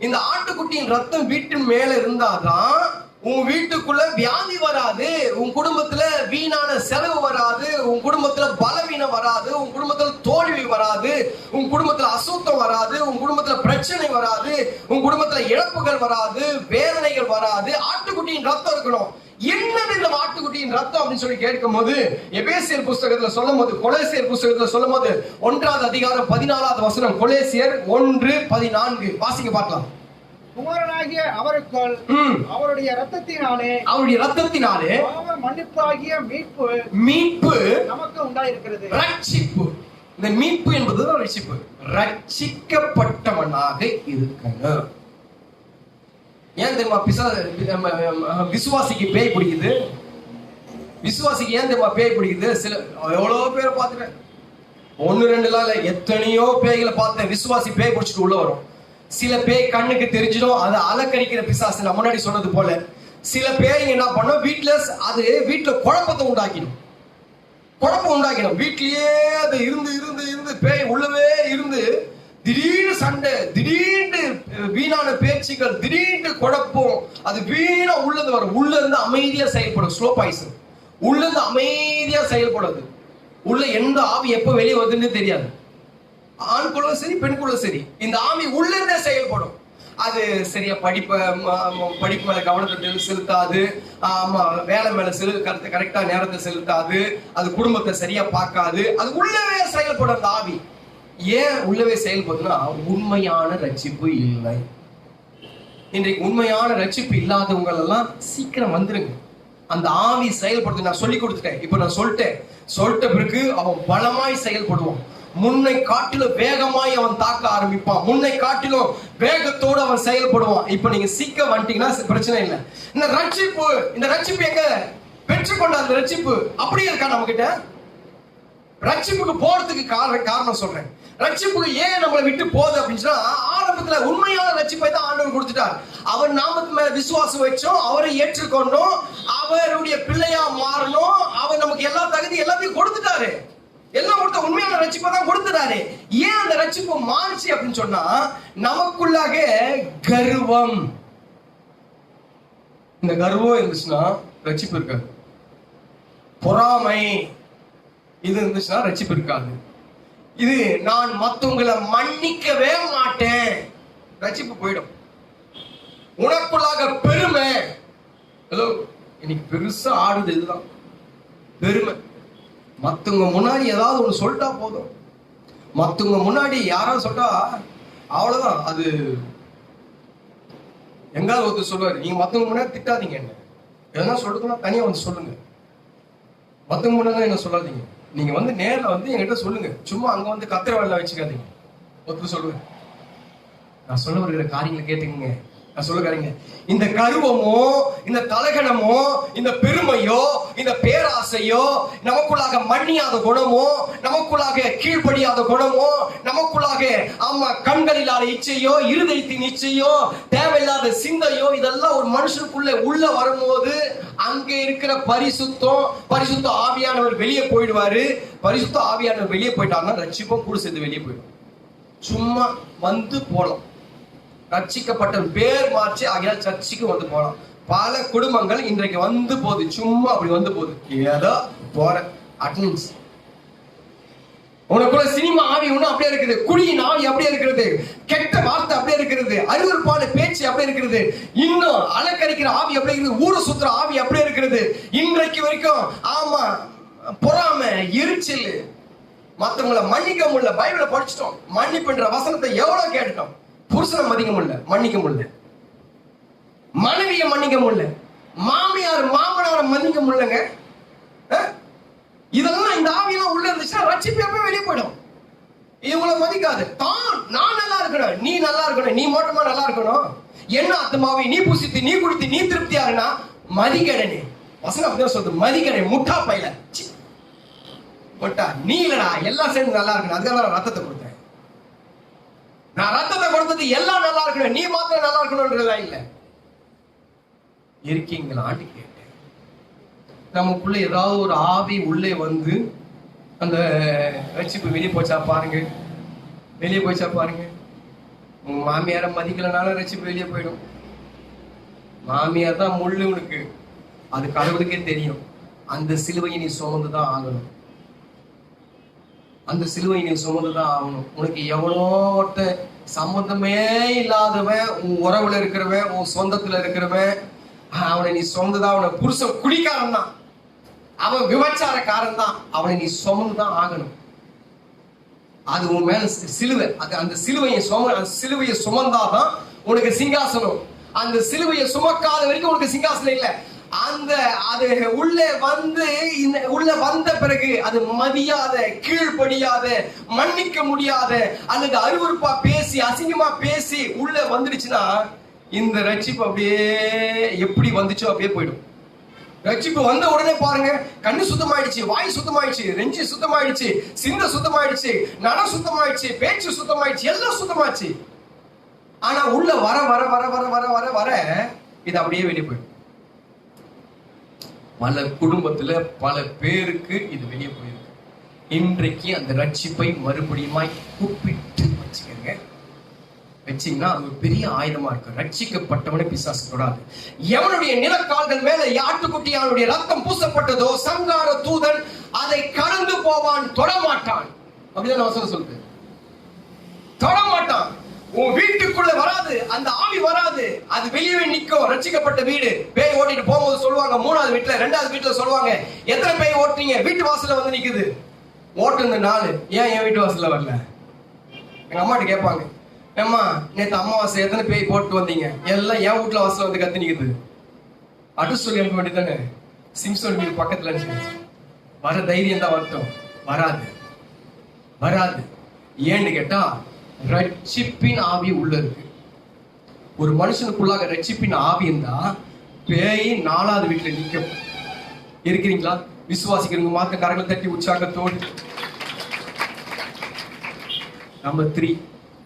இந்த ஆட்டுக்குட்டியின் ரத்தம் வீட்டின் மேல இருந்தாதான் உன் வீட்டுக்குள்ள வியாதி வராது, உன் குடும்பத்துல வீணான செலவு வராது, உன் குடும்பத்துல பலவீனம் வராது, உன் குடும்பத்துல தோல்வி வராது, உன் குடும்பத்துல அசுத்தம் வராது, உன் குடும்பத்துல பிரச்சனை வராது, உன் குடும்பத்துல இழப்புகள் வராது, வேதனைகள் வராது. ஆட்டுக்குட்டியின் ரத்தம் இருக்கணும். என்னது இந்த ஆட்டுக்குட்டியின் ரத்தம் அப்படின்னு சொல்லி கேட்கும் போது எபேசியர் புஸ்தகத்துல சொல்லும் போது, கொலேசியர் புஸ்தகத்துல சொல்லும் போது 1வது அதிகாரம் 14வது வசனம், கொலேசியர் 1:14 வாசிக்க பார்க்கலாம். குமாரனாகிய அவருக்குள் அவருடைய ரத்தத்தினாலே பாவ மன்னிப்பாகிய மீட்பு நமக்கு உண்டாயிருக்கிறது. ரட்சிப்பு. இந்த மீட்பு என்பது ரட்சிப்பு. ரட்சிக்கப்பட்டவனாக இருக்கணும். ஏன் தெரியுமா விசுவாசிக்கு பேய் பிடிக்குது? விசுவாசிக்கு ஏன் தெரியுமா பேய் பிடிக்குது? சில எவ்வளவு பேரை பார்த்துட்டேன், 1-2 இல்ல, எத்தனையோ பேய்களை பார்த்தேன். விசுவாசி பேய் பிடிச்சிட்டு உள்ள வரும். சில பேய் கண்ணுக்கு தெரிஞ்சிடும், அது அலக்கடிக்கிற பிசாசு. நான் முன்னாடி சொன்னது போல சில பேய் என்ன பண்ணும், வீட்டுல குழப்பத்தை உண்டாக்கிடும். வீட்லயே அது இருந்து பேய் உள்ளவே இருந்து திடீர்னு சண்டை, திடீர்னு வீணான பேச்சுகள், திடீர்னு குழப்பம், அது வீணா உள்ளது வரும். உள்ள இருந்து அமைதியா செயல்படும். Slow poison. உள்ள இருந்து அமைதியா செயல்படுது. உள்ள எந்த ஆவி எப்ப வெளியே வருதுன்னு தெரியாது. ஆண்குள்ள சரி, பெண்குள்ள சரி, இந்த ஆவி உள்ள இருந்தே செயல்படும். அது சரியா படிப்பு மேல கவனத்தை செலுத்தாது, வேலை மேல கரெக்டா நேரத்தை செலுத்தாது, அது குடும்பத்தை சரியா பார்க்காது. அது உள்ளவே செயல்படும். அந்த ஆவி ஏன் உள்ளவே செயல்படுதுன்னா உண்மையான ரட்சிப்பு இல்லை. இன்றைக்கு உண்மையான ரட்சிப்பு இல்லாதவங்க எல்லாம் சீக்கிரம் வந்துருங்க. அந்த ஆவி செயல்படுது. நான் சொல்லி கொடுத்துட்டேன். இப்ப நான் சொல்லிட்ட பிறகு அவன் பலமாய் செயல்படுவான். முன்னை காட்டிலும் வேகமாய் அவன் தாக்க ஆரம்பிப்பான். முன்னை காட்டிலும் வேகத்தோடு அவன் செயல்படுவான். இப்ப நீங்க சீக்கிரம் வந்துட்டீங்கன்னா பிரச்சனை இல்லை. இந்த ரட்சிப்பு எங்க பெற்றுக்கொண்ட அந்த ரட்சிப்பு அப்படியே இருக்கா நம்ம கிட்ட? ரட்சிப்புக்கு போறதுக்கு காரணம் சொல்றேன். ரட்சிப்புக்கு ஏன் நம்மளை விட்டு போகுது அப்படின்னு சொன்னா, ஆரம்பத்துல உண்மையான ரட்சிப்பை தான் ஆண்டவர் கொடுத்துட்டார். அவர் நாமத்து மேல விசுவாசம் வச்சோம், அவரை ஏற்றுக்கொண்டோம், அவருடைய பிள்ளையா மாறணும். அவர் நமக்கு எல்லா தகுதி எல்லாத்தையும் கொடுத்துட்டாரு. எல்லாம் கொடுத்த உண்மையான ரட்சிப்பை தான் கொடுத்துட்டாரு. ஏன் அந்த ரட்சிப்பு மாறிச்சு அப்படின்னு சொன்னா, நமக்குள்ளாக கர்வம். இந்த கர்வம் இருந்துச்சுன்னா ரட்சிப்பு இருக்காது. பொறாமை இது இருந்துச்சுன்னா ரட்சிப்பு இருக்காது. இது நான் மத்தவங்களை மன்னிக்கவே மாட்டேன், ரட்சிப்பு போயிடும். உனக்குள்ளாக பெருமை. ஹலோ, இன்னைக்கு பெருசா ஆடுது இதுதான் பெருமை. மத்தவங்க முன்னாடி ஏதாவது ஒண்ணு சொல்லிட்டா போதும். மத்தவங்க முன்னாடி யாராவது சொல்லிட்டா அவ்வளவுதான். அது எங்காவது ஒருத்தர் சொல்லுவாரு, நீங்க மத்தவங்க முன்னாடி திட்டாதீங்க, என்ன எதனா சொல்றதுன்னா தனியா வந்து சொல்லுங்க, மத்தவங்க முன்னாடி என்ன சொல்லாதீங்க, நீங்க வந்து நேர்ல வந்து என்கிட்ட சொல்லுங்க, சும்மா அங்க வந்து கத்திர வேலை வச்சுக்காதீங்க. ஒருத்தர் சொல்லுவேன், நான் சொல்ல வருகிற காரியங்களை கேட்டுக்கங்க. நான் சொல்லுங்க, இந்த கருவமோ, இந்த தலகணமோ, இந்த பெருமையோ, இந்த பேராசையோ, நமக்குள்ளாக மன்னியாத குணமோ, நமக்குள்ளாக கீழ்ப்படியாத குணமோ, நமக்குள்ளாக கண்களில்லாத இச்சையோ, இருதயத்தின் இச்சையோ, தேவையில்லாத சிந்தையோ, இதெல்லாம் ஒரு மனுஷனுக்குள்ள உள்ள வரும்போது அங்கே இருக்கிற பரிசுத்த ஆவியானவர் வெளியே போயிடுவாரு. பரிசுத்த ஆவியானவர் வெளியே போயிட்டாருன்னா ரட்சிப்பும் கூட சேர்ந்து வெளியே போயிடும். சும்மா வந்து போலாம். ரட்சிக்கப்பட்ட பேர் மாற்றி ஆகியால் சர்ச்சைக்கு வந்து போலாம். பல குடும்பங்கள் இன்றைக்கு வந்து போகுது, சும்மா அப்படி வந்து போகுது, ஏதோ போற அட்டெண்டன்ஸ். உனக்குள்ள சினிமா ஆவி ஒண்ணு அப்படியே இருக்குது, குடியின் ஆவி அப்படியே இருக்கிறது, கெட்ட வார்த்தை அப்படியே இருக்கிறது, அருவருப்பான பேச்சு அப்படியே இருக்கிறது, இன்னும் அலக்கடிக்கிற ஆவி அப்படியே இருக்குது, ஊரு சுத்துற ஆவி அப்படியே இருக்கிறது. இன்றைக்கு வரைக்கும் பொறாமை, எரிச்சல், மத்தவங்களை மன்னிக்க முடியல. பைபிளை படிச்சிட்டோம், மன்னிப்புன்ற வசனத்தை எவ்வளவு கேட்டுட்டோம். புருஷனை மதிக்க முடியல, மன்னிக்க முடியல. மனைவியை மன்னிக்க முடியல. மாமியார் மாமனாரை மன்னிக்க முடியலங்க. இதெல்லாம் இந்த ஆவியெல்லாம் உள்ள இருந்துச்சுன்னா ரட்சிப்பு எப்ப வெளியே போயிடும். இவங்களை மதிக்காது. நான் நல்லா இருக்கணும், நீ நல்லா இருக்கணும், நீ மோட்டமா நல்லா இருக்கணும், என்ன ஆத்மாவை நீ புசித்து, நீ குடித்து, நீ திருப்தியா இருக்கா, மதிக்கடனே. வசனம் அப்படிதான் சொல்றது, மதிக்கடை, முட்டா பையில. போட்டா நீ இல்லடா, எல்லாம் சேர்ந்து நல்லா இருக்கணும், அதுக்காக நான் ரத்தத்தை கொடுத்தேன். நான் ரத்தத்தை கொடுத்தது எல்லாம் நல்லா இருக்கணும், நீ மாத்திரம் நல்லா இருக்கணும்ன்றதா இல்ல. இருக்கீங்களான்னு கேட்டேன். நமக்குள்ள ஏதாவது ஒரு ஆவி உள்ளே வந்து அந்த ரட்சிப்பு வெளியே போச்சா பாருங்க, வெளியே போச்சா பாருங்க. உங்க மாமியார மதிக்கலனாலும் ரட்சிப்பு வெளியே போயிடும். மாமியார் தான் முள்ளு உனக்கு, அது கடவுளுக்கே தெரியும். அந்த சிலுவையை நீ சுமந்துதான் ஆகணும், அந்த சிலுவை நீ சுமந்துதான் ஆகணும். உனக்கு எவ்வளோ ஒருத்த சம்பந்தமே இல்லாதவன், உன் உறவுல இருக்கிறவன், உன் சொந்தத்துல இருக்கிறவன், அவனை நீ சுமந்துதான். அவனை புருஷன் குடிக்காரன் தான், அவன் விபச்சாரக்காரன் தான், அவனை நீ சுமந்துதான் ஆகணும். அது உன் மேல சிலுவை. அது அந்த சிலுவையை சுமந்தாதான் உனக்கு சிங்காசனம். அந்த சிலுவையை சுமக்காத வரைக்கும் உனக்கு சிங்காசனம் இல்லை. அது உள்ளே வந்த பிறகு அது மதியாத, கீழ்படியாத, மன்னிக்க முடியாத, அல்லது அருவருப்பா பேசி, அசிங்கமா பேசி உள்ள வந்துடுச்சுன்னா இந்த ரட்சிப்பு அப்படியே எப்படி வந்துச்சோ அப்படியே போயிடும். ரட்சிப்பு வந்த உடனே பாருங்க, கண்ணு சுத்தமாயிடுச்சு, வாய் சுத்தமாயிடுச்சு, நெஞ்சு சுத்தமாயிடுச்சு, சிந்த சுத்தமாயிடுச்சு, நட சுத்தமாயிடுச்சு, பேச்சு சுத்தமாயிடுச்சு, எல்லாம் சுத்தமாச்சு. ஆனா உள்ள வர வர வர வர வர வர வர இது அப்படியே வெளியே போயிடும். பல குடும்பத்துல பல பேருக்கு இது வெளியே போயிருக்கு. இன்றைக்கு அந்த ரட்சிப்பை மறுபடியுமாய் கூப்பிட்டு வச்சுக்கங்க. வச்சீங்கன்னா அது ஒரு பெரிய ஆயுதமா இருக்கு. ரட்சிக்கப்பட்டவனை பிசாசு தொடாது. எவனுடைய நிலக்கால்கள் மேல ஆட்டுக்குட்டியானுடைய ரத்தம் பூசப்பட்டதோ சங்கார தூதன் அதை கடந்து போவான், தொடமாட்டான். அப்படிதான் வசனம் சொல்லுது, தொடமாட்டான். உன் வீட்டுக்குள்ள வராது, அந்த ஆவி வராது, அது வெளியே நிற்கும். ரட்சிக்கப்பட்ட வீடு. பேய் ஓட்டிட்டு போகும்போது சொல்லுவாங்க, 3வது வீட்டுல 2வது வீட்டுல சொல்லுவாங்க, எத்தனை பேய் ஓட்டுறீங்க? வீட்டு வாசல்ல வந்து நிக்குது. ஓட்டுன 4, ஏன் என் வீட்டு வாசல்ல வரல? எங்க அம்மாட்ட கேட்பாங்க, ஏம்மா நேற்று அமாவாசை எத்தனை பேய் போட்டு வந்தீங்க? எல்லாம் என் வீட்டுல வாசல்ல வந்து கத்து நிக்குது. அட்ரஸ் சொல்லி அனுப்ப வேண்டியதானே? சிம்சோன் வீடு பக்கத்துல வர தைரியம் தான் வரட்டும். வராது, வராது. ஏன்னு கேட்டா ரட்சிப்பின் ஆவி உள்ள இருக்கு. ஒரு மனுஷனுக்குள்ளாக ரட்சிப்பின் ஆவி இருந்தா பேய் 4வது வீட்டுல நிற்கும். இருக்கிறீங்களா? விசுவாசிக்கிறவங்க மாத்த கரங்களை தட்டி உற்சாகத்தோடு. நம்பர் 3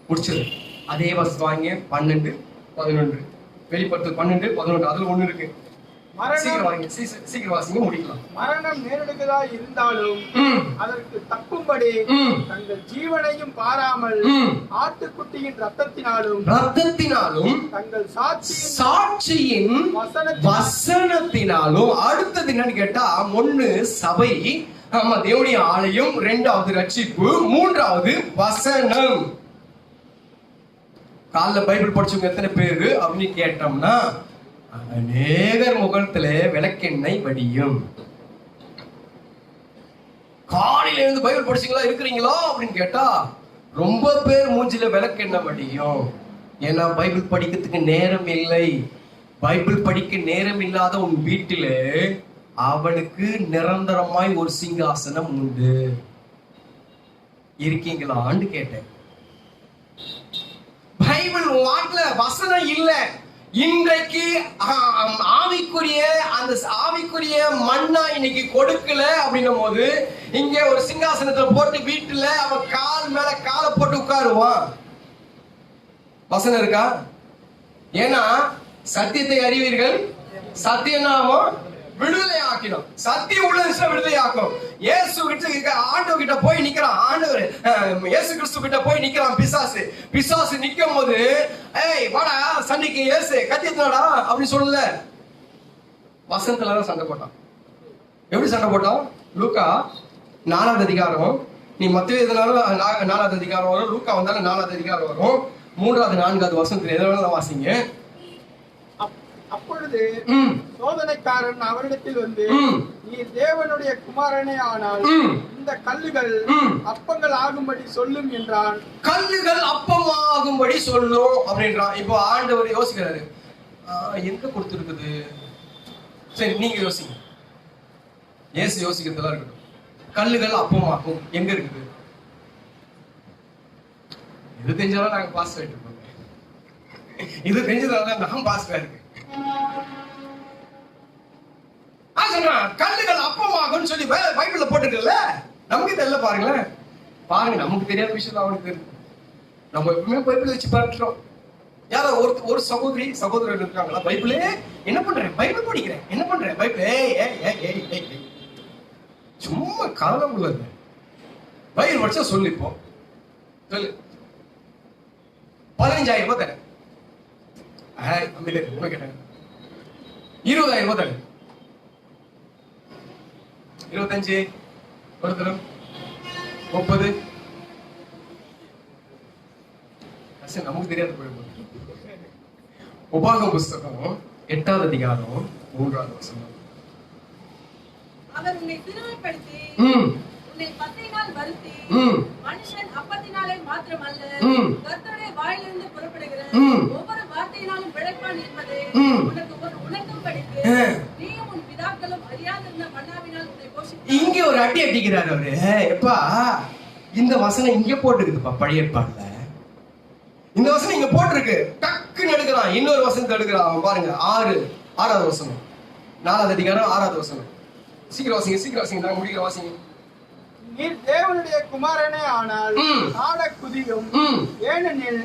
முடிச்சது. அதே வசதி வாங்க 12, 11 வெளிப்படுத்து 12, 11 அதுல ஒண்ணு இருக்கு. சீக்கிரம் வாசிங்க, முடிக்கலாம். மரணம் நேரிடுகிறதா இருந்தாலும் அதற்கு தப்பும்படி தங்கள் ஜீவனையும் பாராமல் ஆட்டுக்குட்டியின் ரத்தத்தினாலும் தங்கள் சாட்சியின் வசனத்தினாலும். அடுத்தது என்னன்னு கேட்டா, 1 சபை, ஆமா தேவனுடைய ஆலயம், 2வது ரட்சிப்பு, 3வது வசனம். காலைல பைபிள் படிச்சவங்க எத்தனை பேரு அப்படின்னு கேட்டோம்னா அநேகர் முகத்துல விளக்கெண்ணெய் வடியும். காலையில இருந்து பைபிள் படிச்சீங்களா, இருக்கிறீங்களா அப்படின்னு கேட்டா ரொம்ப பேர் மூஞ்சில விளக்கெண்ணெய் வடியும். ஏன்னா பைபிள் படிக்கிறதுக்கு நேரம் இல்லை. பைபிள் படிக்க நேரம் இல்லாத உன் வீட்டில அவனுக்கு நிரந்தரமாய் ஒரு சிங்காசனம் உண்டு. இருக்கீங்களான்னு கேட்டேன். பைபிள் வாட்ல வசனம் இல்ல. இன்றைக்கு ஆவிக்குரிய மண்ணா இன்னைக்கு கொடுக்கல அப்படின்னும் போது இங்க ஒரு சிங்காசனத்தை போட்டு வீட்டுல அவன் கால் மேல காலை போட்டு உட்காருவான். வசனம் இருக்கா? ஏன்னா சத்தியத்தை அறிவீர்கள், சத்தியநாமம் விடுதலை ஆக்கிடும். சத்தியம் உள்ள விடுதலை ஆக்கும். இயேசு கிட்ட ஆண்டவர் கிட்ட போய் நிக்கிறான். ஆண்டவர் இயேசு கிறிஸ்து கிட்ட போய் நிக்கிறான் பிசாசு நிக்கும் போது, ஏய் வாடா சண்டைக்கு, இயேசு கத்தியத்தனடா அப்படி சொல்லல. வசனத்துலதான் சண்டை போட்டான். எப்படி சண்டை போட்டான்? லூக்கா 4வது அதிகாரம். நீ மத்திய எதுனாலும் 4வது அதிகாரம் வரும், லூக்கா வந்தாலும் 4வது அதிகாரம் வரும். 3வது 4வது வசனத்துல எதனால வாசிங்க. அப்பொழுது சோதனைக்காரன் அவரிடத்தில் வந்து, நீ தேவனுடைய குமாரனே ஆனால் இந்த கல்லுகள் அப்பங்கள் ஆகும்படி சொல்லும் என்றான். கல்லுகள் அப்பமாகும்படி சொல்லும் அப்படின்றான். இப்போ ஆண்டவர் யோசிக்கிறாரு, எங்க கொடுத்திருக்குது? சரி நீங்க யோசிங்க. இயேசு யோசிக்கிறதெல்லாம் இருக்கட்டும். கல்லுகள் அப்பமாகும் எங்க இருக்குது? இது தெரிஞ்சாலும் நாங்க பாஸ் ஆயிட்டு இருப்போம். இது தெரிஞ்சதால நான் பாஸ் இருக்கு. கல்லுகள் அப்பமாகும் சொல்லி பைபிள்ல போட்டுருக்குல்ல. நமக்கு தெரியல. பாருங்களேன், பாருங்க, நமக்கு தெரியாத விஷயம் அவனுக்கு தெரியும். நம்ம எப்பவுமே பைபிள் வச்சு பார்க்கிறோம். யாரோ ஒரு சகோதரர் இருக்காங்களா, பைபிளே என்ன பண்றேன், பைபிள் படிக்கிறேன், என்ன பண்றேன், பைபிள் சும்மா கவலை உள்ளது. பைபிள் படிச்சா சொல்லு, இப்போ சொல்லு 15,000 ரூபாய் தரேன், 20,000 ரூபாய் தரேன், 25 ஒருத்தரும் 30. நமக்கு தெரியாது. உபாகம் புஸ்தகம் 8வது அதிகாரம் 3வது வசனம். அவர் உன்னை சிறுமைப்படுத்தி உன்னை பசையினால் வருத்தி மனுஷன் அப்பத்தினாலே மாத்திரமல்ல கர்த்தருடைய வாயிலிருந்து புறப்படுகிற ஒவ்வொரு வார்த்தையினாலும் பிழைப்பான் என்பதை உனக்கு உணர்த்தும்படிக்கு நீயும் உன் பிதாக்களும் அறியாதிருந்த மன்னாவினால் உன்னை போஷித்தார். இங்க ஒரு அடி அடிக்கிறார் அவரு. எப்பா, இந்த வசனம் இங்க போட்டுருக்குதுப்பா பழைய ஏற்பாடுல. இந்த வசனம் இங்க போட்டிருக்கு, டக்குன்னு எடுக்கிறான், இன்னொரு வசனத்தை எடுக்கிறான். பாருங்க, 6வது வசனம், 4வது அதிகாரம் 6வது வசனம். சீக்கிரம் வாசிங்க, நாங்க முடிக்கிற வாசிங்க. நீர் தேவனுடைய குமாரனே ஆனால் ஆட குதியும், ஏனெனில்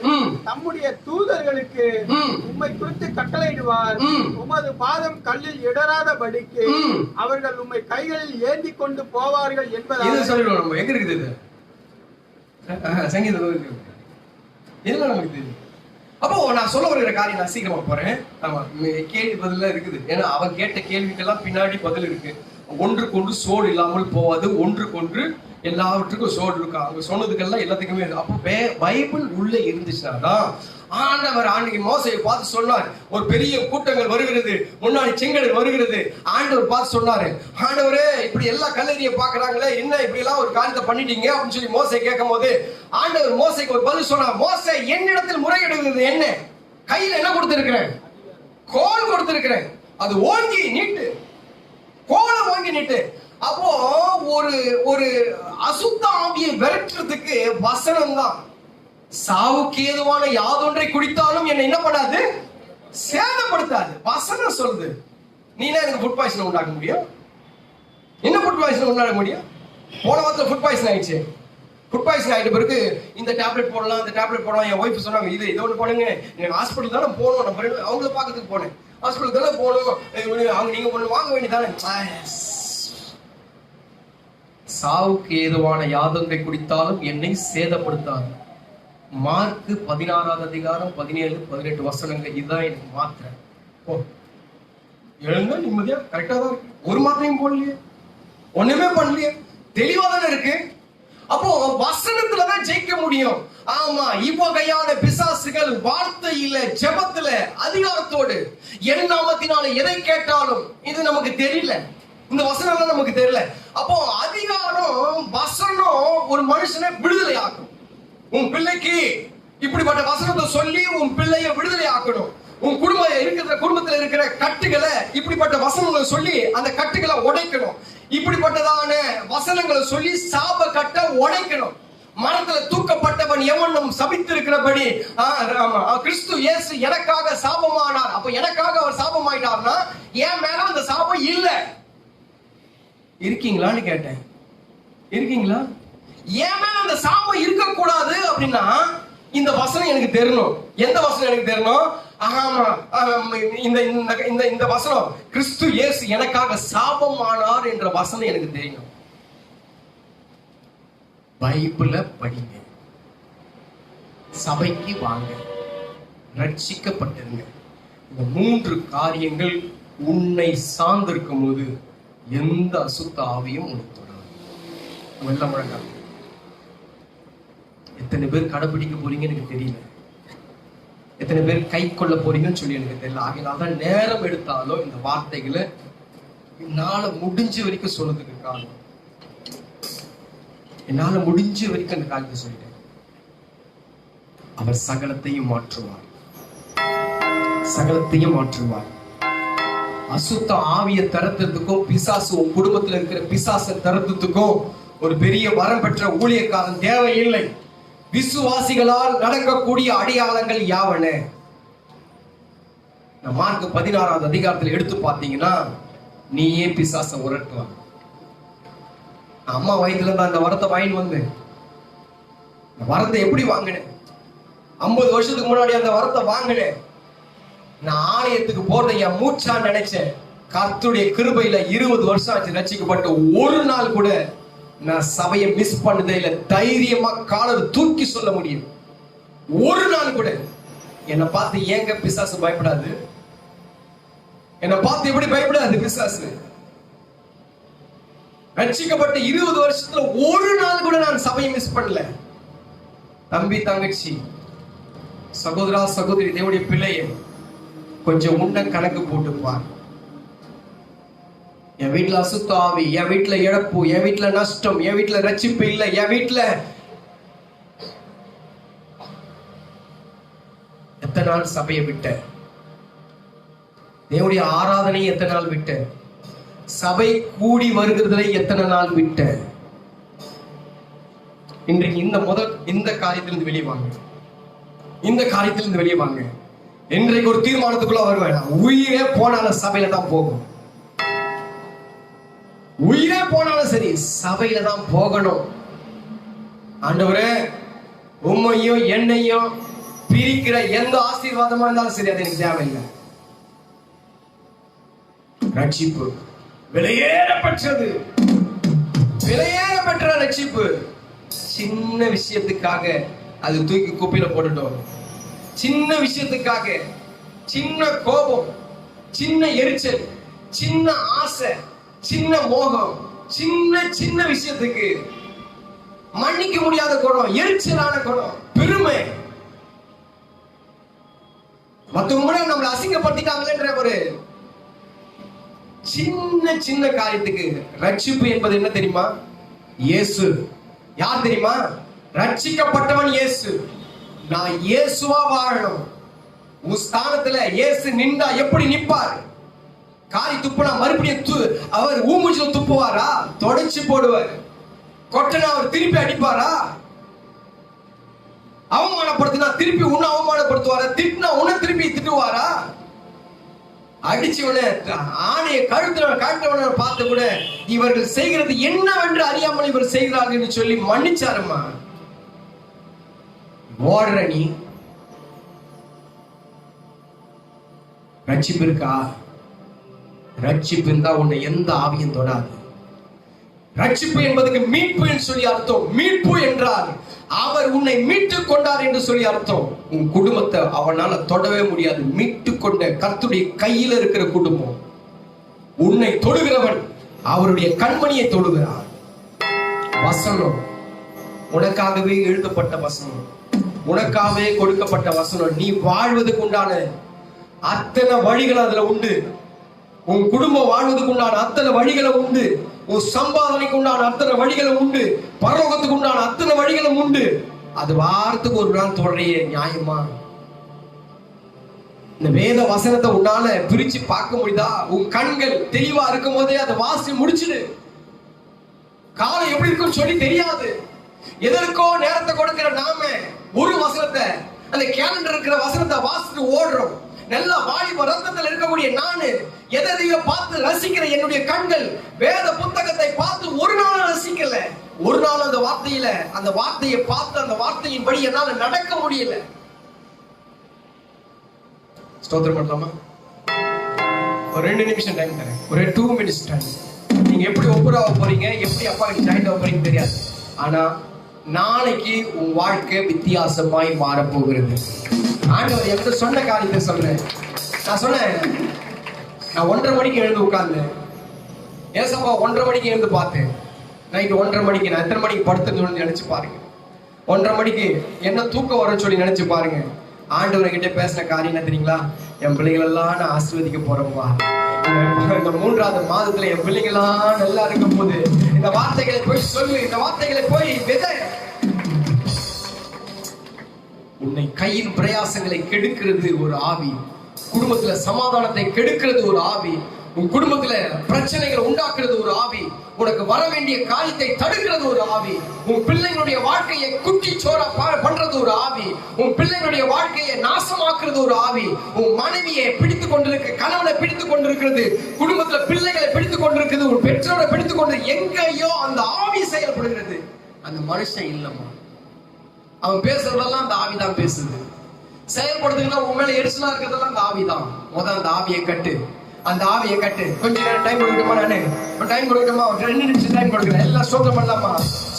தம்முடைய தூதர்களுக்கு உம்மை குறித்து கட்டளையிடுவார். உமது பாதம் கல்லில் இடராதபடிக்கு அவர்கள் உம்மை கைகளில் ஏந்தி கொண்டு போவார்கள் என்பதாக சொல்லிடுவோம். எங்க இருக்குது இது? சங்கீதம் இருக்கு. இதெல்லாம் நமக்கு தெரியும். அப்போ நான் சொல்ல வருகிற காரியம், நான் சீக்கிரமா போறேன். ஆமா, கேள்வி பதில இருக்குது. ஏன்னா அவன் கேட்ட கேள்விக்கெல்லாம் பின்னாடி பதில் இருக்கு. ஒன்றுக்கொன்று சோடு இல்லாமல் போவாது, ஒன்றுக்கொன்று எல்லாவற்றுக்கும் சோடு இருக்கும். அவங்க சொன்னதுக்கெல்லாம் எல்லாத்துக்குமே. அப்போ பைபிள் உள்ள இருந்துச்சுனாதான் ஆண்டவர் அன்னைக்கு மோசையை பார்த்து சொன்னார், ஒரு பெரிய கூட்டங்கள் வருகிறது, முன்னாடி செங்கடல் வருகிறது. ஆண்டவர் பார்த்து சொன்னாரு, ஆண்டவரே இப்படி எல்லா கல்லறியை பாக்குறாங்களே, என்ன இப்படி எல்லாம் ஒரு காரியத்தை பண்ணிட்டீங்க அப்படின்னு சொல்லி மோசை கேட்கும் போது ஆண்டவர் மோசைக்கு ஒரு பதில் சொன்னார். மோசை, என்னிடத்தில் முறையிடுகிறது என்ன? கையில என்ன கொடுத்திருக்கிறேன்? கோல் கொடுத்திருக்கிறேன். அது ஓங்கி நீட்டு, கோலை ஓங்கி நீட்டு. அப்போ ஒரு அசுத்த ஆவியை விரட்டுறதுக்கு வசனம் தான். சாவுக்கு ஏதுவான யாதொன்றை குடித்தாலும் என்ன என்ன பண்ணாது, சேதப்படுத்தாது. வசனம் சொல்லுது. நீனா எனக்கு ஃபுட் பாய்சன் உண்டாக்க முடியும்? என்ன ஃபுட் பாய்சன் உண்டாக்க முடியும்? போன வாரத்துல ஃபுட் பாய்சன் ஆயிடுச்சு. ஃபுட் பாய்சன் ஆயிட்ட பிறகு இந்த டேப்லெட் போடலாம், இந்த டேப்லெட் போடலாம். என் ஒய்ஃப் சொன்னாங்க, இதை ஒன்று பண்ணுங்க, எனக்கு ஹாஸ்பிட்டல் தானே போகணும், நம்ம அவங்கள பார்க்கறதுக்கு போனேன், ஹாஸ்பிட்டல் தானே போகணும், அவங்க நீங்க ஒன்று வாங்க வேண்டியதானே. சாவுக்கு ஏதுவான யாதொன்றை குடித்தாலும் என்னை சேதப்படுத்தாது. மார்க் 16வது அதிகாரம் 17, 18 வசனங்கள். இதுதான் எனக்கு மாத்திரை. எழுந்தா நிம்மதியா கரெக்டா தான் இருக்கு. ஒரு மாத்திரையும் போடலையே, ஒண்ணுமே பண்ணலையே, தெளிவா தானே இருக்கு. அப்போ வசனத்துலதான் ஜெயிக்க முடியும். ஆமா, இப்போ கையான பிசாசுகள் வார்த்தையில, ஜெபத்துல, அதிகாரத்தோடு என் நாமத்தினால எதை கேட்டாலும் இது நமக்கு தெரியல. இந்த வசனம் நமக்கு தெரியல. அப்போ அதிகாரம், வசனம் ஒரு மனுஷனை விடுதலை ஆக்கும். உன் பிள்ளைக்கு இப்படிப்பட்ட வசனத்தை சொல்லி உன் பிள்ளைய விடுதலை ஆக்கணும். உன் குடும்பத்துல இருக்கிற கட்டுகளை இப்படிப்பட்ட வசனங்களை சொல்லி அந்த கட்டுகளை உடைக்கணும். இப்படிப்பட்டதான வசனங்களை சொல்லி சாப கட்ட உடைக்கணும். மரத்துல தூக்கப்பட்டவன் எவனும் சபித்திருக்கிறபடி கிறிஸ்து இயேசு எனக்காக சாபமானார். அப்ப எனக்காக அவர் சாபமாயிட்டார்னா என் மேல அந்த சாபம் இல்ல. இருக்கீங்களான்னு கேட்டேன். இருக்கீங்களா? ஏன் மேல அந்த சாபம் இருக்க கூடாது அப்படின்னா இந்த வசனம் எனக்கு தெரியணும். எந்த வசனம் எனக்கு தெரியணும்? இந்த வசனம், கிறிஸ்து இயேசு எனக்காக சாபமானார் என்ற வசனம் எனக்கு தெரியணும். பைபிள படிங்க, சபைக்கு வாங்க, ரட்சிக்கப்பட்டிருங்க. இந்த 3 காரியங்கள் உன்னை சார்ந்திருக்கும் போது எந்த அசுத்த ஆவியும் உனக்கு தொடாது. எல்லாம் முழங்கால். எத்தனை பேர் கடைபிடிக்க போறீங்கன்னு எனக்கு தெரியல, எத்தனை பேர் கை கொள்ள போறீங்கன்னு சொல்லி எனக்கு தெரியல. ஆகினால்தான் நேரம் எடுத்தாலும் இந்த வார்த்தைகளை என்னால முடிஞ்ச வரைக்கும் சொல்றதுக்கு காரணம், என்னால முடிஞ்ச வரைக்கும் அந்த காரியத்தை சொல்லிட்டேன். அவர் சகலத்தையும் மாற்றுவார், சகலத்தையும் மாற்றுவார். அசுத்த ஆவிய தரத்துக்கும் பிசாசு உன் குடும்பத்தில் இருக்கிற பிசாச தரத்துக்கும் ஒரு பெரிய வரம் பெற்ற ஊழியக்காரன் தேவையில்லை. விசுவாசிகளால் நடக்கக்கூடிய அடையாளங்கள் யாவன? மார்க் 16வது அதிகாரத்தில் எடுத்து பார்த்தீங்கன்னா நீயே பிசாச உரட்டலாம். அம்மா வயிற்றுல தான் அந்த வரத்தை வாங்கிட்டு வந்து வரத்தை எப்படி வாங்கினேன்? 50 வருஷத்துக்கு முன்னாடி அந்த வரத்தை வாங்கினேன். நான் ஆலயத்துக்கு போறதை என் மூச்சா நினைச்சேன். கர்த்தருடைய கிருபையில 20 வருஷம் ஆச்சு ரட்சிக்கப்பட்டு. ஒரு நாள் கூட நான் சபையை மிஸ் பண்ணதே இல்லை. தைரியமா காலர் தூக்கி சொல்ல முடியும். ஒரு நாள் கூட. என்னை பார்த்து ஏங்க பிசாசு பயப்படாது? என்னை பார்த்து எப்படி பயப்படாது பிசாசு? ரட்சிக்கப்பட்ட 20 வருஷத்துல ஒரு நாள் கூட நான் சபையை மிஸ் பண்ணல. தம்பி, தங்கச்சி, சகோதரா, சகோதரி, தேவனுடைய பிள்ளையை கொஞ்சம் உன்ன கணக்கு போட்டுப்பார். என் வீட்டுல அசுத்த ஆவி, என் வீட்டுல இழப்பு, என் வீட்டுல நஷ்டம், என் வீட்டுல ரட்சிப்பு இல்லை, என் வீட்டுல எத்தனை நாள் சபையை விட்ட? தேவனுடைய ஆராதனை எத்தனை நாள் விட்ட? சபை கூடி வருகிறதுல எத்தனை நாள் விட்ட? இன்றைக்கு இந்த காரியத்திலிருந்து வெளியே வாங்க. இந்த காரியத்திலிருந்து வெளியே வாங்க. இன்றைக்கு ஒரு தீர்மானத்துக்குள்ள வருவேன். உயிரே போனாலும் சபையில தான் போகும். உயிரே போனாலும் சரி, சபையில தான் போகணும். ஆண்டவரே, உம்மையும் என்னையும் பிரிக்கிற எந்த ஆசீர்வாதமா இருந்தாலும் சரி, அது எனக்கு தேவையில்லை. ரட்சிப்பு விலையேறப்பெற்றது. விலையேறப்பெற்ற ரட்சிப்பு. சின்ன விஷயத்துக்காக அது தூக்கி குப்பையில போட்டுட்டோம். சின்ன விஷயத்துக்காக, சின்ன கோபம், சின்ன எரிச்சல், சின்ன ஆசை, சின்ன மோகம், சின்ன சின்ன விஷயத்துக்கு மன்னிக்க முடியாத குணம், எரிச்சலான குணம், பெருமை, மத்தவங்க முன்னாடி நம்மளை அசிங்கப்படுத்திட்டாங்களேன்ற ஒரு சின்ன சின்ன காரியத்துக்கு. ரட்சிப்பு என்பது என்ன தெரியுமா? இயேசு. யார் தெரியுமா? ரட்சிக்கப்பட்டவன் இயேசு. நான் இயேசுவா வாழணும். உன் ஸ்தானத்துல இயேசு நின்றா எப்படி நிப்பார்? காரி துப்புனா மறுபடியும் அவர் ஊமுச்சில துப்புவாரா? தொடச்சு போடுவார். கொட்டனா அவர் திருப்பி அடிப்பாரா? அவமானப்படுத்தினா திருப்பி உன்னை அவமானப்படுத்துவாரா? திட்டினா உன்னை திருப்பி திட்டுவாரா? அடிச்சவன ஆணைய கழுத்தவன பார்த்து கூட இவர்கள் செய்கிறது என்னவென்று அறியாமல் இவர் செய்கிறார்கள் என்று சொல்லி மன்னிச்சாருமா. ஓடுற நீ ரட்சிப்பு இருக்கா? ரட்சிப்பு இருந்தா உன்னை எந்த ஆவியும் தொடாது. ரட்சிப்பு என்பதுக்கு மீட்பு என்று சொல்லி அர்த்தம். மீட்பு என்றால் அவர் உன்னை மீட்டுக் கொண்டார் என்று சொல்லி அர்த்தம். உன் குடும்பத்தை அவனால தொடவே முடியாது. மீட்டு கொண்ட கர்த்தருடைய கையில இருக்கிற குடும்பம். உன்னை தொடுகிறவன் அவருடைய கண்மணியை தொடுகிறார். வசனம் உனக்காகவே எழுதப்பட்ட வசனம், உனக்காகவே கொடுக்கப்பட்ட வசனம். நீ வாழ்வதற்கு உண்டான அத்தனை வழிகள் அதுல உண்டு. உன் குடும்பம் வாழ்வதற்கு உண்டான அத்தனை வழிகளும் உண்டு. உன் சம்பாதனைக்கு உண்டான அத்தனை வழிகளும் உண்டு. பரலோகத்துக்கு உண்டான அத்தனை வழிகளும் உண்டு. அது வாரத்துக்கு ஒரு நாள் தொடரையே நியாயமா? இந்த வேத வசனத்தை உன்னால பிரிச்சு பார்க்க முடியுதா? உன் கண்கள் தெளிவா இருக்கும் போதே அதை வாசி முடிச்சுடு. காலம் எப்படி இருக்கும் சொல்லி தெரியாது. எதற்கோ நேரத்தை கொடுக்கிற நாம ஒரு வசனத்தை, அந்த கேலண்டர் இருக்கிற வசனத்தை வாசிட்டு ஓடுறோம். நல்ல வாலிப ரத்தத்தில் இருக்கக்கூடிய நானு எதையோ பார்த்து ரசிக்கிற என்னுடைய கண்கள் வேத புத்தகத்தை பார்த்து ஒரு நாள் ரசிக்கல. ஒரு நாள் அந்த வார்த்தையை பார்த்து அந்த வார்த்தையின் படி என்னால நடக்க முடியல. ஸ்தோத்திரம் பண்ணலாமா? ஒரு 2 நிமிஷம் டைம் தரேன். ஒரு 2 மினிட்ஸ் டைம். நீங்க எப்படி ஒப்புரவ போறீங்க, எப்படி அப்பா ஜாயின் ஆக போறீங்க தெரியாது. ஆனா நாளைக்கு உன் வாழ்க்கை வித்தியாசமாய் மாறப்போகிறது. ஆண்டவர் என்கிட்ட சொன்ன காரியத்தை சொல்றேன். நான் சொன்னேன், நான் 1:30 மணிக்கு எழுந்து உட்கார்ந்தேன். ஏசப்பா 1:30 மணிக்கு எழுந்து பார்த்தேன். நைட்டு 1:30 மணிக்கு நான் எத்தனை மணிக்கு படுத்துன்னு நினைச்சு பாருங்க. 1:30 மணிக்கு என்ன தூக்கம் வரும்னு சொல்லி நினைச்சு பாருங்க. ஆண்டவர் கிட்ட பேசின காரியம் என்ன தெரியுங்களா? என் பிள்ளைகள் எல்லாம் நான் ஆசீர்வதிக்க போறேன்பா. இந்த 3வது மாதத்துல என் பிள்ளைங்களாம் நல்லா இருக்கும் போது இந்த வார்த்தைகளை போய் சொல்லு, இந்த வார்த்தைகளை போய் விதை. உன்னை கையின் பிரயாசங்களை கெடுக்கிறது ஒரு ஆவி. குடும்பத்துல சமாதானத்தை கெடுக்கிறது ஒரு ஆவி. உன் குடும்பத்துல பிரச்சனைகளை உண்டாக்குறது ஒரு ஆவி. உனக்கு வர வேண்டிய காரியத்தை தடுக்கிறது ஒரு ஆவி. உன் பிள்ளைகளுடைய வாழ்க்கையை குட்டி சோரா பண்றது ஒரு ஆவி. உன் பிள்ளைகளுடைய வாழ்க்கையை நாசமாக்க தாக்குறது ஒரு ஆவி. உன் மனைவியை பிடித்து கொண்டிருக்கு, கணவனை பிடித்து கொண்டிருக்கிறது, குடும்பத்துல பிள்ளைகளை பிடித்து கொண்டிருக்கிறது, ஒரு பெற்றோரை பிடித்து கொண்டு எங்கேயோ அந்த ஆவி செயல்படுகிறது. அந்த மனுஷன் இல்லம்மா, அவன் பேசுறதெல்லாம் அந்த ஆவிதான் பேசுது. செயல்படுறதுன்னா உன் மேல எரிசலா இருக்கிறதெல்லாம் அந்த ஆவிதான். முதல் அந்த ஆவியை கட்டு, அந்த ஆவியை கட்டு. கொஞ்ச நேரம் டைம் கொடுக்கட்டுமா? நானு டைம் கொடுக்கட்டுமா? 2 நிமிஷம் டைம் கொடுக்குறேன். எல்லாம் ஸ்தோத்திரம் பண்ணலாமா?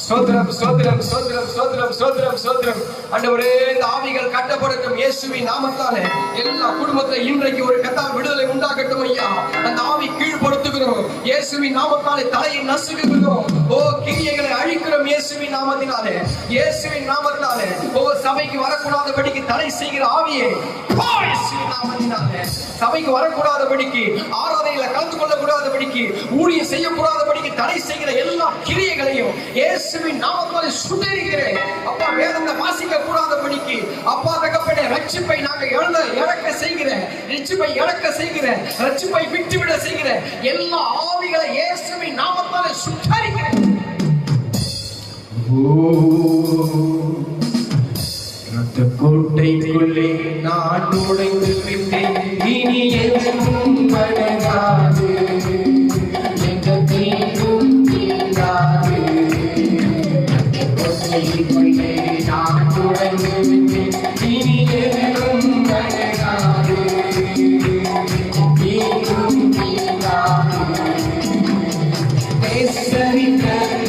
ஸ்தோத்திரம் ஸ்தோத்திரம் ஸ்தோத்திரம் ஸ்தோத்திரம் ஸ்தோத்திரம் ஸ்தோத்திரம். ஆண்டவரே, இந்த ஆவிகள் கட்டப்படட்டும் இயேசுவின் நாமத்தாலே. எல்லா குடும்பத்துல இன்றைக்கு ஒரு கர்த்தாவே விடுதலை உண்டாகட்டும் ஐயா. அந்த ஆவி கீழ்படுத்துகிறோம் இயேசுவின் நாமத்தாலே. தலையை நசுக்குகிறோம். ஓ, கிரியைகளை அழிக்கிறோம் இயேசுவின் நாமத்தினாலே, இயேசுவின் நாமத்தினாலே. ஓ, சபைக்கு வரக்கூடாதபடிக்கு தடை செய்கிற ஆவியே இயேசுவின் நாமத்தினாலே. சபைக்கு வரக்கூடாதபடிக்கு, ஆராதனையில கலந்து கொள்ளக்கூடாதபடிக்கு, ஊழியம் செய்யக்கூடாதபடிக்கு தடை செய்கிற எல்லா கிரியைகளையும் இயேசுவின் நாமத்தாலே சுட்டெரிக்கிறேன். அப்பா, வேதத்தை வாசிக்க கூடாதபடிக்கு, அப்பா தகப்பனே, ரட்சிப்பை நாங்க இழக்க செய்கிற, ரட்சிப்பை இழக்க செய்கிற, ரட்சிப்பை விட்டுவிட செய்கிற எல்லா ஆவிகளை இயேசுவின் நாமத்தாலே சுட்டெரிக்கிறேன். ரத்த கோட்டைக்குள்ளே நான் நுழைந்து விட்டேன். இனி எதுவும் அடங்காது, எந்த தீங்கும் தீண்டாது. கோட்டைக்குள்ளே நான் நுழைந்து விட்டேன். இனி எதுவும் அடங்காது, தீங்கும் தீண்டாது. நேசரின் கரம்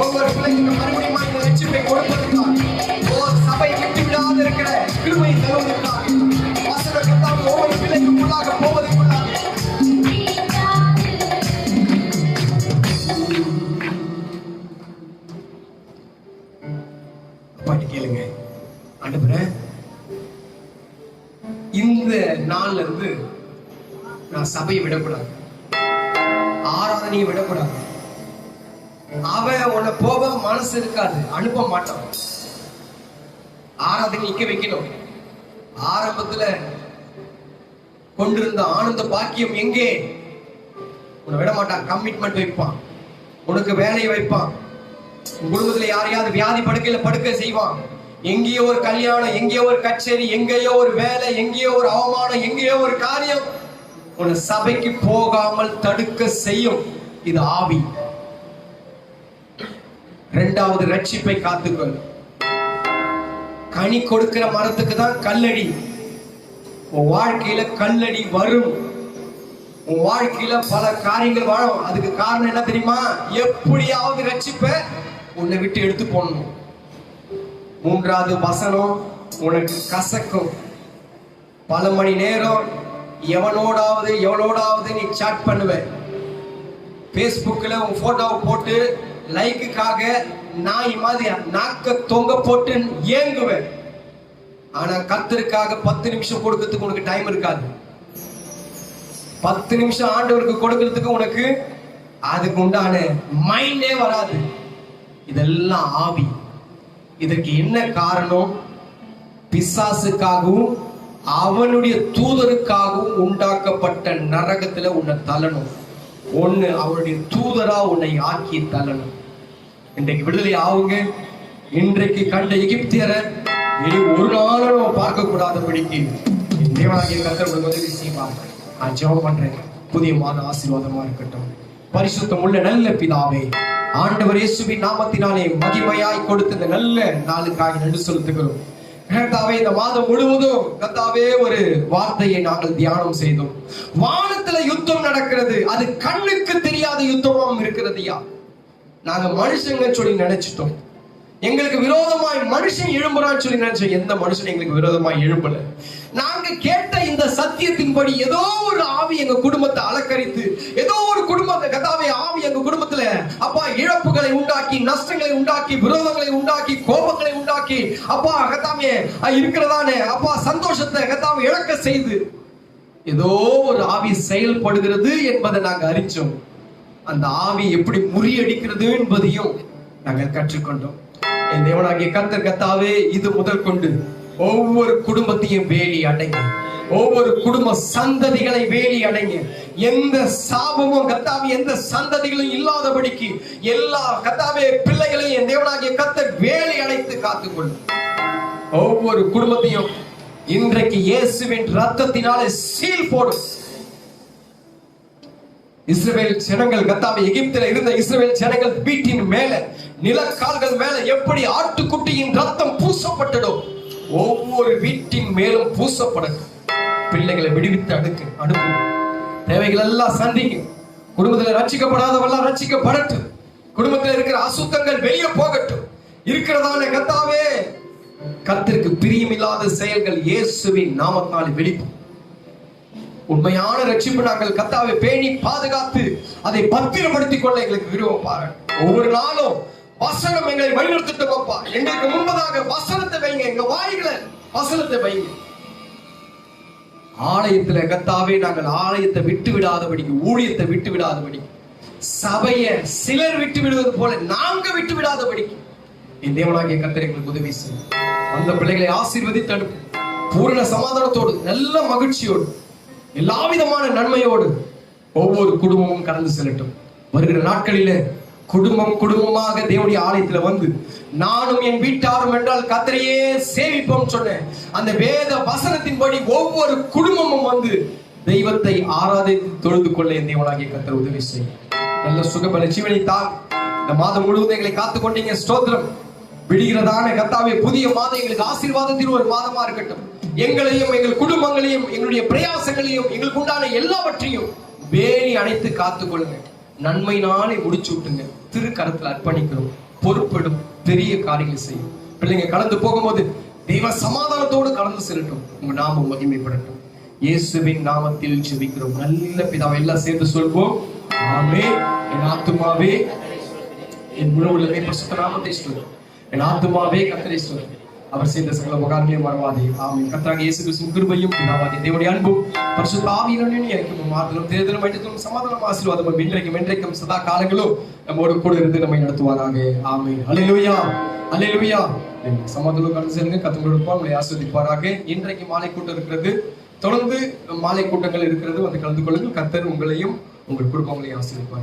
ஒவ்வொரு பிள்ளைக்கும் மறுபடியும் இந்த ரட்சிப்பை கொடுப்பதற்காக, சபை விட்டு விடாது இருக்கிற கிருபை தருவதற்காக, வசனத்தால் ஒவ்வொரு பிள்ளைக்கும் உள்ளாக போவதற்குள்ளாக பாட்டு கேளுங்க. ஆண்டவரே, இந்த நாள்ல இருந்து நான் சபையை விடக்கூடாது, ஆராதனையை விடக்கூடாது. அவன் உன்னை போக மனசு இருக்காது, அனுப்ப மாட்டான். ஆராதனை நிக்க வைக்கணும். ஆரம்பத்துல கொண்டிருந்த ஆனந்த பாக்கியம் எங்கே? உன்னை விட மாட்டான். கமிட்மெண்ட் வைப்பான், உனக்கு வேலையை வைப்பான், குடும்பத்துல யாரையாவது வியாதி படுக்கையில படுக்க செய்வான். எங்கேயோ ஒரு கல்யாணம், எங்கேயோ ஒரு கச்சேரி, எங்கேயோ ஒரு வேலை, எங்கேயோ ஒரு அவமானம், எங்கேயோ ஒரு காரியம் உன்னை சபைக்கு போகாமல் தடுக்க செய்யும். இது ஆவி. இரண்டாவது, ரட்சிப்பை காத்துக்கொள். கனி கொடுக்கிற மரத்துக்கு தான் கல்லடி. உன் வாழ்க்கையில கல்லடி வரும். உன் வாழ்க்கையில பல காரியங்கள் வாழும். அதுக்கு காரணம் என்ன தெரியுமா? எப்படியாவது ரட்சிப்பை உன்னை விட்டு எடுத்து போடணும். மூன்றாவது வசனம் உனக்கு கசக்கும். பல மணி நேரம் எவனோடாவது நீ சாட் பண்ணுவ. பேஸ்புக்ல உன் போட்டோவை போட்டு லைக்குக்காக நாய் மாதிரி நாக்க தொங்க போட்டு ஏங்குவேன். ஆனா கர்த்தருக்காக 10 நிமிஷம் கொடுக்கிறதுக்கு உனக்கு டைம் இருக்காது. 10 நிமிஷம் ஆண்டவருக்கு கொடுக்கிறதுக்கு உனக்கு அதுக்கு உண்டான மைண்டே வராது. இதெல்லாம் ஆவி. இதற்கு என்ன காரணம்? பிசாசுக்காகவும் அவனுடைய தூதருக்காகவும் உண்டாக்கப்பட்ட நரகத்துல உன்னை தள்ளணும். ஒண்ணு, அவனுடைய தூதரா உன்னை ஆக்கி தள்ளணும். இன்றைக்கு விடுதலை ஆகுங்க. இன்றைக்கு கண்ட எகிப்தியரை இனி ஒரு நாளும் நம்ம பார்க்க கூடாதபடிக்கு தேவனாகிய கர்த்தர் உங்களுக்கு உதவி செய்வார். நான் ஜெபம் பண்றேன். புதிய மாத ஆசீர்வாதமா இருக்கட்டும். பரிசுத்தம் உள்ள நல்ல பிதாவே, ஆண்டவர் இயேசுவின் நாமத்தினாலே மகிமையாய் கொடுத்த இந்த நல்ல நாளுக்காக நன்றி செலுத்துகிறோம். கர்த்தாவே, இந்த மாதம் முழுவதும் கர்த்தாவே ஒரு வார்த்தையை நாங்கள் தியானம் செய்தோம். வானத்துல யுத்தம் நடக்கிறது, அது கண்ணுக்கு தெரியாத யுத்தமும் இருக்கிறதுயா. நாங்க மனுஷங்க சொல்லி நினைச்சிட்டோம். எங்களுக்கு விரோதமாய் மனுஷன் எழும்புறான்னு சொல்லி நினைச்சோம். எந்த மனுஷன் எங்களுக்கு விரோதமாய் எழும்பல. நாங்க கேட்ட இந்த சத்தியத்தின்படி ஏதோ ஒரு ஆவி எங்க குடும்பத்தை அலக்கரித்து, ஏதோ ஒரு குடும்பத்தை கர்த்தாவே ஆவி எங்க குடும்பத்துல அப்பா இழப்புகளை உண்டாக்கி, நஷ்டங்களை உண்டாக்கி, விரோதங்களை உண்டாக்கி, கோபங்களை உண்டாக்கி, அப்பா கர்த்தாவே இருக்கிறதானே அப்பா சந்தோஷத்தை கர்த்தாவே இழக்க செய்து ஏதோ ஒரு ஆவி செயல்படுகிறது என்பதை நாங்க அறிஞ்சோம். அந்த ஆவி எப்படி முறியடிக்கிறது என்பதையும் நாங்கள் கற்றுக்கொண்டோம். என் தேவனாகிய கர்த்தர் கர்த்தாவே, இது முதல் கொண்டு ஒவ்வொரு குடும்பத்தையும் வேலி அடைங்க, ஒவ்வொரு குடும்ப சந்ததிகளை வேலி அடைங்க. எந்த சாபமும் கர்த்தாவே எந்த சந்ததிகளும் இல்லாதபடிக்கு எல்லா கர்த்தாவே பிள்ளைகளையும் என் தேவனாகிய கர்த்தர் வேலி அடைத்து காத்துக்கொள்ளும். ஒவ்வொரு குடும்பத்தையும் இன்றைக்கு இயேசுவின் ரத்தத்தினாலே சீல் போடும். இஸ்ரவேல் ஜனங்கள் கர்த்தாவே எகிப்தில இருந்த இஸ்ரவேல் ஜனங்கள் வீட்டின் மேல நிலக்கால்கள் மேல எப்படி ஆட்டுக்குட்டியின் ரத்தம் பூசப்பட்டதோ ஒவ்வொரு வீட்டின் மேலும் பூசப்படட்டும். பிள்ளைகளை விடுவித்து அனுப்பும். தேவைகள் எல்லாம் சந்திங்க. குடும்பத்தில் ரட்சிக்கப்படாதவெல்லாம் ரட்சிக்கப்படட்டும். குடும்பத்தில் இருக்கிற அசுத்தங்கள் வெளியே போகட்டும். இருக்கிறதான கர்த்தாவே கர்த்தருக்கு பிரியமில்லாத செயல்கள் இயேசுவின் நாமத்தினாலே வெளிப்படும். உண்மையான ரட்சிப்பு நாங்கள் கர்த்தாவை பேணி பாதுகாத்து அதை பத்திரப்படுத்திக் கொள்ள எங்களுக்கு விருப்பம் பாருங்க. ஒவ்வொரு நாளும் வசனம் எங்களை வழிநடத்தட்டும் அப்பா. எங்களுக்கு முன்பதாக வசனத்தை வைங்க, எங்க வாய்களை வசனத்தை வைங்க. ஆலயத்துல கர்த்தாவே நாங்கள் ஆலயத்தை விட்டு விடாதபடிக்கு, ஊழியத்தை விட்டு விடாதபடிக்கு, சபையை சிலர் விட்டு விடுவது போல நாங்க விட்டு விடாதபடிக்கு என் தேவனாகிய கர்த்தர் எங்களுக்கு உதவி செய்யும். அந்த பிள்ளைகளை ஆசீர்வதித்து அனுப்பும். பூரண சமாதானத்தோடு நல்ல மகிழ்ச்சியோடு எல்லா விதமான நன்மையோடு ஒவ்வொரு குடும்பமும் கடந்து செல்லட்டும். வருகிற நாட்களிலே குடும்பம் குடும்பமாக தேவனுடைய ஆலயத்துல வந்து நானும் என் வீட்டாரும் என்றால் கர்த்தரையே சேவிப்போம் சொன்ன அந்த வேத வசனத்தின்படி ஒவ்வொரு குடும்பமும் வந்து தெய்வத்தை ஆராதித்து தொழுது கொள்ள என் தேவனாகிய கர்த்தர் உதவி செய்யும். நல்ல சுகபல ஜீவனை தான் இந்த மாதம் முழுவதும் எங்களை காத்துக்கொண்டீங்க. ஸ்தோத்திரம். விடுகிறதான கர்த்தாவே புதிய மாதம் எங்களுக்கு ஆசீர்வாதத்தின் ஒரு மாதமா இருக்கட்டும். எங்களையும் எங்கள் குடும்பங்களையும் எங்களுடைய பிரயாசங்களையும் எங்களுக்கு உண்டான எல்லாவற்றையும் வேலி அணைத்து காத்துக்கொள்ளுங்க. நன்மை நாளை முடிச்சு விட்டுங்க. திருக்கரத்தில் அர்ப்பணிக்கிறோம். பொறுப்பெடும் பெரிய காரியங்கள் செய்யும். பிள்ளைங்க கடந்து போகும்போது தெய்வ சமாதானத்தோடு கடந்து செல்லட்டும். உங்க நாமம் மகிமைப்படட்டும். இயேசுவின் நாமத்தில் ஜெபிக்கிறோம் நல்ல பிதாவை. எல்லாம் சேர்ந்து சொல்வோம். ஆமென். என் ஆத்துமாவே என் முழு உள்ளமே பரிசுத்த நாமத்தை சொல்லு. என் ஆத்துமாவே கர்த்தரை சொல்லு. அவர் செய்த சகல உபகாரங்களையும் மறவாதே. ஆமென். கர்த்தராகிய இயேசு கிறிஸ்துவின் கிருபையும் பிதாவாகிய தேவனுடைய அன்பும் பரிசுத்த ஆவியானவரின் ஐக்கியமும் ஆறுதலும் தேர்தலும் வைத்தலும் சமாதானமும் ஆசீர்வாதமும் இன்றைக்கும் என்றைக்கும் சதா காலங்களும் நம்மோடு கூட இருந்து நம்மை நடத்துவாராக. ஆமென். அல்லேலூயா, அல்லேலூயா. சமாதானம் கடந்து செல்லுங்க. கர்த்தர் உங்களை ஆசீர்வதிப்பாராக. இன்றைக்கு மாலை கூட்டம் இருக்கிறது. தொடர்ந்து மாலை கூட்டங்கள் இருக்கிறது. வந்து கலந்து கொள்ளுங்கள். கர்த்தர் உங்களையும் உங்கள் குடும்பங்களையும் ஆசீர்வதிப்பார்.